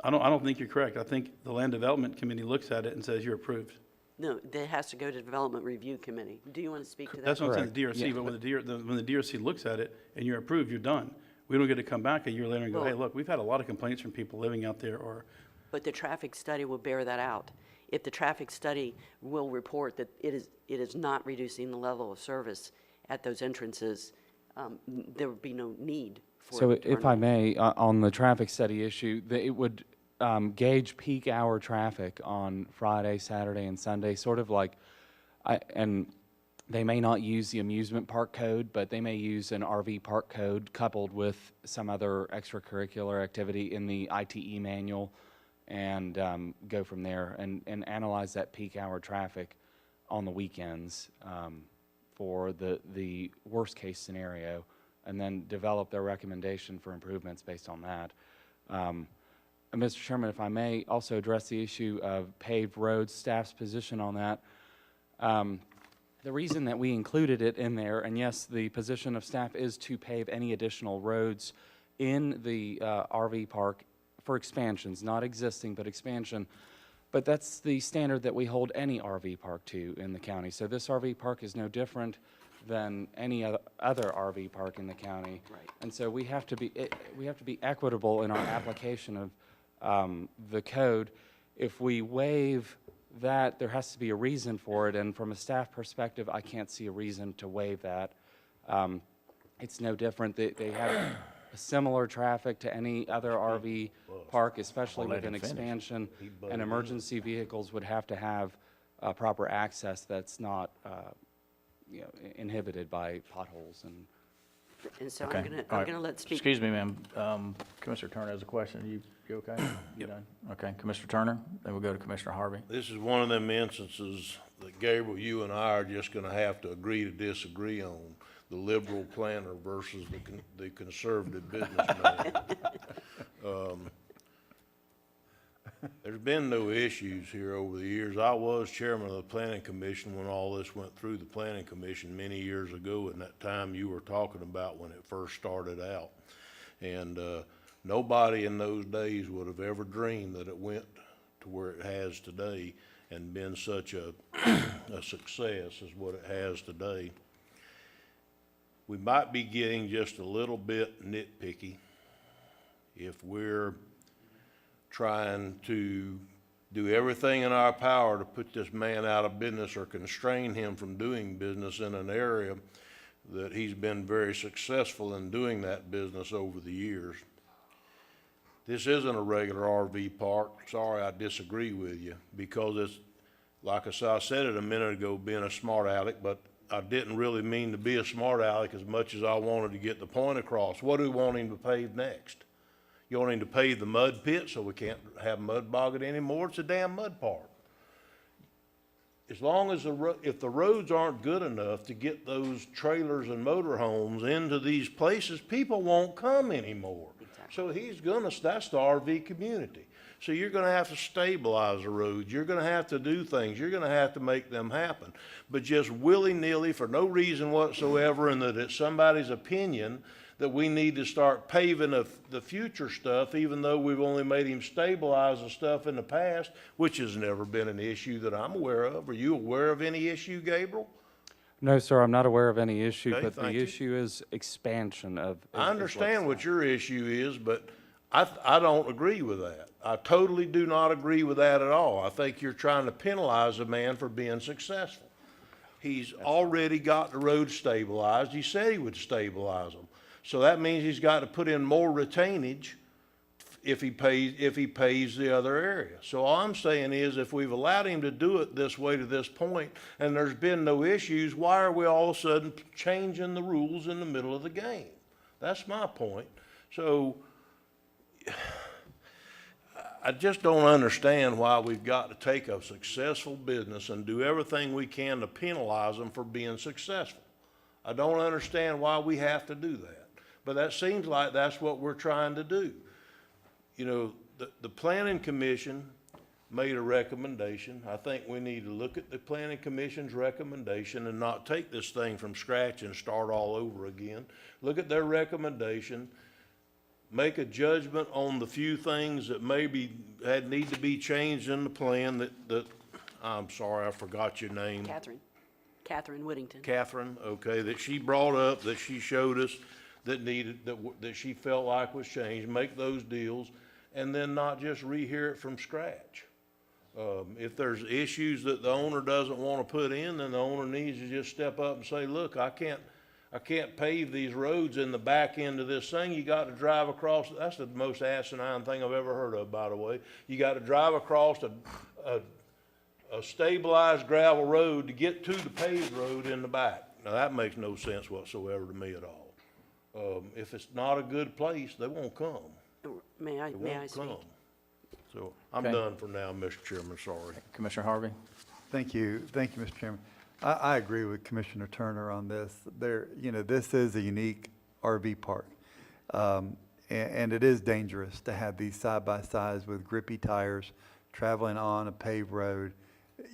I don't think you're correct. I think the Land Development Committee looks at it and says you're approved. No, that has to go to Development Review Committee. Do you want to speak to that? That's what I'm saying, the DRC, but when the DRC looks at it and you're approved, you're done. We don't get to come back a year later and go, hey, look, we've had a lot of complaints from people living out there, or, But the traffic study will bear that out. If the traffic study will report that it is not reducing the level of service at those entrances, there would be no need for. So it to if turn I on. may, on the traffic study issue, it would gauge peak hour traffic on Friday, Saturday, and Sunday, sort of like, and they may not use the amusement park code, but they may use an RV park code coupled with some other extracurricular activity in the ITE manual, and go from there and analyze that peak hour traffic on the weekends for the worst case scenario, and then develop their recommendation for improvements based on that. Mr. Chairman, if I may also address the issue of paved roads, staff's position on that. The reason that we included it in there, and yes, the position of staff is to pave any additional roads in the RV park for expansions, not existing, but expansion. But that's the standard that we hold any RV park to in the county. So this RV park is no different than any other RV park in the county. Right. And so we have to be equitable in our application of the code. If we waive that, there has to be a reason for it, and from a staff perspective, I can't see a reason to waive that. It's no different. They have a similar traffic to any other RV park, especially with an expansion, and emergency vehicles would have to have proper access that's not inhibited by potholes and. And so Okay. I'm All right. gonna let speak. Excuse me, ma'am. Commissioner Turner has a question. You okay? You done? Okay, Commissioner Turner, then we'll go to Commissioner Harvey. This is one of them instances that, Gabriel, you and I are just gonna have to agree to disagree on, the liberal planner versus the conservative businessman. There's been no issues here over the years. I was chairman of the planning commission when all this went through the planning commission many years ago, and that time you were talking about when it first started out. And nobody in those days would have ever dreamed that it went to where it has today and been such a success as what it has today. We might be getting just a little bit nitpicky if we're trying to do everything in our power to put this man out of business or constrain him from doing business in an area that he's been very successful in doing that business over the years. This isn't a regular RV park. Sorry, I disagree with you, because it's, like I said it a minute ago, being a smart aleck, but I didn't really mean to be a smart aleck as much as I wanted to get the point across. What do we want him to pave next? You want him to pave the mud pit so we can't have mud bogging anymore? It's a damn mud park. As long as if the roads aren't good enough to get those trailers and motorhomes into these places, people won't come anymore. So that's the RV community. So you're gonna have to stabilize the roads. You're gonna have to do things. You're gonna have to make them happen. But just willy-nilly, for no reason whatsoever, and that it's somebody's opinion that we need to start paving the future stuff, even though we've only made him stabilize the stuff in the past, which has never been an issue that I'm aware of. Are you aware of any issue, Gabriel? No, sir, I'm not aware of any issue, Okay, but the thank you. issue is expansion of. I understand what your issue is, but I don't agree with that. I totally do not agree with that at all. I think you're trying to penalize a man for being successful. He's already got the road stabilized. He said he would stabilize them. So that means he's got to put in more retainage if he pays the other area. So all I'm saying is, if we've allowed him to do it this way to this point and there's been no issues, why are we all of a sudden changing the rules in the middle of the game? That's my point. So I just don't understand why we've got to take a successful business and do everything we can to penalize them for being successful. I don't understand why we have to do that. But that seems like that's what we're trying to do. You know, the Planning Commission made a recommendation. I think we need to look at the Planning Commission's recommendation and not take this thing from scratch and start all over again. Look at their recommendation, make a judgment on the few things that maybe need to be changed in the plan that, I'm sorry, I forgot your name. Catherine Whittington. Catherine, okay, that she brought up, that she showed us, that that she felt like was changed, make those deals, and then not just rehear it from scratch. If there's issues that the owner doesn't want to put in, then the owner needs to just step up and say, look, I can't pave these roads in the back end of this thing. You got to drive across. That's the most asinine thing I've ever heard of, by the way. You got to drive across a stabilized gravel road to get to the paved road in the back. Now, that makes no sense whatsoever to me at all. If it's not a good place, they won't come. May I They speak? won't come. So I'm Okay. done for now, Mr. Chairman, sorry. Commissioner Harvey? Thank you, Mr. Chairman. I agree with Commissioner Turner on this. This is a unique RV park. And it is dangerous to have these side-by-sides with grippy tires traveling on a paved road.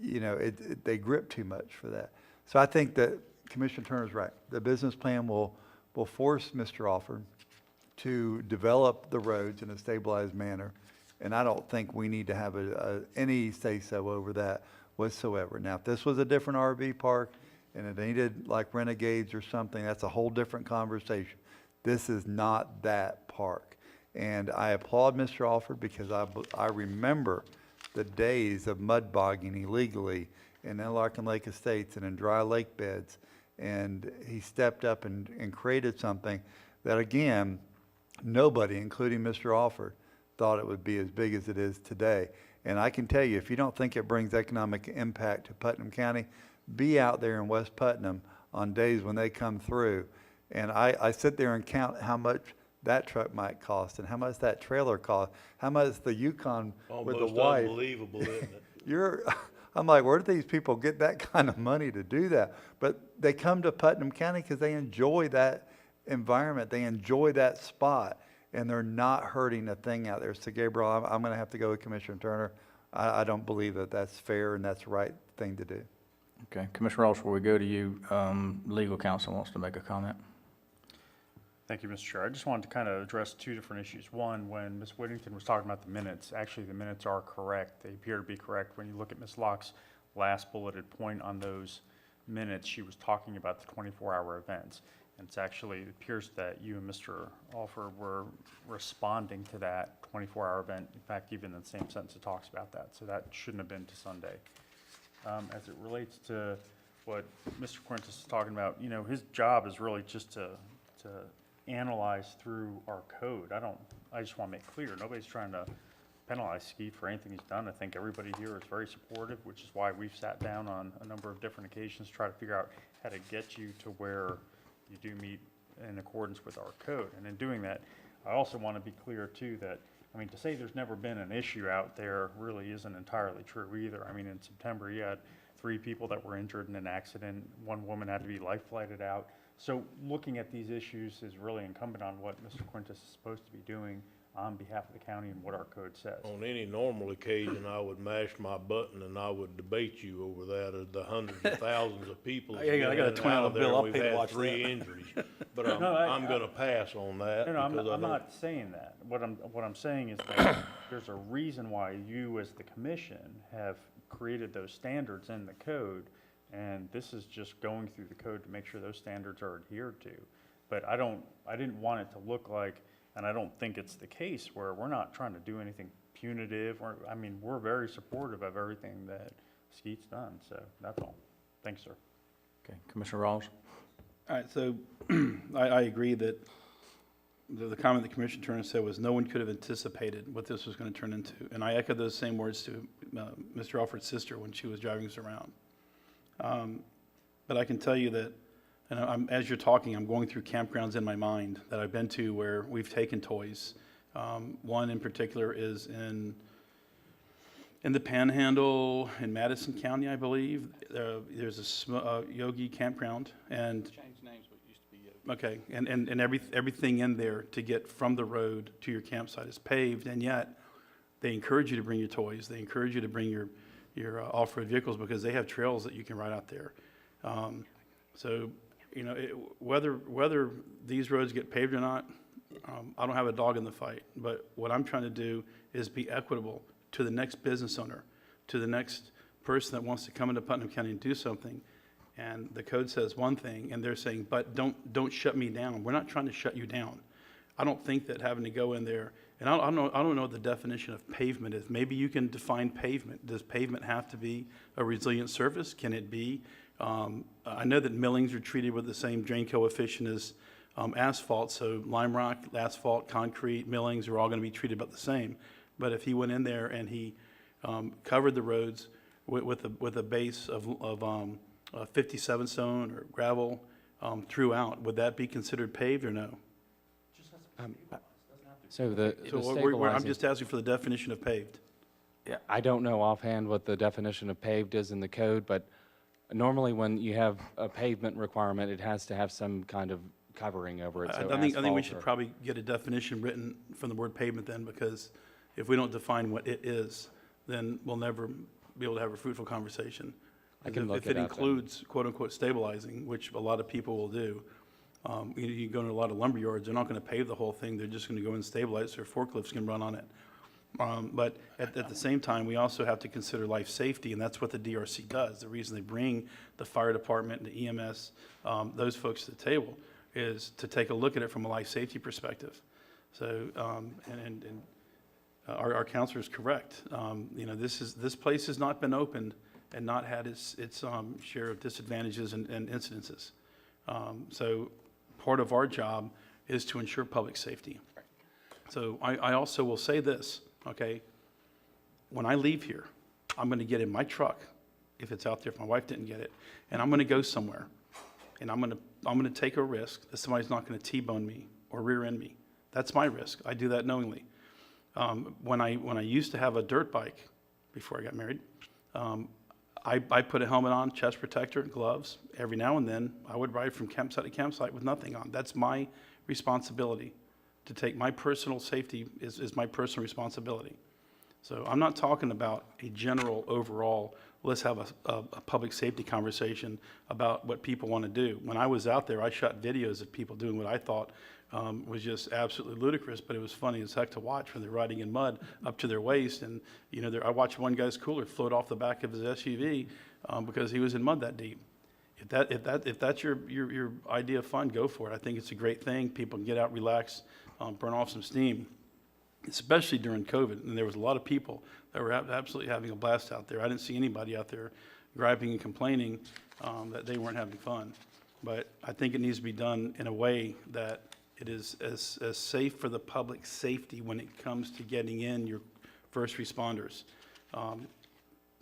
They grip too much for that. So I think that Commissioner Turner's right. The business plan will force Mr. Alford to develop the roads in a stabilized manner. And I don't think we need to have any say-so over that whatsoever. Now, if this was a different RV park and it needed like Renegades or something, that's a whole different conversation. This is not that park. And I applaud Mr. Alford because I remember the days of mud bogging illegally in Interlaken Lake Estates and in dry lake beds. And he stepped up and created something that, again, nobody, including Mr. Alford, thought it would be as big as it is today. And I can tell you, if you don't think it brings economic impact to Putnam County, be out there in West Putnam on days when they come through. And I sit there and count how much that truck might cost and how much that trailer cost, how much the Yukon with the Almost wife. unbelievable, isn't it? I'm like, where do these people get that kind of money to do that? But they come to Putnam County because they enjoy that environment. They enjoy that spot. And they're not hurting a thing out there. So, Gabriel, I'm going to have to go with Commissioner Turner. I don't believe that that's fair and that's the right thing to do. Okay, Commissioner Ross, before we go to you, legal counsel wants to make a comment. Thank you, Mr. Chair. I just wanted to kind of address two different issues. One, when Ms. Whittington was talking about the minutes, actually the minutes are correct. They appear to be correct. When you look at Ms. Locke's last bulleted point on those minutes, she was talking about the 24-hour events. And it's actually, it appears that you and Mr. Alford were responding to that 24-hour event. In fact, even in the same sentence it talks about that. So that shouldn't have been to Sunday. As it relates to what Mr. Quintus is talking about, his job is really just to analyze through our code. I just want to make clear, nobody's trying to penalize Skeet for anything he's done. I think everybody here is very supportive, which is why we've sat down on a number of different occasions to try to figure out how to get you to where you do meet in accordance with our code. And in doing that, I also want to be clear too that, to say there's never been an issue out there really isn't entirely true either. In September, you had 3 people that were injured in an accident. 1 woman had to be life flighted out. So looking at these issues is really incumbent on what Mr. Quintus is supposed to be doing on behalf of the county and what our code says. On any normal occasion, I would mash my button and I would debate you over that, of the hundreds of thousands of people. I got a $20 bill. I'll pay to watch We've had 3 that. injuries, but I'm going to pass on that. No, because I I'm don't- not saying that. What I'm saying is that there's a reason why you, as the commission, have created those standards in the code, and this is just going through the code to make sure those standards are adhered to. But I didn't want it to look like, and I don't think it's the case, where we're not trying to do anything punitive. We're very supportive of everything that Skeet's done, so that's all. Thanks, sir. Okay, Commissioner Rawls? All right, so I agree that the comment that Commissioner Turner said was no one could have anticipated what this was going to turn into. And I echo those same words to Mr. Alford's sister when she was driving us around. But I can tell you that, and as you're talking, I'm going through campgrounds in my mind that I've been to where we've taken toys. One in particular is in the Panhandle in Madison County, I believe. There's a Yogi campground, and changed names, what used to be Yogi. Okay, and everything in there to get from the road to your campsite is paved, and yet they encourage you to bring your toys. They encourage you to bring your off-road vehicles because they have trails that you can ride out there. So, you know, whether these roads get paved or not, I don't have a dog in the fight, but what I'm trying to do is be equitable to the next business owner, to the next person that wants to come into Putnam County and do something. And the code says one thing, and they're saying, but don't shut me down. We're not trying to shut you down. I don't think that having to go in there, and I don't know what the definition of pavement is. Maybe you can define pavement. Does pavement have to be a resilient surface? Can it be? I know that millings are treated with the same drain coefficient as asphalt, so lime rock, asphalt, concrete, millings are all going to be treated about the same. But if he went in there and he covered the roads with a base of 57 stone or gravel throughout, would that be considered paved or no? So the I'm just asking for the definition of paved. Yeah, I don't know offhand what the definition of paved is in the code, but normally when you have a pavement requirement, it has to have some kind of covering over it. So I think we asphalt should or- probably get a definition written from the word pavement then, because if we don't define what it is, then we'll never be able to have a fruitful conversation. I can look If it it up and- includes quote-unquote stabilizing, which a lot of people will do, you go into a lot of lumber yards, they're not going to pave the whole thing, they're just going to go and stabilize so forklifts can run on it. But at the same time, we also have to consider life safety, and that's what the DRC does. The reason they bring the fire department, the EMS, those folks to the table is to take a look at it from a life safety perspective. So, our counselor is correct. This place has not been opened and not had its share of disadvantages and incidences. So part of our job is to ensure public safety. So I also will say this, okay? When I leave here, I'm going to get in my truck, if it's out there, if my wife didn't get it, and I'm going to go somewhere, and I'm going to take a risk that somebody's not going to T-bone me or rear end me. That's my risk. I do that knowingly. When I used to have a dirt bike before I got married, I put a helmet on, chest protector, gloves. Every now and then, I would ride from campsite to campsite with nothing on. That's my responsibility. To take my personal safety is my personal responsibility. So I'm not talking about a general overall, let's have a public safety conversation about what people want to do. When I was out there, I shot videos of people doing what I thought was just absolutely ludicrous, but it was funny as heck to watch when they're riding in mud up to their waist. And, I watched one guy's cooler float off the back of his SUV because he was in mud that deep. If that's your idea of fun, go for it. I think it's a great thing. People can get out, relax, burn off some steam, especially during COVID. And there was a lot of people that were absolutely having a blast out there. I didn't see anybody out there griping and complaining that they weren't having fun. But I think it needs to be done in a way that it is as safe for the public safety when it comes to getting in your first responders.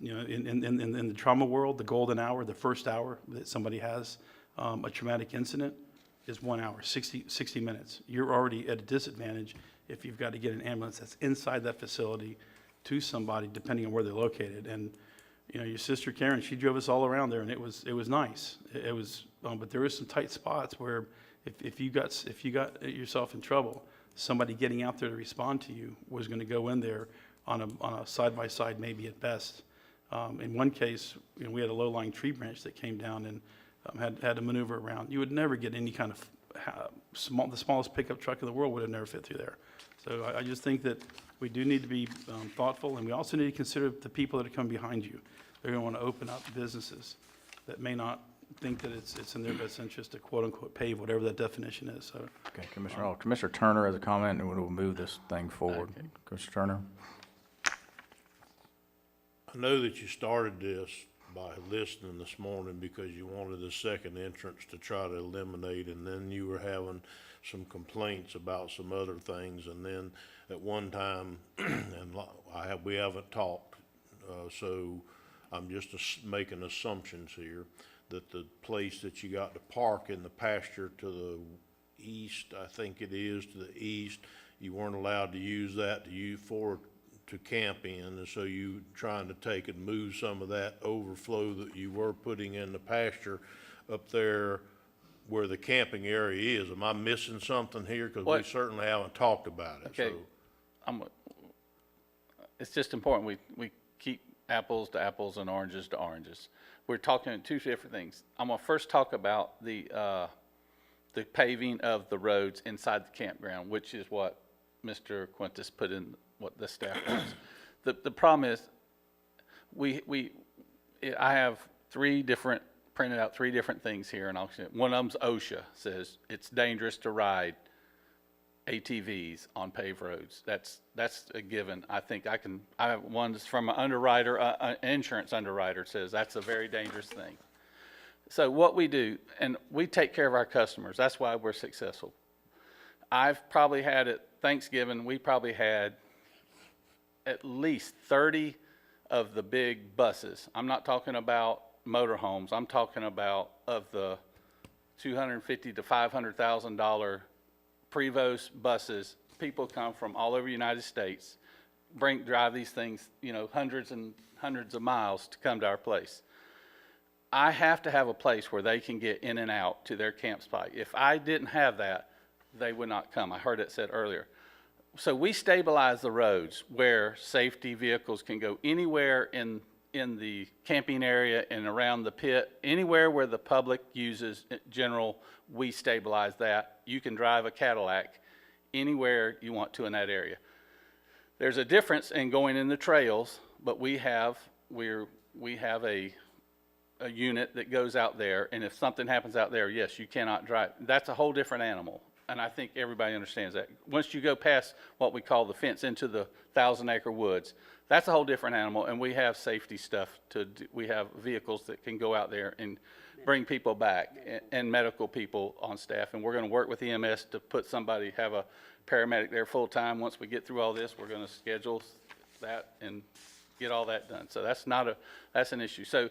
In the trauma world, the golden hour, the first hour that somebody has a traumatic incident is 1 hour, 60 minutes. You're already at a disadvantage if you've got to get an ambulance that's inside that facility to somebody, depending on where they're located. And your sister Karen, she drove us all around there, and it was nice. It was, but there was some tight spots where if you got yourself in trouble, somebody getting out there to respond to you was going to go in there on a side-by-side, maybe at best. In one case, we had a low-lying tree branch that came down and had to maneuver around. You would never get any kind of the smallest pickup truck in the world would have never fit through there. So I just think that we do need to be thoughtful, and we also need to consider the people that are coming behind you. They're going to want to open up businesses that may not think that it's in their best interest to quote-unquote pave whatever that definition is. So, Okay, Commissioner Hall. Commissioner Turner has a comment, and we'll move this thing forward. Okay. Commissioner Turner? I know that you started this by listening this morning because you wanted a second entrance to try to eliminate, and then you were having some complaints about some other things, and then at one time, and we haven't talked, so I'm just making assumptions here, that the place that you got to park in the pasture to the east, I think it is, to the east, you weren't allowed to use that to camp in, and so you trying to take and move some of that overflow that you were putting in the pasture up there where the camping area is. Am I missing something here? Because we certainly haven't talked about it. Okay, it's just important we keep apples to apples and oranges to oranges. We're talking two different things. I'm gonna first talk about the the paving of the roads inside the campground, which is what Mr. Quintus put in, what the staff wants. The problem is, I have printed out three different things here, and one of them's OSHA, says it's dangerous to ride ATVs on paved roads. That's a given. I think I have one that's from an underwriter, an insurance underwriter, says that's a very dangerous thing. So what we do, and we take care of our customers, that's why we're successful. I've probably had at Thanksgiving, we probably had at least 30 of the big buses. I'm not talking about motorhomes. I'm talking about of the $250,000 to $500,000 Prevost buses. People come from all over the United States, drive these things, hundreds and hundreds of miles to come to our place. I have to have a place where they can get in and out to their campsite. If I didn't have that, they would not come. I heard it said earlier. So we stabilize the roads where safety vehicles can go anywhere in the camping area and around the pit, anywhere where the public uses general, we stabilize that. You can drive a Cadillac anywhere you want to in that area. There's a difference in going in the trails, but we have a unit that goes out there, and if something happens out there, yes, you cannot drive. That's a whole different animal, and I think everybody understands that. Once you go past what we call the fence into the 1,000-acre woods, that's a whole different animal, and we have safety stuff to do. We have vehicles that can go out there and bring people back, and medical people on staff, and we're going to work with EMS to have a paramedic there full-time. Once we get through all this, we're going to schedule that and get all that done. So that's an issue. So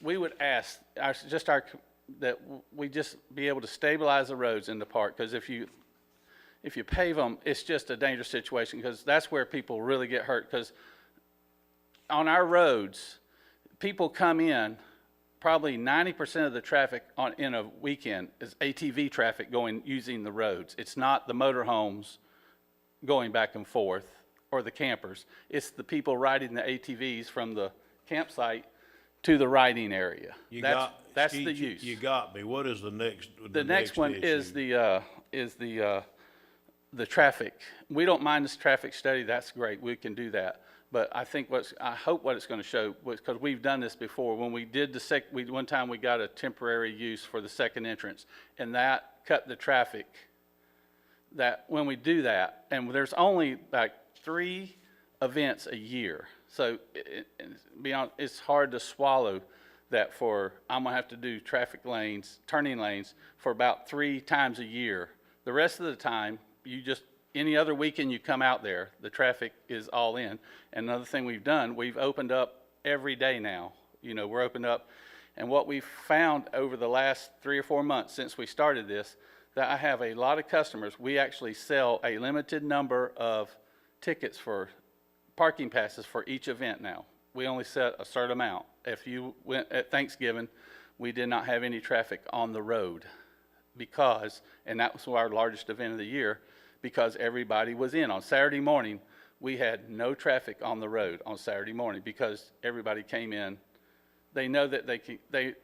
we would ask that we just be able to stabilize the roads in the park, because if you pave them, it's just a dangerous situation, because that's where people really get hurt. Because on our roads, people come in, probably 90% of the traffic in a weekend is ATV traffic using the roads. It's not the motorhomes going back and forth or the campers. It's the people riding the ATVs from the campsite to the riding area. That's the use. You got me. What is the next? The next one is the traffic. We don't mind this traffic study. That's great. We can do that. But I think I hope what it's going to show, because we've done this before. When we did one time we got a temporary use for the second entrance, and that cut the traffic. That when we do that, and there's only like 3 events a year, so it's hard to swallow that I'm gonna have to do turning lanes for about 3 times a year. The rest of the time, any other weekend you come out there, the traffic is all in. And another thing we've done, we've opened up every day now. We're opened up. And what we've found over the last 3 or 4 months since we started this, that I have a lot of customers. We actually sell a limited number of tickets for parking passes for each event now. We only set a certain amount. If you went at Thanksgiving, we did not have any traffic on the road and that was our largest event of the year, because everybody was in. On Saturday morning, we had no traffic on the road on Saturday morning because everybody came in. They know that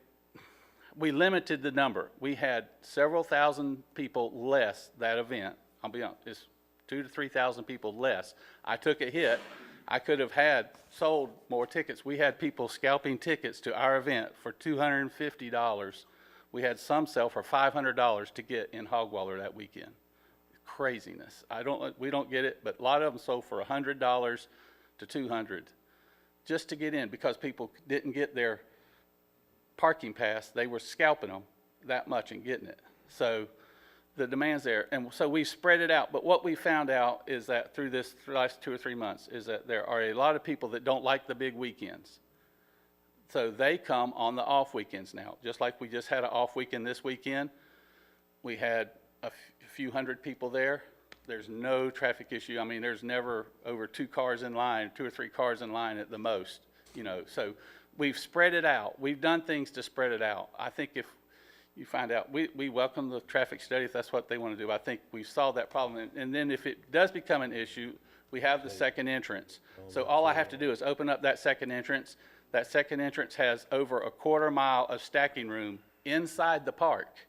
we limited the number. We had several thousand people less that event. I'll be honest, it's 2,000 to 3,000 people less. I took a hit. I could have sold more tickets. We had people scalping tickets to our event for $250. We had some sell for $500 to get in Hogwaller that weekend. Craziness. We don't get it, but a lot of them sold for $100 to $200 just to get in, because people didn't get their parking pass. They were scalping them that much and getting it. So the demand's there, and so we spread it out. But what we found out is that through the last 2 or 3 months is that there are a lot of people that don't like the big weekends. So they come on the off weekends now. Just like we just had an off weekend this weekend, we had a few hundred people there. There's no traffic issue. I mean, there's never over 2 cars in line, 2 or 3 cars in line at the most. So we've spread it out. We've done things to spread it out. I think if you find out, we welcome the traffic study if that's what they want to do. I think we've solved that problem. And then if it does become an issue, we have the second entrance. So all I have to do is open up that second entrance. That second entrance has over a 1/4 mile of stacking room inside the park.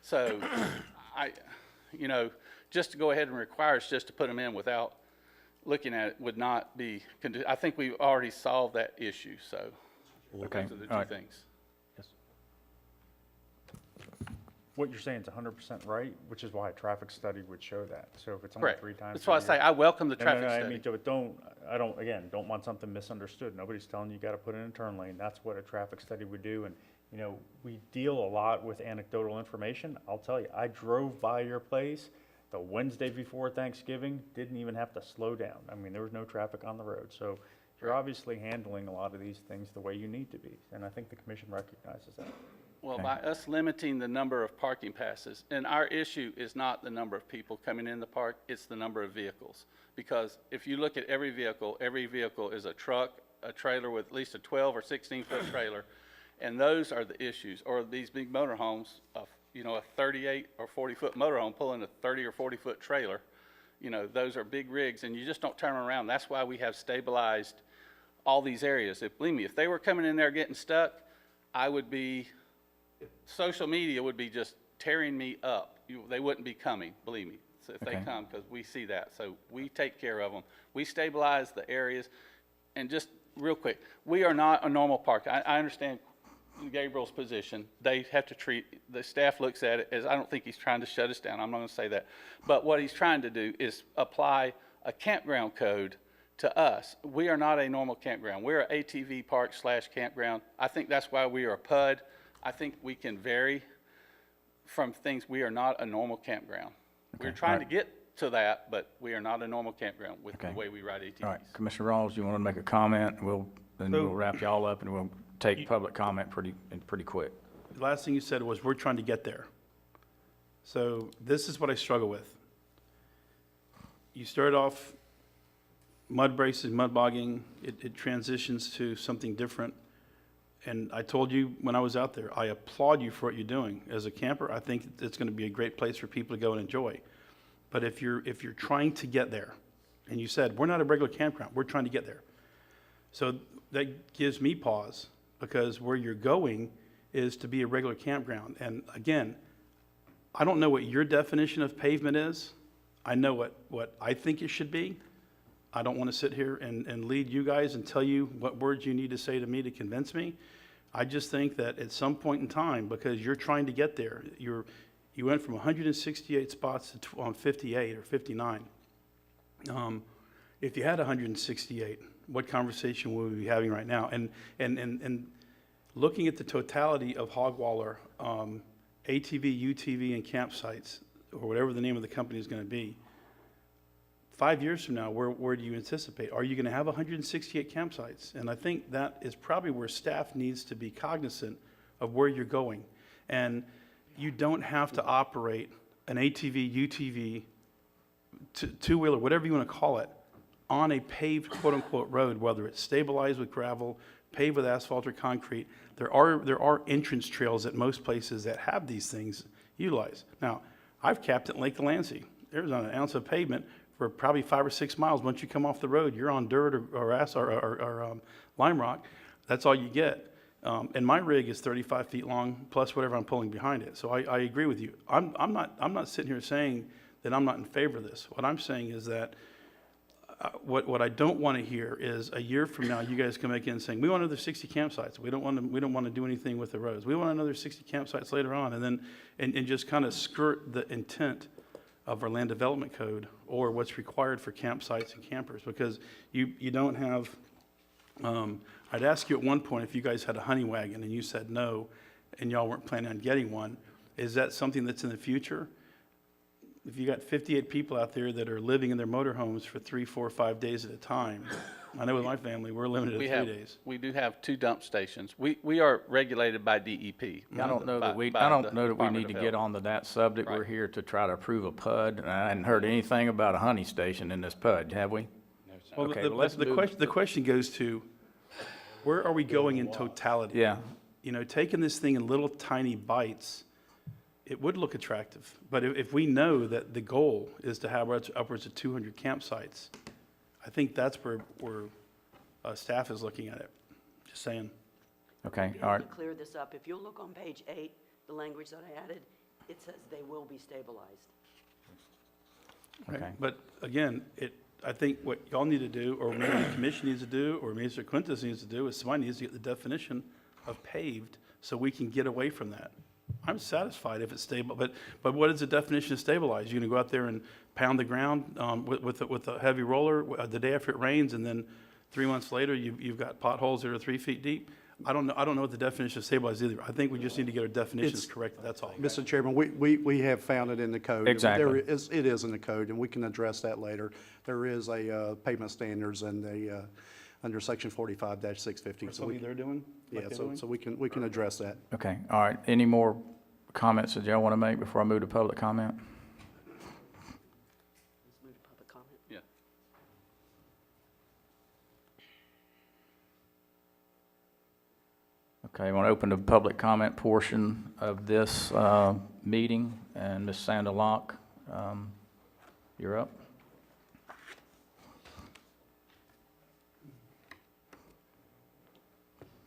So just to go ahead and require us just to put them in without looking at it would not be, I think we've already solved that issue, so. Okay, Those are the all two right. things. What you're saying is 100% right, which is why a traffic study would show that. So if it's only Correct. 3 times. That's why I say I welcome the traffic I study. mean, but don't want something misunderstood. Nobody's telling you got to put in a turn lane. That's what a traffic study would do. And, we deal a lot with anecdotal information. I'll tell you, I drove by your place the Wednesday before Thanksgiving, didn't even have to slow down. I mean, there was no traffic on the road. So you're obviously handling a lot of these things the way you need to be. And I think the commission recognizes that. Well, by us limiting the number of parking passes, and our issue is not the number of people coming in the park, it's the number of vehicles. Because if you look at every vehicle is a truck, a trailer with at least a 12 or 16-foot trailer, and those are the issues. Or these big motorhomes, a 38 or 40-foot motorhome pulling a 30 or 40-foot trailer, those are big rigs, and you just don't turn around. That's why we have stabilized all these areas. Believe me, if they were coming in there getting stuck, social media would be just tearing me up. They wouldn't be coming, believe me, so if they come, because we see that. So we take care of them. We stabilize the areas. And just real quick, we are not a normal park. I understand Gabriel's position. They have to the staff looks at it as, I don't think he's trying to shut us down. I'm not going to say that. But what he's trying to do is apply a campground code to us. We are not a normal campground. We're an ATV park / campground. I think that's why we are a PUD. I think we can vary from things. We are not a normal campground. We're trying to get to that, but we are not a normal campground with the way we ride ATVs. All right, Commissioner Rawls, you want to make a comment? Then we'll wrap y'all up and we'll take public comment pretty quick. The last thing you said was, we're trying to get there. So this is what I struggle with. You start off mud braces, mud bogging, it transitions to something different. And I told you when I was out there, I applaud you for what you're doing. As a camper, I think it's going to be a great place for people to go and enjoy. But if you're trying to get there, and you said, we're not a regular campground, we're trying to get there. So that gives me pause, because where you're going is to be a regular campground. And again, I don't know what your definition of pavement is. I know what I think it should be. I don't want to sit here and lead you guys and tell you what words you need to say to me to convince me. I just think that at some point in time, because you're trying to get there, you went from 168 spots to 58 or 59. If you had 168, what conversation would we be having right now? And looking at the totality of Hogwaller, ATV, UTV, and campsites, or whatever the name of the company is going to be, 5 years from now, where do you anticipate? Are you going to have 168 campsites? And I think that is probably where staff needs to be cognizant of where you're going. And you don't have to operate an ATV, UTV, two-wheeler, whatever you want to call it, on a paved quote-unquote road, whether it's stabilized with gravel, paved with asphalt or concrete. There are entrance trails at most places that have these things utilized. Now, I've capped at Lake Delancey. There's not an ounce of pavement for probably 5 or 6 miles. Once you come off the road, you're on dirt or lime rock. That's all you get. And my rig is 35 feet long, plus whatever I'm pulling behind it. So I agree with you. I'm not sitting here saying that I'm not in favor of this. What I'm saying is that what I don't want to hear is a year from now, you guys come back in saying, we want another 60 campsites. We don't want to do anything with the roads. We want another 60 campsites later on, and then and just kind of skirt the intent of our land development code or what's required for campsites and campers, because you don't have, I'd ask you at one point if you guys had a honey wagon and you said no and y'all weren't planning on getting one. Is that something that's in the future? If you got 58 people out there that are living in their motorhomes for 3, 4, 5 days at a time, I know with my family, we're limited to 3 days. We do have 2 dump stations. We are regulated by DEP. I don't know that we need to get onto that subject. We're here to try to approve a PUD, and I hadn't heard anything about a honey station in this PUD, have we? No, sir. Well, Okay, the question goes to, where are we going in totality? Yeah. Taking this thing in little tiny bites, it would look attractive. But if we know that the goal is to have upwards of 200 campsites, I think that's where staff is looking at it. Just saying. Okay, To all right. clear this up, if you'll look on page 8, the language that I added, It says they will be stabilized. Okay. But again, I think what y'all need to do, or maybe the commission needs to do, or Mr. Quintus needs to do, is somebody needs to get the definition of paved so we can get away from that. I'm satisfied if it's stable, but what is the definition of stabilized? You're gonna go out there and pound the ground with a heavy roller the day after it rains, and then 3 months later, you've got potholes that are 3 feet deep? I don't know what the definition of stabilized either. I think we just need to get our definitions corrected, that's all. Mr. Chairman, we have found it in the code. Exactly. It is in the code, and we can address that later. There is a pavement standards and under section 45-650. Something they're doing? Yeah, like they're so doing? we can address that. Okay, all right. Any more comments that y'all want to make before I move to public comment? Let's move to public comment. Yeah. Okay, I want to open the public comment portion of this meeting, and Ms. Sandalock, you're up.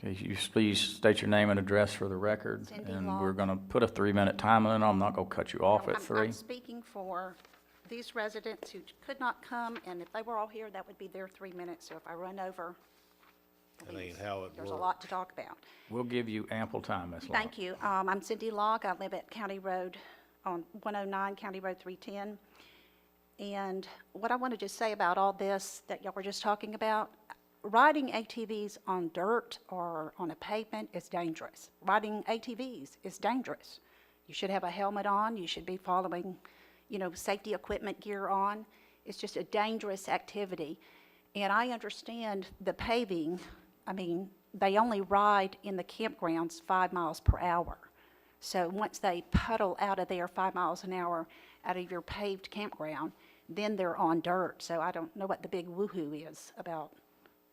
Okay, you please state your name and address for the record, Cindy and Locke. we're going to put a 3-minute time on it. I'm not going to cut you off No, at 3. I'm speaking for these residents who could not come, and if they were all here, that would be their 3 minutes. So if I run over, please, there's a lot to talk about. We'll give you ample time, Ms. Locke. Thank you. I'm Cindy Locke. I live at County Road, on 109 County Road 310. And what I wanted to say about all this that y'all were just talking about, riding ATVs on dirt or on a pavement is dangerous. Riding ATVs is dangerous. You should have a helmet on. You should be following, safety equipment gear on. It's just a dangerous activity. And I understand the paving, they only ride in the campgrounds 5 miles per hour. So once they puddle out of there 5 miles an hour out of your paved campground, then they're on dirt. So I don't know what the big woohoo is about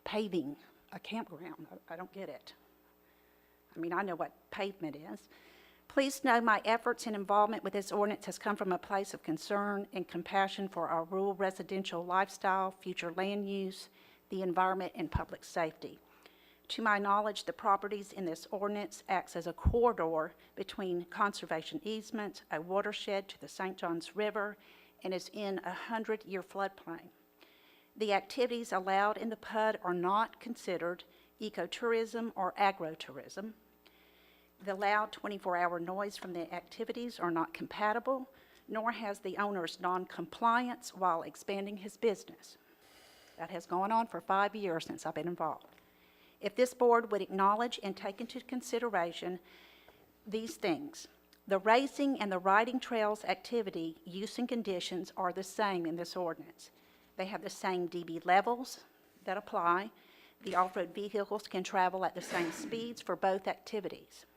paving a campground. I don't get it. I know what pavement is. Please know my efforts and involvement with this ordinance has come from a place of concern and compassion for our rural residential lifestyle, future land use, the environment, and public safety. To my knowledge, the properties in this ordinance acts as a corridor between conservation easements, a watershed to the St. Johns River, and is in a 100-year floodplain. The activities allowed in the PUD are not considered ecotourism or agrotourism. The loud 24-hour noise from the activities are not compatible, nor has the owner's non-compliance while expanding his business. That has gone on for 5 years since I've been involved. If this board would acknowledge and take into consideration these things, the racing and the riding trails activity, use and conditions are the same in this ordinance. They have the same dB levels that apply. The off-road vehicles can travel at the same speeds for both activities.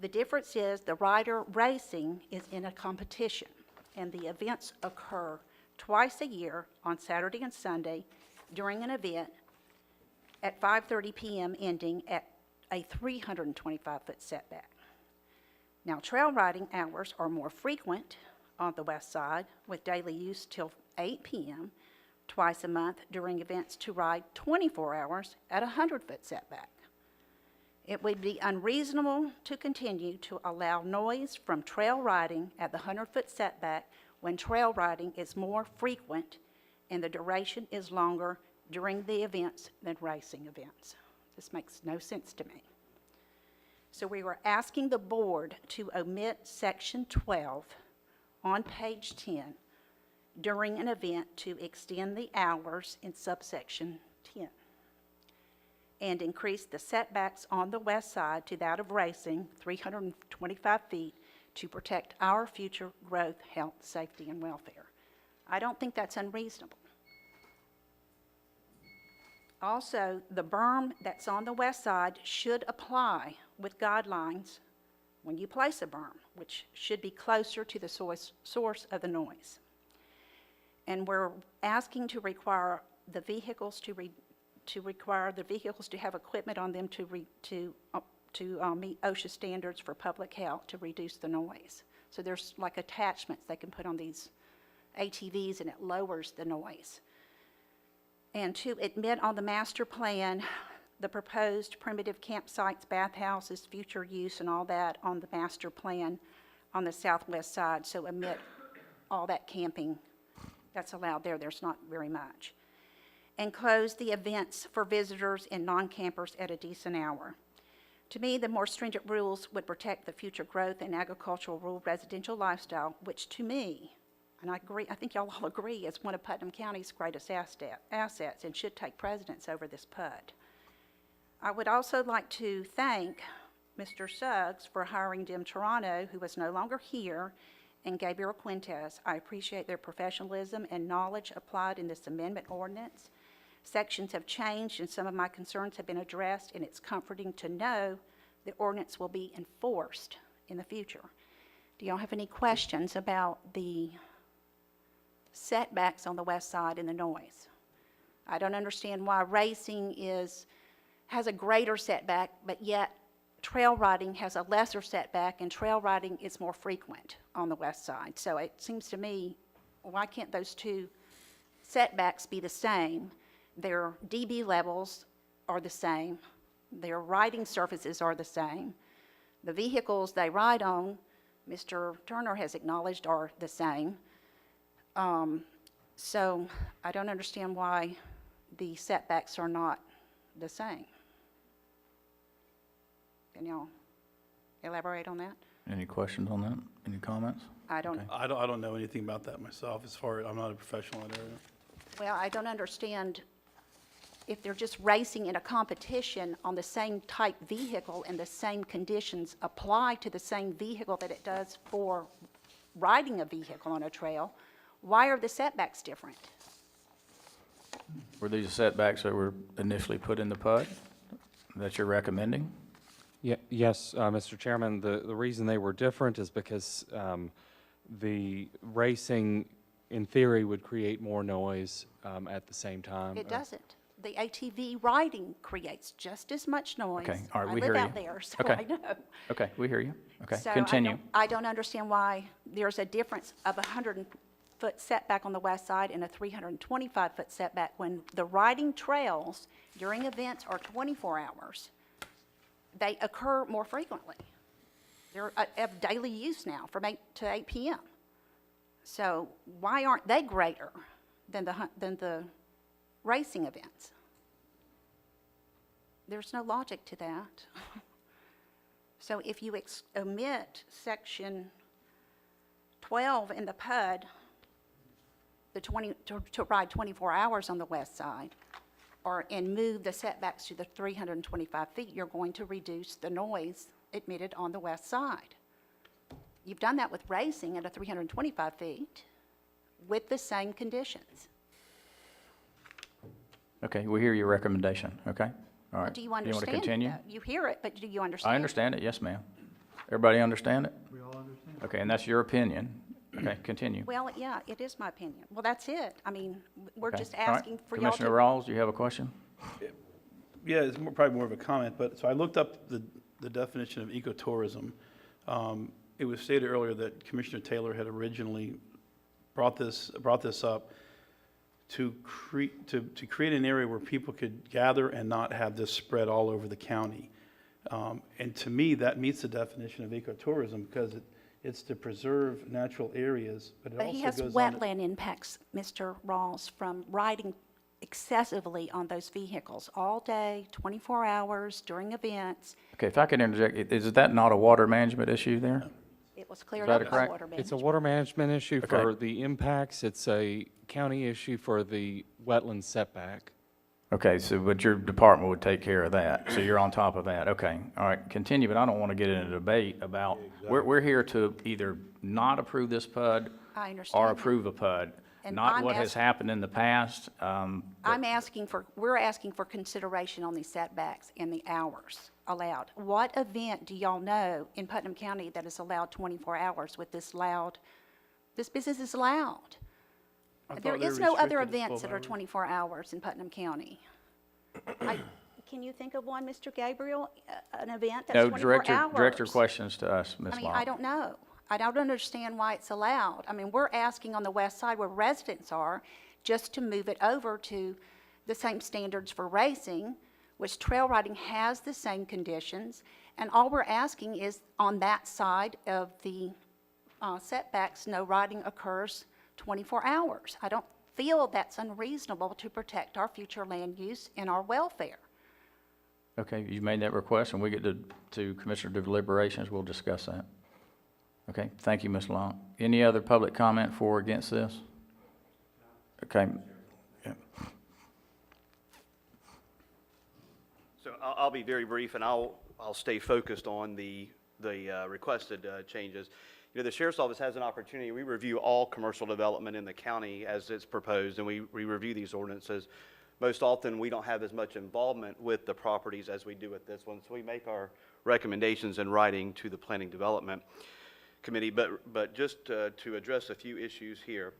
The difference is the rider racing is in a competition, and the events occur twice a year on Saturday and Sunday during an event at 5:30 p.m. ending at a 325-foot setback. Now, trail riding hours are more frequent on the west side, with daily use till 8 p.m. twice a month during events to ride 24 hours at a 100-foot setback. It would be unreasonable to continue to allow noise from trail riding at the 100-foot setback when trail riding is more frequent and the duration is longer during the events than racing events. This makes no sense to me. So we were asking the board to omit section 12 on page 10 during an event to extend the hours in subsection 10 and increase the setbacks on the west side to that of racing, 325 feet, to protect our future growth, health, safety, and welfare. I don't think that's unreasonable. Also, the berm that's on the west side should apply with guidelines when you place a berm, which should be closer to the source of the noise. And we're asking to require the vehicles to have equipment on them to meet OSHA standards for public health to reduce the noise. So there's like attachments they can put on these ATVs, and it lowers the noise. And to admit on the master plan the proposed primitive campsites, bathhouses, future use, and all that on the master plan on the southwest side, so omit all that camping that's allowed there. There's not very much. And close the events for visitors and non-campers at a decent hour. To me, the more stringent rules would protect the future growth and agricultural rural residential lifestyle, which to me, and I agree, I think y'all all agree, is one of Putnam County's greatest assets and should take precedence over this PUD. I would also like to thank Mr. Suggs for hiring Dim Toronto, who is no longer here, and Gabriel Quintez. I appreciate their professionalism and knowledge applied in this amendment ordinance. Sections have changed and some of my concerns have been addressed, and it's comforting to know the ordinance will be enforced in the future. Do y'all have any questions about the setbacks on the west side and the noise? I don't understand why racing has a greater setback, but yet trail riding has a lesser setback, and trail riding is more frequent on the west side. So it seems to me, why can't those two setbacks be the same? Their dB levels are the same. Their riding surfaces are the same. The vehicles they ride on, Mr. Turner has acknowledged, are the same. So I don't understand why the setbacks are not the same. Can y'all elaborate on that? Any questions on that? Any comments? I don't, I don't know anything about that myself as far as, I'm not a professional in that area. well, I don't understand if they're just racing in a competition on the same type vehicle and the same conditions apply to the same vehicle that it does for riding a vehicle on a trail, why are the setbacks different? Were these setbacks that were initially put in the PUD that you're recommending? Yes, Mr. Chairman, the reason they were different is because the racing, in theory, would create more noise at the same time. It doesn't. The ATV riding creates just as much noise. Okay, all right, we I hear live you. out there, so Okay. I know. Okay, we hear you. Okay, So continue. I don't understand why there's a difference of 100-foot setback on the west side and a 325-foot setback when the riding trails during events are 24 hours. They occur more frequently. They're of daily use now from 8 to 8 p.m. So why aren't they greater than the racing events? There's no logic to that. So if you omit section 12 in the PUD, to ride 24 hours on the west side, and move the setbacks to the 325 feet, you're going to reduce the noise emitted on the west side. You've done that with racing at a 325 feet with the same conditions. Okay, we hear your recommendation, okay? All right. Do you want to understand continue? that? You hear it, but do you understand? I understand it, yes, ma'am. Everybody understand it? We all understand. Okay, and that's your opinion. Okay, continue. Well, yeah, it is my opinion. Well, that's it. I mean, we're Okay, just all right. asking for y'all Commissioner to. Rawls, do you have a question? Yeah, it's probably more of a comment, but, so I looked up the definition of ecotourism. It was stated earlier that Commissioner Taylor had originally brought this up to create an area where people could gather and not have this spread all over the county. And to me, that meets the definition of ecotourism because it's to preserve natural areas, but it But also he has goes on. wetland impacts, Mr. Rawls, from riding excessively on those vehicles all day, 24 hours, during events. Okay, if I could interject, is that not a water management issue there? It was cleared that up by correct? water It's a management. water management issue Okay. for the impacts. It's a county issue for the wetland setback. Okay, so, but your department would take care of that, so you're on top of that, okay. All right, continue, but I don't want to get in a debate about, we're here to either not approve this PUD I understand or that. approve a PUD, And not I'm what has asking- happened in the past. We're asking for consideration on these setbacks and the hours allowed. What event do y'all know in Putnam County that is allowed 24 hours with this business is loud? There is no other events that are 24 hours in Putnam County. Can you think of one, Mr. Gabriel, an event that's No, 24 hours? direct your questions to us, Ms. I mean, Locke. I don't know. I don't understand why it's allowed. I mean, we're asking on the west side where residents are just to move it over to the same standards for racing, which trail riding has the same conditions. And all we're asking is on that side of the setbacks, no riding occurs 24 hours. I don't feel that's unreasonable to protect our future land use and our welfare. Okay, you made that request, and we get to Commissioner deliberations, we'll discuss that. Okay, thank you, Ms. Long. Any other public comment for or against this? Okay. Yeah. So I'll be very brief, and I'll stay focused on the requested changes. You know, the Sheriff's Office has an opportunity. We review all commercial development in the county as it's proposed, and we review these ordinances. Most often, we don't have as much involvement with the properties as we do with this one, so we make our recommendations in writing to the Planning Development Committee. But just to address a few issues here.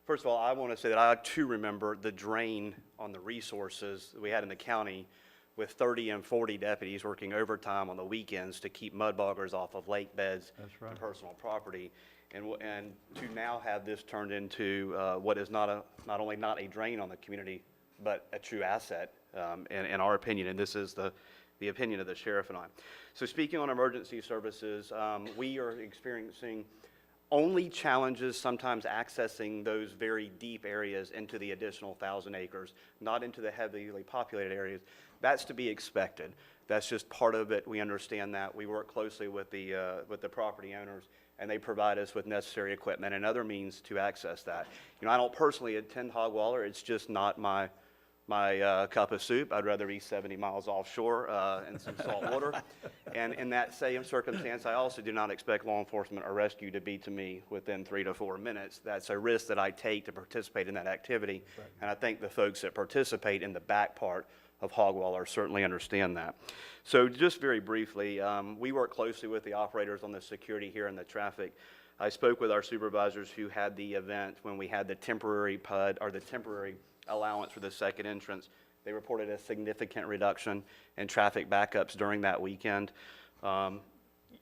First of all, I want to say that I too remember the drain on the resources that we had in the county with 30 and 40 deputies working overtime on the weekends to keep mud boggers off of lake beds and personal property. And to now have this turned into what is not only not a drain on the community, but a true asset, in our opinion, and this is the opinion of the sheriff and I. So speaking on emergency services, we are experiencing only challenges sometimes accessing those very deep areas into the additional 1,000 acres, not into the heavily populated areas. That's to be expected. That's just part of it. We understand that. We work closely with the property owners, and they provide us with necessary equipment and other means to access that. You know, I don't personally attend Hogwaller. It's just not my cup of soup. I'd rather be 70 miles offshore in some salt water. And in that same circumstance, I also do not expect law enforcement or rescue to be to me within 3 to 4 minutes. That's a risk that I take to participate in that activity. Right. And I think the folks that participate in the back part of Hogwaller certainly understand that. So just very briefly, we work closely with the operators on the security here and the traffic. I spoke with our supervisors who had the event when we had the temporary PUD, or the temporary allowance for the second entrance. They reported a significant reduction in traffic backups during that weekend.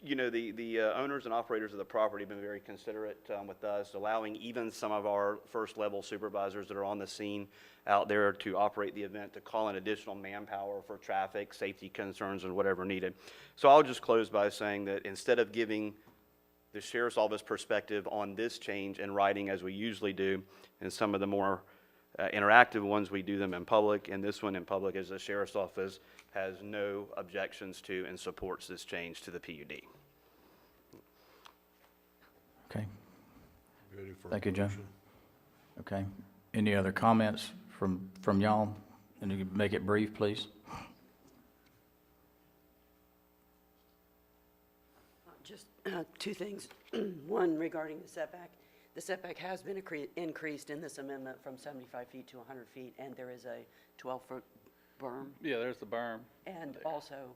You know, the owners and operators of the property have been very considerate with us, allowing even some of our first level supervisors that are on the scene out there to operate the event to call in additional manpower for traffic, safety concerns, and whatever needed. So I'll just close by saying that instead of giving the Sheriff's Office perspective on this change in writing as we usually do, and some of the more interactive ones, we do them in public, and this one in public as the Sheriff's Office has no objections to and supports this change to the PUD. Okay. Ready for Thank you, Joe. motion? Okay. Any other comments from y'all? And you can make it brief, please. Just two things. One, regarding the setback. The setback has been increased in this amendment from 75 feet to 100 feet, and there is a 12-foot berm. Yeah, there's the berm. And also,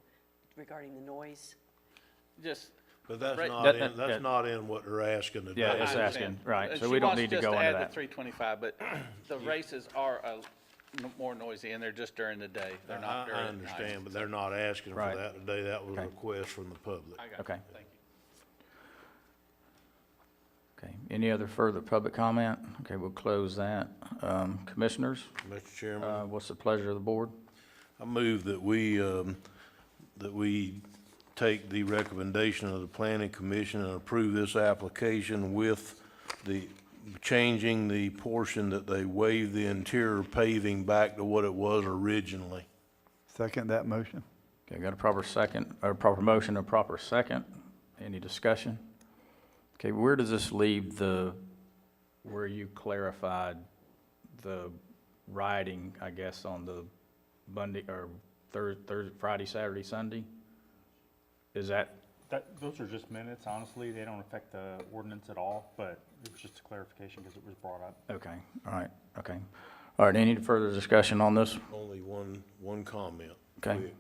regarding the noise. Just. But that's Right. not in what they're asking to do. Yeah, it's asking, right, so we don't need to go into She wants just to add that. the 325, but the races are more noisy, and they're just during the day. They're not during I the night. understand, but they're not asking for Right. that today. That was a Okay. request from the public. I got Okay. you. Thank you. Okay. Any other further public comment? Okay, we'll close that. Commissioners, Mr. Chairman, what's the pleasure of the board? I move that we take the recommendation of the Planning Commission and approve this application with the changing the portion that they waived the interior paving back to what it was originally. Second that motion. Okay, got a proper second, or proper motion, a proper second. Any discussion? Okay, where does this leave where you clarified the riding, I guess, on the Monday, or Thursday, Friday, Saturday, Sunday? Is that? Those are just minutes, honestly. They don't affect the ordinance at all, but it was just a clarification because it was brought up. Okay, all right, okay. All right, any further discussion on this? Only one comment. Okay. Quick.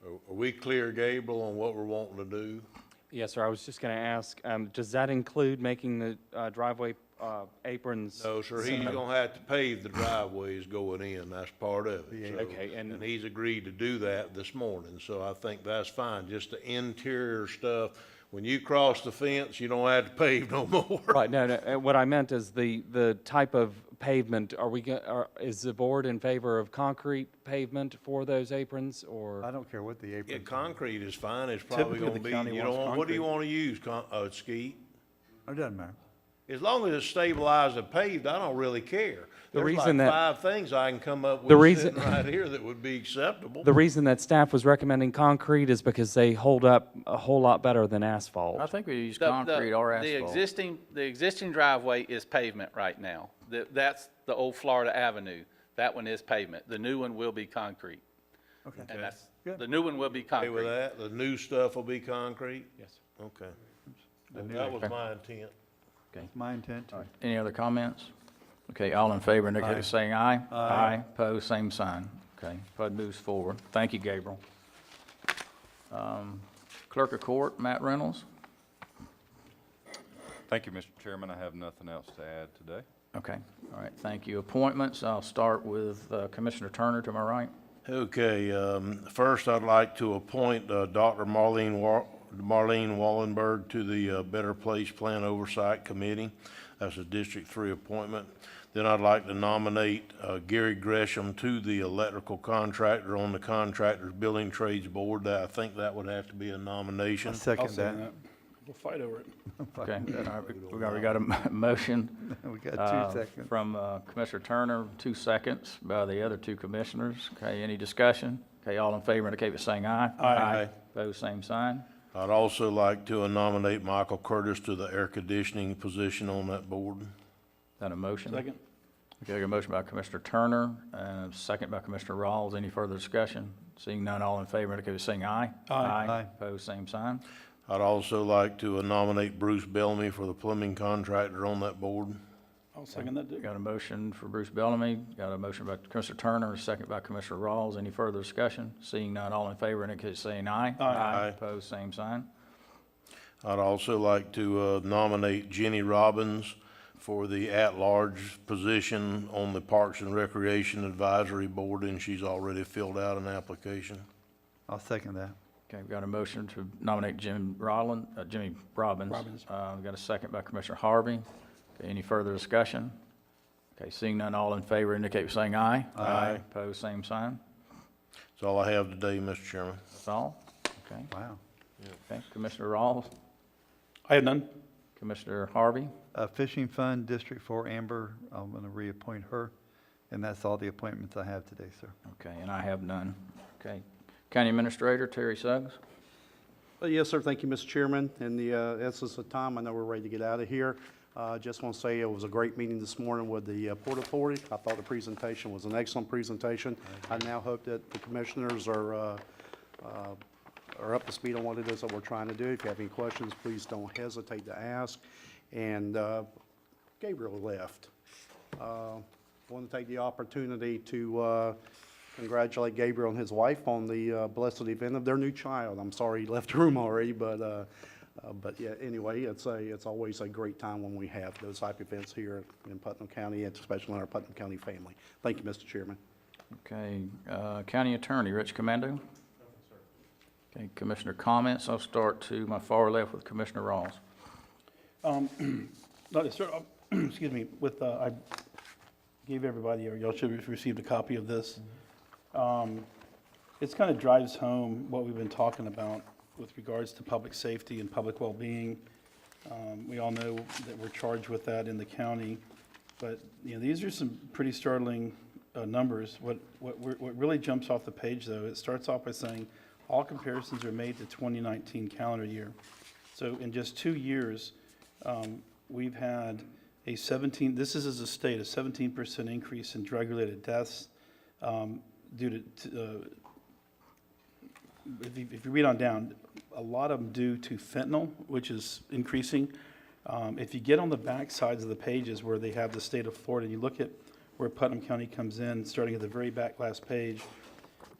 Are we clear, Gabriel, on what we're wanting to do? Yes, sir. I was just going to ask, does that include making the driveway aprons? No, sir, he's gonna have to pave the driveways going in, that's part of it. So- Okay, and he's agreed to do that this morning, so I think that's fine, just the interior stuff. When you cross the fence, you don't have to pave no more. Right, no, what I meant is the type of pavement, is the board in favor of concrete pavement for those aprons, or? I don't care what the Yeah, apron. concrete is fine, it's probably Typically, gonna the be, county you wants know, what do you concrete. wanna use, Skeet? It doesn't matter. As long as it's stabilized and paved, I don't really care. The There's reason like that- 5 things I can come up The with reason- sitting right here that would be acceptable. The reason that staff was recommending concrete is because they hold up a whole lot better than asphalt. I think we use The- concrete or The asphalt. existing driveway is pavement right now. That's the old Florida Avenue. That one is pavement. The new one will be concrete. Okay. And that's, Good. the new one will be Okay with concrete. that? The new stuff will be concrete? Yes. Okay. The new- That was my intent. It's my intent too. Any other comments? Okay, all in favor, indicate by saying aye. Aye. Opposed, same sign. Okay, PUD moves forward. Thank you, Gabriel. Clerk of Court, Matt Reynolds. Thank you, Mr. Chairman. I have nothing else to add today. Okay, all right, thank you. Appointments, I'll start with Commissioner Turner to my right. Okay, first I'd like to appoint Dr. Marlene Wallenberg to the Better Place Plan Oversight Committee. That's a District 3 appointment. Then I'd like to nominate Gary Gresham to the electrical contractor on the Contractors Building Trades Board. I think that would have to be a nomination. I second I'll say that. We'll fight over it. Okay, we got a motion. We got 2 seconds. From Commissioner Turner, 2 seconds by the other 2 commissioners. Okay, any discussion? Okay, all in favor indicate by saying aye. Aye. Opposed, same sign. I'd also like to nominate Michael Curtis to the air conditioning position on that board. That a motion? Second. Okay, I got a motion by Commissioner Turner and a second by Commissioner Rawls. Any further discussion? Seeing none, all in favor indicate by saying aye. Aye. Opposed, same sign. I'd also like to nominate Bruce Bellamy for the plumbing contractor on that board. I'll second that, too. Got a motion for Bruce Bellamy, got a motion by Commissioner Turner, a second by Commissioner Rawls. Any further discussion? Seeing none, all in favor indicate by saying aye. Aye. Opposed, same sign. I'd also like to nominate Jenny Robbins for the at-large position on the Parks and Recreation Advisory Board, and she's already filled out an application. I'll second that. Okay, we've got a motion to nominate Jimmy Robbins. Robbins. We've got a second by Commissioner Harvey. Okay, any further discussion? Okay, seeing none, all in favor indicate by saying aye. Aye. Opposed, same sign. That's all I have today, Mr. Chairman. That's all? Okay. Wow. Okay, Commissioner Rawls, I have none. Commissioner Harvey. Fishing Fund, District 4, Amber, I'm going to reappoint her. And that's all the appointments I have today, sir. Okay, and I have none. Okay. County Administrator Terry Suggs. Yes, sir. Thank you, Mr. Chairman. In the essence of time, I know we're ready to get out of here. Just want to say it was a great meeting this morning with the Port Authority. I thought the presentation was an excellent presentation. I now hope that the commissioners are up to speed on what it is that we're trying to do. If you have any questions, please don't hesitate to ask. And Gabriel left. Want to take the opportunity to congratulate Gabriel and his wife on the blessed event of their new child. I'm sorry he left the room already, but yeah, anyway, it's always a great time when we have those type of events here in Putnam County, and especially in our Putnam County family. Thank you, Mr. Chairman. Okay, County Attorney Rich Commando. Okay, Commissioner comments. I'll start to my far left with Commissioner Rawls. Excuse me, I gave everybody, y'all should have received a copy of this. It kind of drives home what we've been talking about with regards to public safety and public well-being. We all know that we're charged with that in the county, but, these are some pretty startling numbers. What really jumps off the page, though, it starts off by saying all comparisons are made to 2019 calendar year. So in just 2 years, we've had this is as a state, a 17% increase in drug-related deaths due to if you read on down, a lot of them due to fentanyl, which is increasing. If you get on the back sides of the pages where they have the state of Florida, and you look at where Putnam County comes in, starting at the very back last page,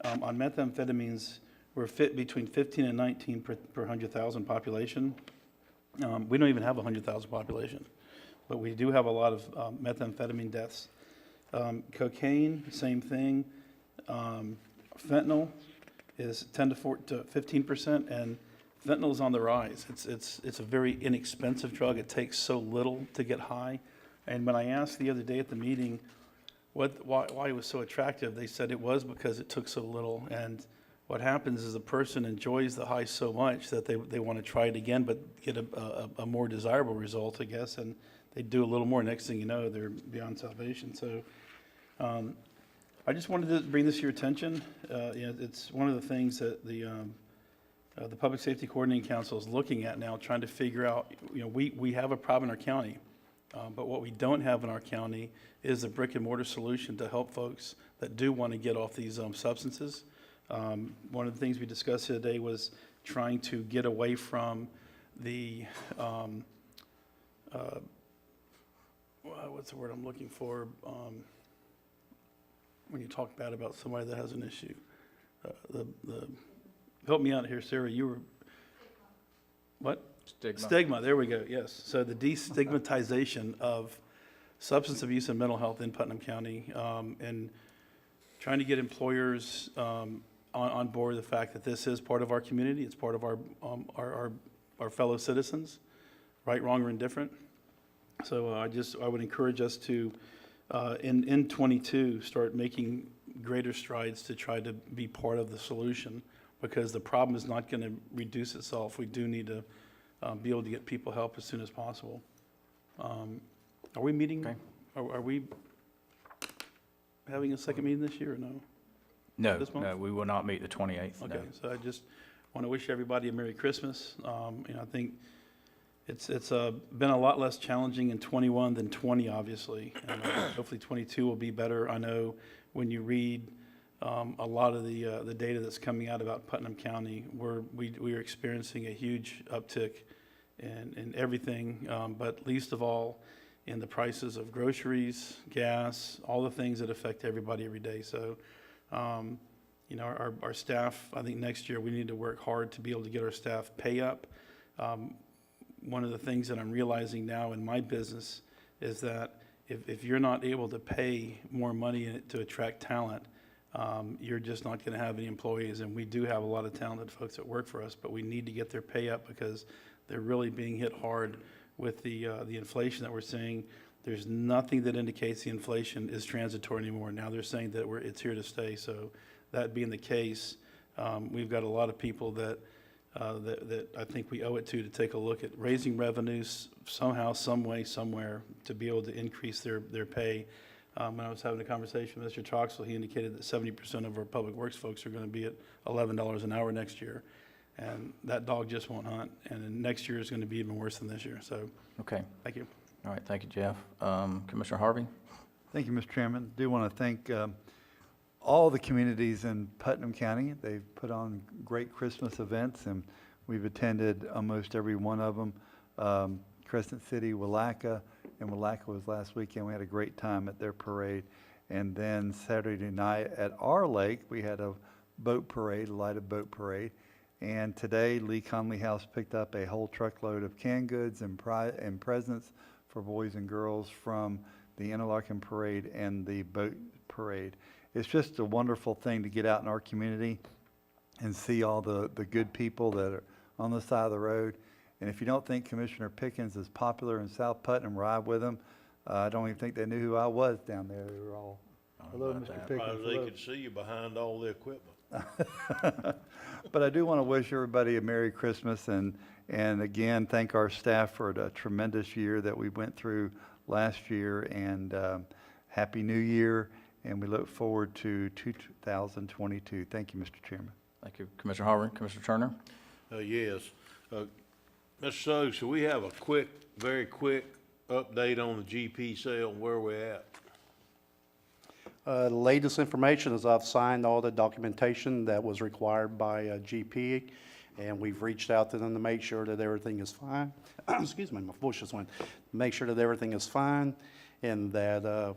on methamphetamines, we're between 15 and 19 per 100,000 population. We don't even have a 100,000 population, but we do have a lot of methamphetamine deaths. Cocaine, same thing. Fentanyl is 10 to 15%, and fentanyl is on the rise. It's a very inexpensive drug. It takes so little to get high. And when I asked the other day at the meeting why it was so attractive, they said it was because it took so little. And what happens is the person enjoys the high so much that they want to try it again, but get a more desirable result, I guess, and they do a little more. Next thing you know, they're beyond salvation. So I just wanted to bring this to your attention. It's one of the things that the Public Safety Coordinating Council is looking at now, trying to figure out, we have a problem in our county, but what we don't have in our county is a brick and mortar solution to help folks that do want to get off these substances. One of the things we discussed today was trying to get away from the, what's the word I'm looking for? When you talk bad about somebody that has an issue. Help me out here, Sarah, you were, what? Stigma. Stigma, there we go, yes. So the destigmatization of substance abuse and mental health in Putnam County, and trying to get employers on board the fact that this is part of our community, it's part of our fellow citizens, right, wrong, or indifferent. So I would encourage us to, in 22, start making greater strides to try to be part of the solution, because the problem is not going to reduce itself. We do need to be able to get people help as soon as possible. Are we meeting? Okay. Are we having a second meeting this year or no? No, This month? no, we will not meet the 28th, no. Okay, so I just want to wish everybody a Merry Christmas. I think it's been a lot less challenging in 21 than 20, obviously. And hopefully 22 will be better. I know when you read a lot of the data that's coming out about Putnam County, we are experiencing a huge uptick in everything, but least of all in the prices of groceries, gas, all the things that affect everybody every day. So, our staff, I think next year we need to work hard to be able to get our staff pay up. One of the things that I'm realizing now in my business is that if you're not able to pay more money to attract talent, you're just not going to have any employees. And we do have a lot of talented folks that work for us, but we need to get their pay up because they're really being hit hard with the inflation that we're seeing. There's nothing that indicates the inflation is transitory anymore. Now they're saying that it's here to stay. So that being the case, we've got a lot of people that I think we owe it to take a look at raising revenues somehow, some way, somewhere to be able to increase their pay. When I was having a conversation with Mr. Troxel, he indicated that 70% of our public works folks are going to be at $11 an hour next year. And that dog just won't hunt. And then next year is going to be even worse than this year. So, Okay. thank you. All right, thank you, Jeff. Commissioner Harvey? Thank you, Mr. Chairman. Do want to thank all the communities in Putnam County. They've put on great Christmas events, and we've attended almost every one of them. Crescent City, Willaca, and Willaca was last weekend. We had a great time at their parade. And then Saturday night at our lake, we had a boat parade, a lighted boat parade. And today, Lee Conley House picked up a whole truckload of canned goods and presents for boys and girls from the Interlaken Parade and the boat parade. It's just a wonderful thing to get out in our community and see all the good people that are on the side of the road. And if you don't think Commissioner Pickens is popular in South Putnam, ride with him. I don't even think they knew who I was down there. They were all, hello, Mr. Pickens. Probably they hello." could see you behind all the equipment. But I do want to wish everybody a Merry Christmas and again, thank our staff for the tremendous year that we went through last year, and Happy New Year, and we look forward to 2022. Thank you, Mr. Chairman. Thank you, Commissioner Harvey. Commissioner Turner? Yes. Mr. Suggs, so we have a very quick update on the GP sale, where we're at. The latest information is I've signed all the documentation that was required by GP, and we've reached out to them to make sure that everything is fine. Excuse me, my voice just went. Make sure that everything is fine, and that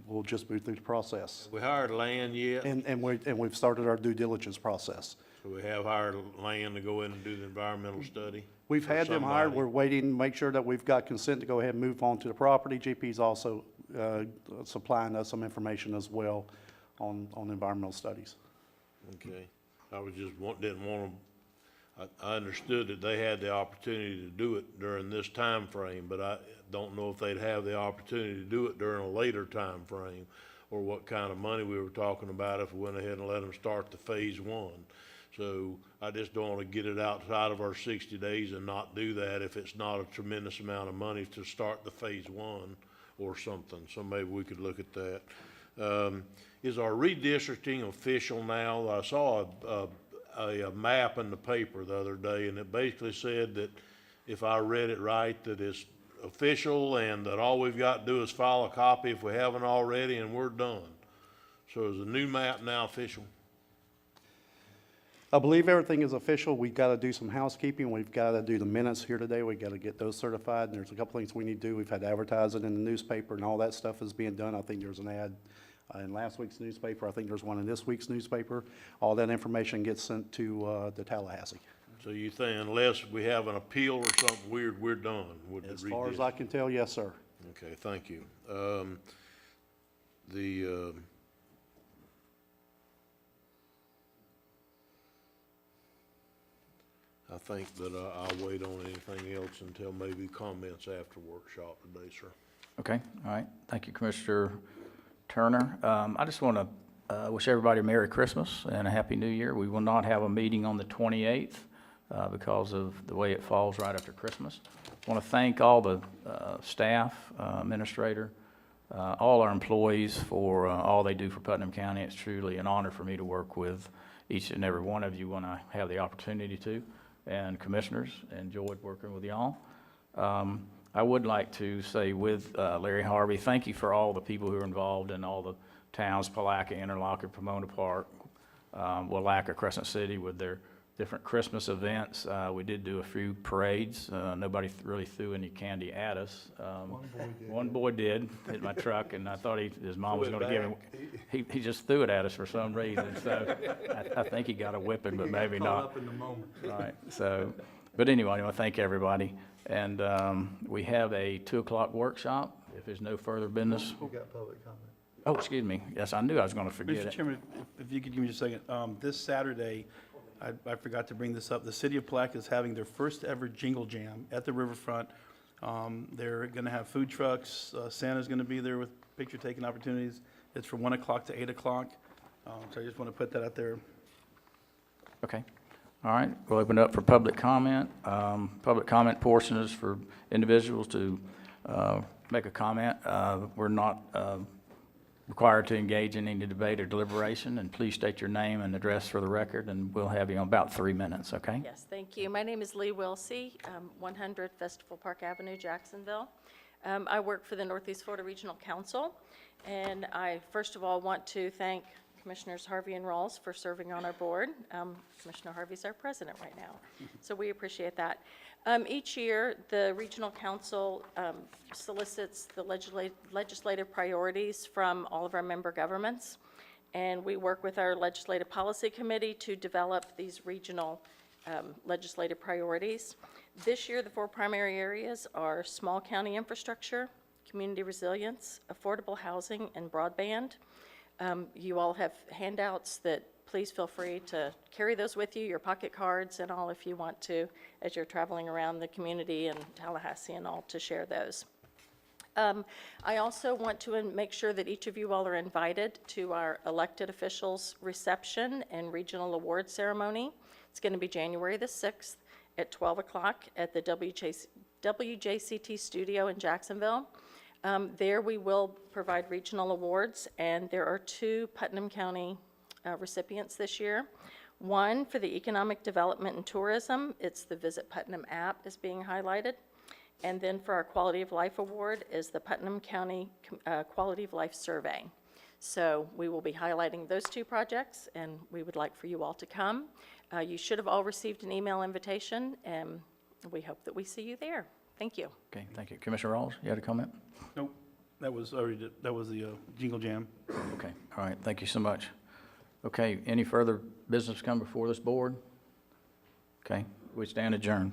we'll just move through the process. Have we hired land yet? And we've started our due diligence process. So we have hired land to go in and do the environmental study? We've had them hired. somebody? We're waiting to make sure that we've got consent to go ahead and move on to the property. GP's also supplying us some information as well on environmental studies. Okay. I was just didn't want them, I understood that they had the opportunity to do it during this time frame, but I don't know if they'd have the opportunity to do it during a later time frame, or what kind of money we were talking about if we went ahead and let them start the phase one. So I just don't want to get it outside of our 60 days and not do that if it's not a tremendous amount of money to start the phase one or something. So maybe we could look at that. Is our redistricting official now? I saw a map in the paper the other day, and it basically said that, if I read it right, that it's official and that all we've got to do is file a copy if we haven't already, and we're done. So is the new map now official? I believe everything is official. We've got to do some housekeeping. We've got to do the minutes here today. We've got to get those certified, and there's a couple things we need to do. We've had to advertise it in the newspaper, and all that stuff is being done. I think there's an ad in last week's newspaper. I think there's one in this week's newspaper. All that information gets sent to the Tallahassee. So you think unless we have an appeal or something weird, we're done with the As far as I can tell, yes, sir. Okay, thank you. I think that I'll wait on anything else until maybe comments after workshop today, sir. Okay, all right. Thank you, Commissioner Turner. I just want to wish everybody a Merry Christmas and a Happy New Year. We will not have a meeting on the 28th because of the way it falls right after Christmas. I want to thank all the staff, administrator, all our employees for all they do for Putnam County. It's truly an honor for me to work with each and every one of you when I have the opportunity to. And commissioners, enjoyed working with y'all. I would like to say with Larry Harvey, thank you for all the people who are involved in all the towns, Palaca, Interlochen, Pomona Park, Willaca, Crescent City with their different Christmas events. We did do a few parades. Nobody really threw any candy at us. One boy did, hit my truck, and I thought his mom was going to give him, he just threw it at us for some reason. So I think he got a whipping, but maybe not. Caught up in the moment. Right, so, but anyway, I want to thank everybody. And we have a 2 o'clock workshop, if there's no further business. We got public comment. Oh, excuse me. Yes, I knew I was going to forget Mr. it. Chairman, if you could give me just a second. This Saturday, I forgot to bring this up, the city of Palaca is having their first ever Jingle Jam at the riverfront. They're going to have food trucks. Santa's going to be there with picture taking opportunities. It's from 1 o'clock to 8 o'clock. So I just want to put that out there. Okay. All right, we'll open it up for public comment. Public comment portion is for individuals to make a comment. We're not required to engage in any debate or deliberation, and please state your name and address for the record, and we'll have you on about 3 minutes, okay? Yes, thank you. My name is Lee Wilsey, 100 Festival Park Avenue, Jacksonville. I work for the Northeast Florida Regional Council, and I first of all want to thank Commissioners Harvey and Rawls for serving on our board. Commissioner Harvey's our president right now, so we appreciate that. Each year, the Regional Council solicits the legislative priorities from all of our member governments, and we work with our Legislative Policy Committee to develop these regional legislative priorities. This year, the 4 primary areas are small county infrastructure, community resilience, affordable housing, and broadband. You all have handouts that please feel free to carry those with you, your pocket cards and all if you want to, as you're traveling around the community and Tallahassee and all, to share those. I also want to make sure that each of you all are invited to our elected officials reception and regional award ceremony. It's going to be January the 6th at 12 o'clock at the WJCT studio in Jacksonville. There we will provide regional awards, and there are 2 Putnam County recipients this year. One for the economic development and tourism, it's the Visit Putnam app is being highlighted. And then for our Quality of Life Award is the Putnam County Quality of Life Survey. So we will be highlighting those 2 projects, and we would like for you all to come. You should have all received an email invitation, and we hope that we see you there. Thank you. Okay, thank you. Commissioner Rawls, you had a comment? Nope, that was the Jingle Jam. Okay, all right, thank you so much. Okay, any further business come before this board? Okay, we stand adjourned.